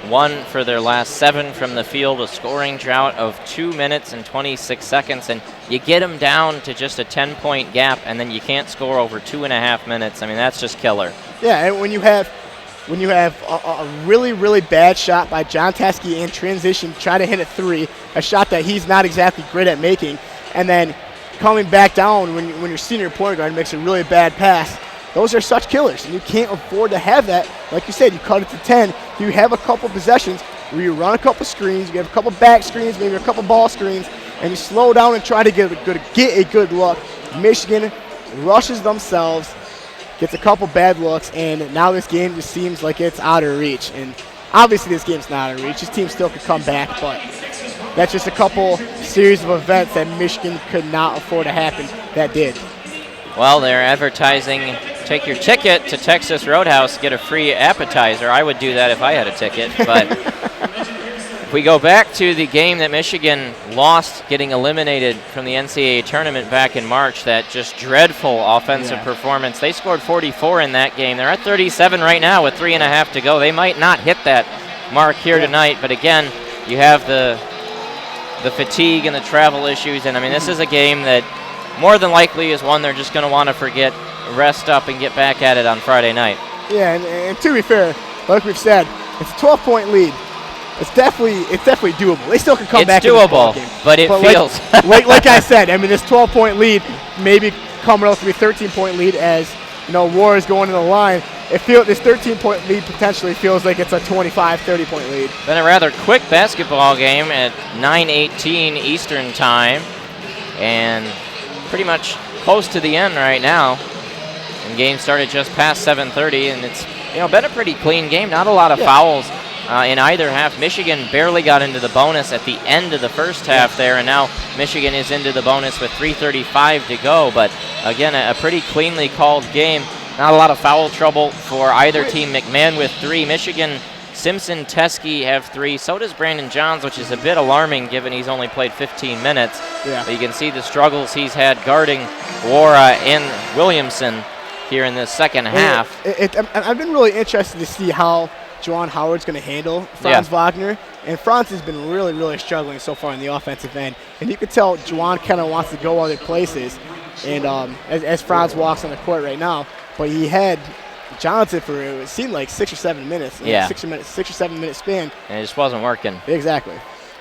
1 for their last 7 from the field, a scoring drought of 2 minutes and 26 seconds, and you get them down to just a 10-point gap, and then you can't score over 2.5 minutes. I mean, that's just killer. Yeah, and when you have a really, really bad shot by John Teske in transition, try to hit a 3, a shot that he's not exactly great at making, and then coming back down when your senior point guard makes a really bad pass, those are such killers, and you can't afford to have that. Like you said, you cut it to 10. You have a couple possessions where you run a couple screens, you have a couple back screens, maybe a couple ball screens, and you slow down and try to get a good look. Michigan rushes themselves, gets a couple bad looks, and now this game just seems like it's out of reach. And obviously this game's not out of reach. This team still could come back, but that's just a couple series of events that Michigan could not afford to happen that did. Well, they're advertising, take your ticket to Texas Roadhouse, get a free appetizer. I would do that if I had a ticket. But if we go back to the game that Michigan lost, getting eliminated from the NCAA tournament back in March, that just dreadful offensive performance. They scored 44 in that game. They're at 37 right now with 3.5 to go. They might not hit that mark here tonight, but again, you have the fatigue and the travel issues, and I mean, this is a game that more than likely is one they're just going to want to forget, rest up, and get back at it on Friday night. Yeah, and to be fair, like we've said, it's a 12-point lead. It's definitely doable. They still can come back. It's doable, but it feels like I said. I mean, this 12-point lead maybe come relatively 13-point lead as War is going to the line. This 13-point lead potentially feels like it's a 25, 30-point lead. Been a rather quick basketball game at 9:18 Eastern time, and pretty much close to the end right now. And game started just past 7:30, and it's been a pretty clean game. Not a lot of fouls in either half. Michigan barely got into the bonus at the end of the first half there, and now Michigan is into the bonus with 3:35 to go. But again, a pretty cleanly called game. Not a lot of foul trouble for either team. McMahon with 3. Michigan, Simpson, Teske have 3. So does Brandon Johns, which is a bit alarming given he's only played 15 minutes. Yeah. But you can see the struggles he's had guarding Wara and Williamson here in this second half. I've been really interested to see how Juwan Howard's going to handle Franz Wagner. And Franz has been really, really struggling so far in the offensive end. And you could tell Juwan kind of wants to go other places. And as Franz walks on the court right now, but he had Johnson for it seemed like 6 or 7 minutes. 6 or 7 minute span. And it just wasn't working. Exactly.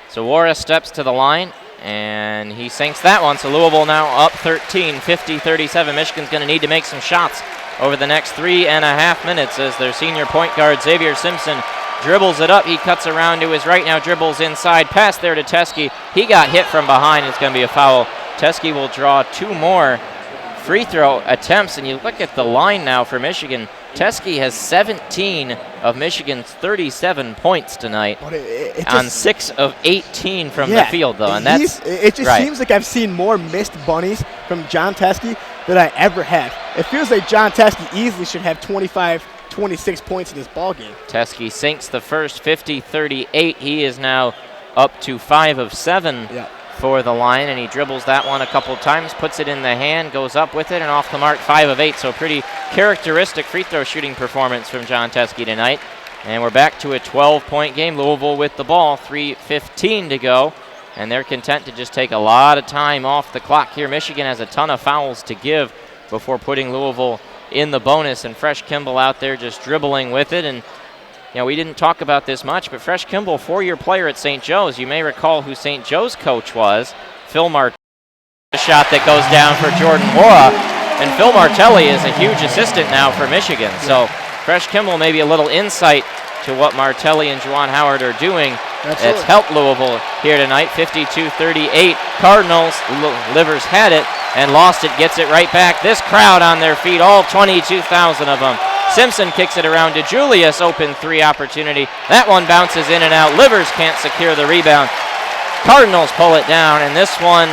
So Wara steps to the line And he sinks that one, so Louisville now up 13, 50-37. Michigan's going to need to make some shots over the next 3.5 minutes as their senior point guard, Xavier Simpson, dribbles it up. He cuts around to his right now, dribbles inside, pass there to Teskey. He got hit from behind. It's going to be a foul. Teskey will draw 2 more free throw attempts, and you look at the line now for Michigan. Teskey has 17 of Michigan's 37 points tonight on 6 of 18 from the field, though. And it just seems like I've seen more missed bunnies from John Teskey than I ever have. It feels like John Teskey easily should have 25, 26 points in this ball game. Teskey sinks the first, 50-38. He is now up to 5 of 7 for the line, and he dribbles that one a couple times, puts it in the hand, goes up with it, and off the mark, 5 of 8. So a pretty characteristic free throw shooting performance from John Teskey tonight. And we're back to a 12-point game. Louisville with the ball, 3:15 to go, and they're content to just take a lot of time off the clock here. Michigan has a ton of fouls to give before putting Louisville in the bonus, and Fresh Kimball out there just dribbling with it. And we didn't talk about this much, but Fresh Kimball, 4-year player at St. Joe's. You may recall who St. Joe's coach was, Phil Martelli. A shot that goes down for Jordan Wara, and Phil Martelli is a huge assistant now for Michigan. So Fresh Kimball, maybe a little insight to what Martelli and Juwan Howard are doing. That's helped Louisville here tonight, 52-38. Cardinals, Livers had it and lost it, gets it right back. This crowd on their feet, all 22,000 of them. Simpson kicks it around to Julius, open 3 opportunity. That one bounces in and out. Livers can't secure the rebound. Cardinals pull it down, and this one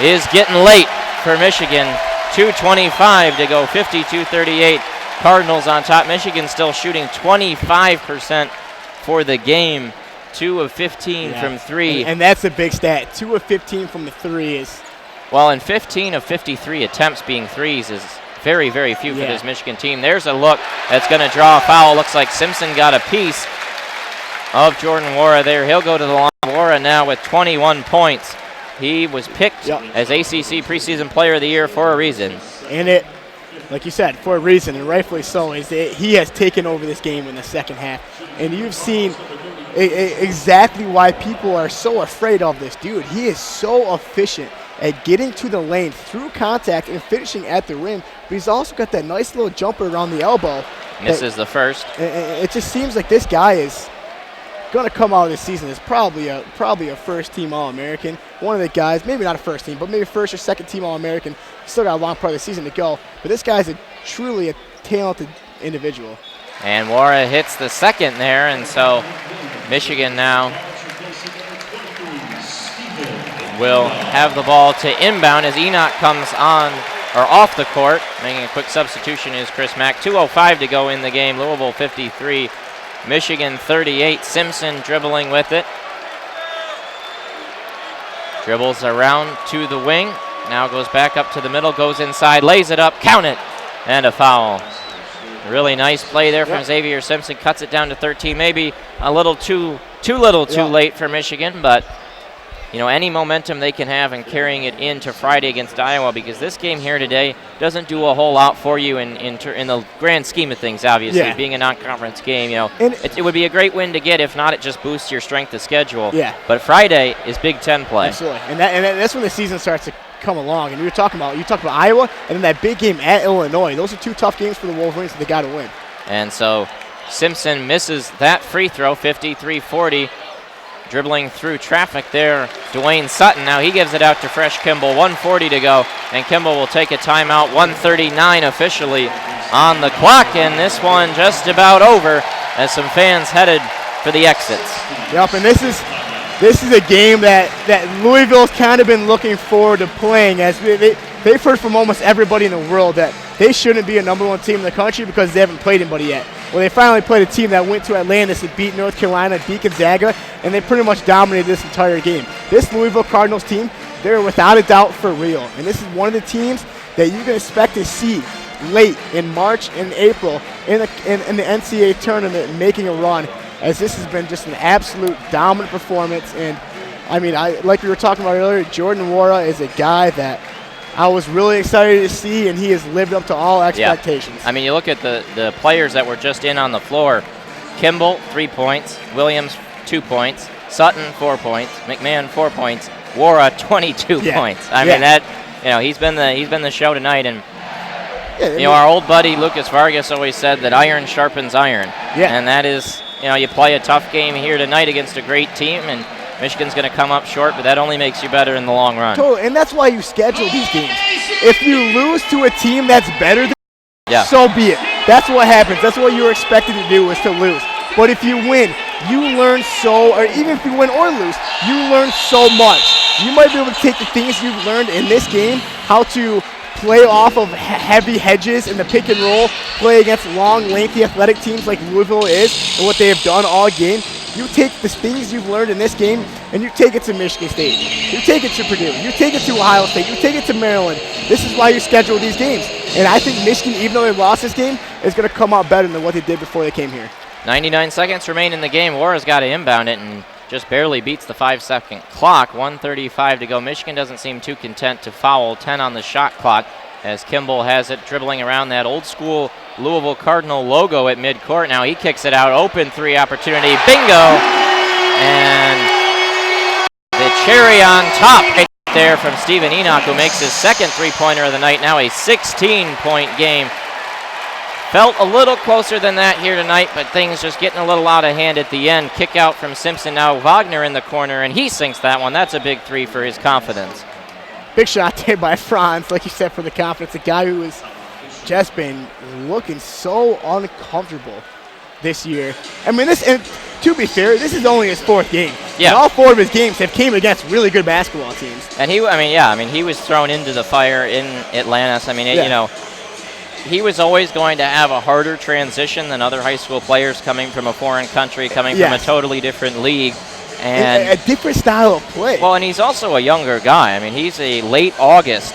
is getting late for Michigan. 2:25 to go, 52-38. Cardinals on top. Michigan still shooting 25% for the game. 2 of 15 from 3. And that's a big stat. 2 of 15 from the 3 is... Well, and 15 of 53 attempts being threes is very, very few for this Michigan team. There's a look that's going to draw a foul. Looks like Simpson got a piece of Jordan Wara there. He'll go to the line. Wara now with 21 points. He was picked as ACC preseason player of the year for a reason. And it, like you said, for a reason, and rightfully so, is that he has taken over this game in the second half. And you've seen exactly why people are so afraid of this dude. He is so efficient at getting to the lane through contact and finishing at the rim, but he's also got that nice little jumper around the elbow. Misses the first. It just seems like this guy is going to come out of this season as probably a first-team All-American. One of the guys, maybe not a first team, but maybe first or second-team All-American. Still got a long part of the season to go, but this guy's truly a talented individual. And Wara hits the second there, and so Michigan now will have the ball to inbound as Enoch comes on or off the court. Making a quick substitution is Chris Mack. 2:05 to go in the game. Louisville 53, Michigan 38. Simpson dribbling with it. Dribbles around to the wing. Now goes back up to the middle, goes inside, lays it up, count it, and a foul. Really nice play there from Xavier Simpson. Cuts it down to 13. Maybe a little too late for Michigan, but any momentum they can have in carrying it into Friday against Iowa, because this game here today doesn't do a whole lot for you in the grand scheme of things, obviously, being a non-conference game. It would be a great win to get. If not, it just boosts your strength of schedule. But Friday is Big Ten play. Absolutely. And that's when the season starts to come along. And you talked about Iowa and then that big game at Illinois. Those are 2 tough games for the Wolverines that they got to win. And so Simpson misses that free throw, 53-40. Dribbling through traffic there, Dwayne Sutton. Now he gives it out to Fresh Kimball. 1:40 to go, and Kimball will take a timeout. 1:39 officially on the clock, and this one just about over as some fans headed for the exits. Yep, and this is a game that Louisville's kind of been looking forward to playing, as they've heard from almost everybody in the world that they shouldn't be a #1 team in the country because they haven't played anybody yet. Well, they finally played a team that went to Atlantis and beat North Carolina, beat Gonzaga, and they pretty much dominated this entire game. This Louisville Cardinals team, they're without a doubt for real. And this is one of the teams that you can expect to see late in March and April in the NCAA tournament making a run, as this has been just an absolute dominant performance. And, like we were talking about earlier, Jordan Wara is a guy that I was really excited to see, and he has lived up to all expectations. Yeah. You look at the players that were just in on the floor. Kimball, 3 points. Williams, 2 points. Sutton, 4 points. McMahon, 4 points. Wara 22 points. I mean that, he's been the show tonight, and our old buddy Lucas Vargas always said that iron sharpens iron. Yeah. And that is, you play a tough game here tonight against a great team, and Michigan's going to come up short, but that only makes you better in the long run. Totally, and that's why you schedule these games. If you lose to a team that's better than you, so be it. That's what happens. That's what you were expected to do, is to lose. But if you win, you learn or even if you win or lose, you learn so much. You might be able to take the things you've learned in this game, how to play off of heavy hedges in the pick and roll, play against long, lengthy, athletic teams like Louisville is, and what they have done all game. You take the things you've learned in this game, and you take it to Michigan State. You take it to Purdue. You take it to Ohio State. You take it to Maryland. This is why you schedule these games. And I think Michigan, even though they lost this game, is going to come out better than what they did before they came here. 99 seconds remain in the game. Wara's got to inbound it and just barely beats the 5-second clock. 1:35 to go. Michigan doesn't seem too content to foul. 10 on the shot clock as Kimball has it, dribbling around that old school Louisville Cardinal logo at midcourt. Now he kicks it out. Open three opportunity. Bingo! And the cherry on top right there from Stephen Enoch, who makes his second three-pointer of the night. Now a 16-point game. Felt a little closer than that here tonight, but things just getting a little out of hand at the end. Kick out from Simpson. Now Wagner in the corner, and he sinks that one. That's a big three for his confidence. Big shot there by Franz, like you said, for the confidence. A guy who has just been looking so uncomfortable this year. I mean, and to be fair, this is only his fourth game. Yeah. And all four of his games have came against really good basketball teams. And he was thrown into the fire in Atlantis. I mean, he was always going to have a harder transition than other high school players coming from a foreign country, coming from a totally different league. And a different style of play. Well, and he's also a younger guy. I mean, he's a late August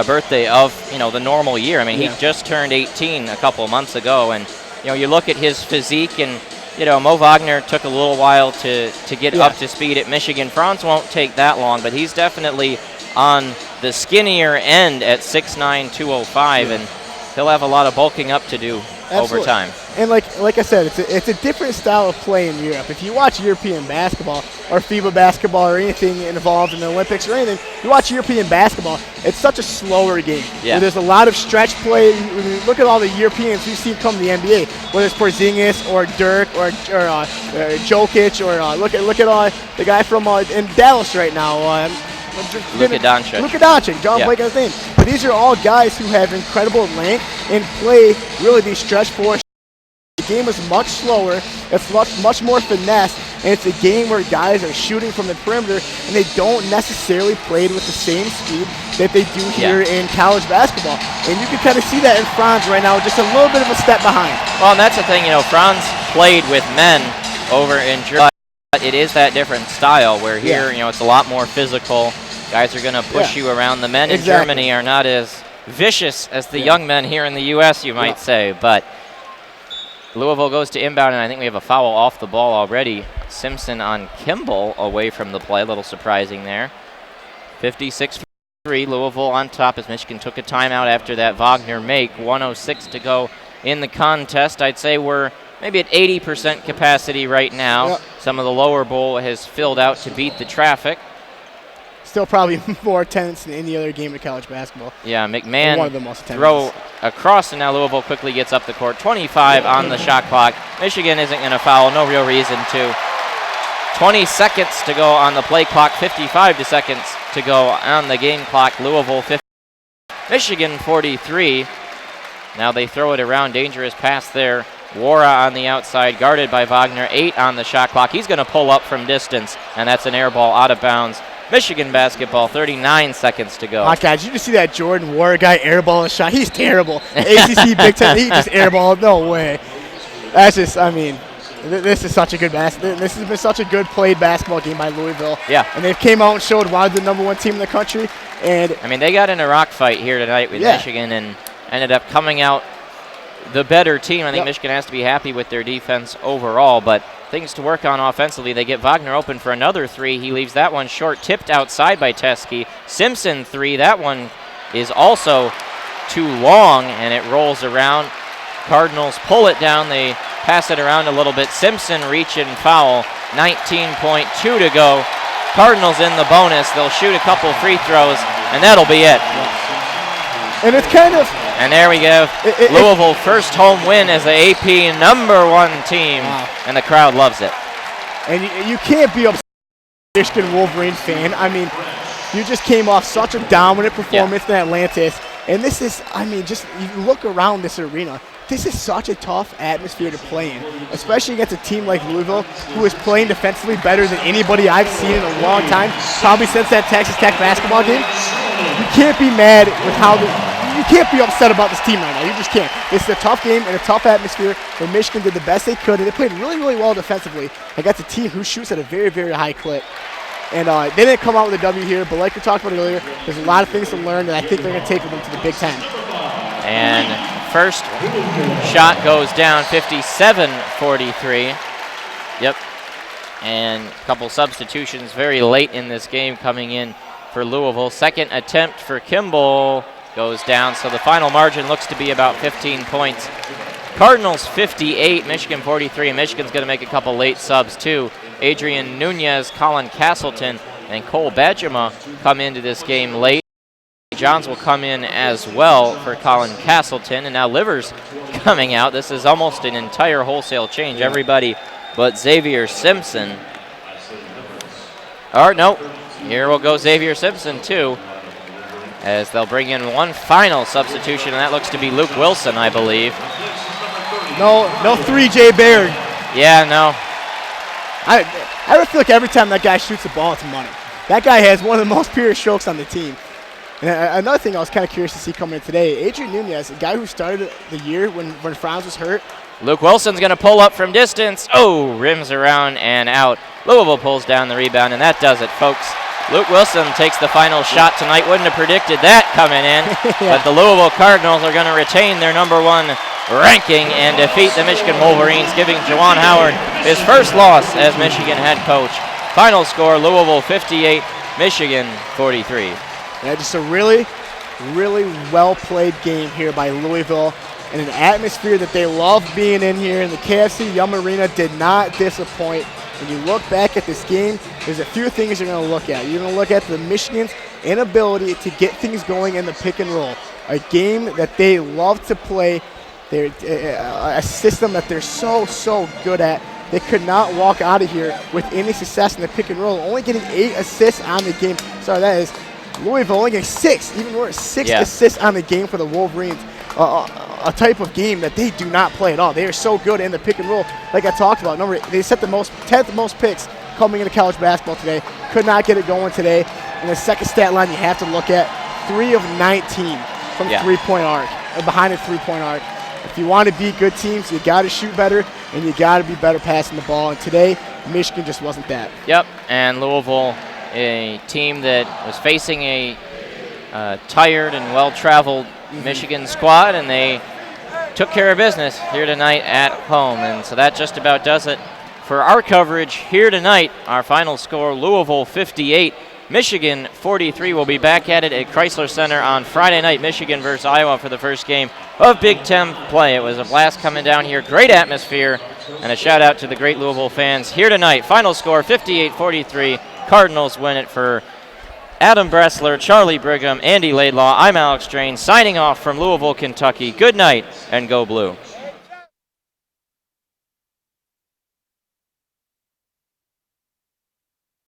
birthday of, the normal year. I mean, he just turned 18 a couple of months ago. And, you look at his physique, and, Mo Wagner took a little while to get up to speed at Michigan. Franz won't take that long, but he's definitely on the skinnier end at 6'9", 205, and he'll have a lot of bulking up to do over time. And like I said, it's a different style of play in Europe. If you watch European basketball or FIBA basketball or anything involved in the Olympics or anything, you watch European basketball, it's such a slower game. Yeah. There's a lot of stretch play. Look at all the Europeans we've seen come to the NBA, whether it's Porzingis or Dirk or Jokic or look at all the guy from in Dallas right now. Luka Doncic, John Blake on his name. But these are all guys who have incredible length and play really these stretch four. The game is much slower, it's much more finesse, and it's a game where guys are shooting from the perimeter, and they don't necessarily play with the same speed that they do here in college basketball. And you can kind of see that in Franz right now, just a little bit of a step behind. Well, and that's the thing, Franz played with men over in Germany, but it is that different style where here, it's a lot more physical. Guys are going to push you around. The men in Germany are not as vicious as the young men here in the U.S., you might say. But Louisville goes to inbound, and I think we have a foul off the ball already. Simpson on Kimball away from the play. A little surprising there. 56-3, Louisville on top as Michigan took a timeout after that Wagner make. 1:06 to go in the contest. I'd say we're maybe at 80% capacity right now. Yep. Some of the lower bowl has filled out to beat the traffic. Still probably more attendance than any other game of college basketball. Yeah, McMahon one of the most throw across, and now Louisville quickly gets up the court. 25 on the shot clock. Michigan isn't going to foul, no real reason to. 20 seconds to go on the play clock, 55 seconds to go on the game clock. Louisville 50, Michigan 43. Now they throw it around, dangerous pass there. Wara on the outside, guarded by Wagner. 8 on the shot clock. He's going to pull up from distance, and that's an air ball out of bounds. Michigan basketball, 39 seconds to go. Oh, God, did you just see that Jordan Wara guy airball a shot? He's terrible. ACC Big Ten, he just airballed. No way. That's just, this is such a good This has been such a good played basketball game by Louisville. Yeah. And they've came out and showed why they're the #1 team in the country. And they got in a rock fight here tonight with Michigan and ended up coming out the better team. I think Michigan has to be happy with their defense overall, but things to work on offensively. They get Wagner open for another three. He leaves that one short, tipped outside by Teskey. Simpson three. That one is also too long, and it rolls around. Cardinals pull it down. They pass it around a little bit. Simpson reach and foul. 19.2 to go. Cardinals in the bonus. They'll shoot a couple free throws, and that'll be it. And it's kind of... And there we go. Louisville first home win as the AP #1 team, and the crowd loves it. And you can't be upset with Michigan Wolverines fan. I mean, you just came off such a dominant performance in Atlantis. And this is, I mean, just you look around this arena. This is such a tough atmosphere to play in, especially against a team like Louisville, who is playing defensively better than anybody I've seen in a long time, probably since that Texas Tech basketball game. You can't be mad with how you can't be upset about this team right now. You just can't. This is a tough game and a tough atmosphere where Michigan did the best they could, and they played really, really well defensively against a team who shoots at a very, very high clip. And they didn't come out with a W here, but like we talked about earlier, there's a lot of things to learn that I think they're going to take with them to the Big Ten. And first shot goes down, 57-43. Yep. And a couple substitutions very late in this game coming in for Louisville. Second attempt for Kimball goes down, so the final margin looks to be about 15 points. Cardinals 58, Michigan 43, and Michigan's going to make a couple late subs too. Adrian Nunez, Colin Castleton, and Cole Badgema come into this game late. Johns will come in as well for Colin Castleton, and now Livers coming out. This is almost an entire wholesale change. Everybody but Xavier Simpson. Or no, here will go Xavier Simpson too, as they'll bring in one final substitution, and that looks to be Luke Wilson, I believe. No 3J Baird. Yeah, no. I feel like every time that guy shoots the ball, it's money. That guy has one of the most pure strokes on the team. And another thing I was kind of curious to see coming in today, Adrian Nunez, a guy who started the year when Franz was hurt. Luke Wilson's going to pull up from distance. Oh, rims around and out. Louisville pulls down the rebound, and that does it, folks. Luke Wilson takes the final shot tonight. Wouldn't have predicted that coming in. But the Louisville Cardinals are going to retain their #1 ranking and defeat the Michigan Wolverines, giving Juwan Howard his first loss as Michigan head coach. Final score, Louisville 58, Michigan 43. Yeah, just a really, really well-played game here by Louisville, and an atmosphere that they love being in here, and the KFC Yum Arena did not disappoint. When you look back at this game, there's a few things you're going to look at. You're going to look at the Michigan's inability to get things going in the pick and roll, a game that they love to play. They're a system that they're so good at. They could not walk out of here with any success in the pick and roll, only getting 8 assists on the game. Sorry, that is Louisville only getting 6, even worse, 6 assists on the game for the Wolverines. A type of game that they do not play at all. They are so good in the pick and roll. Like I talked about, they set the 10th most picks coming into college basketball today. Could not get it going today. And the second stat line you have to look at, 3 of 19 from three-point arc, or behind the three-point arc. If you want to beat good teams, you got to shoot better, and you got to be better passing the ball. And today, Michigan just wasn't that. Yep, and Louisville, a team that was facing a tired and well-traveled Michigan squad, and they took care of business here tonight at home. And so that just about does it for our coverage here tonight. Our final score, Louisville 58, Michigan 43. We'll be back at it at Chrysler Center on Friday night, Michigan versus Iowa for the first game of Big Ten play. It was a blast coming down here. Great atmosphere, and a shout out to the great Louisville fans here tonight. Final score 58-43. Cardinals win it. For Adam Bressler, Charlie Brigham, Andy Laidlaw, I'm Alex Drain, signing off from Louisville, Kentucky. Good night, and go blue.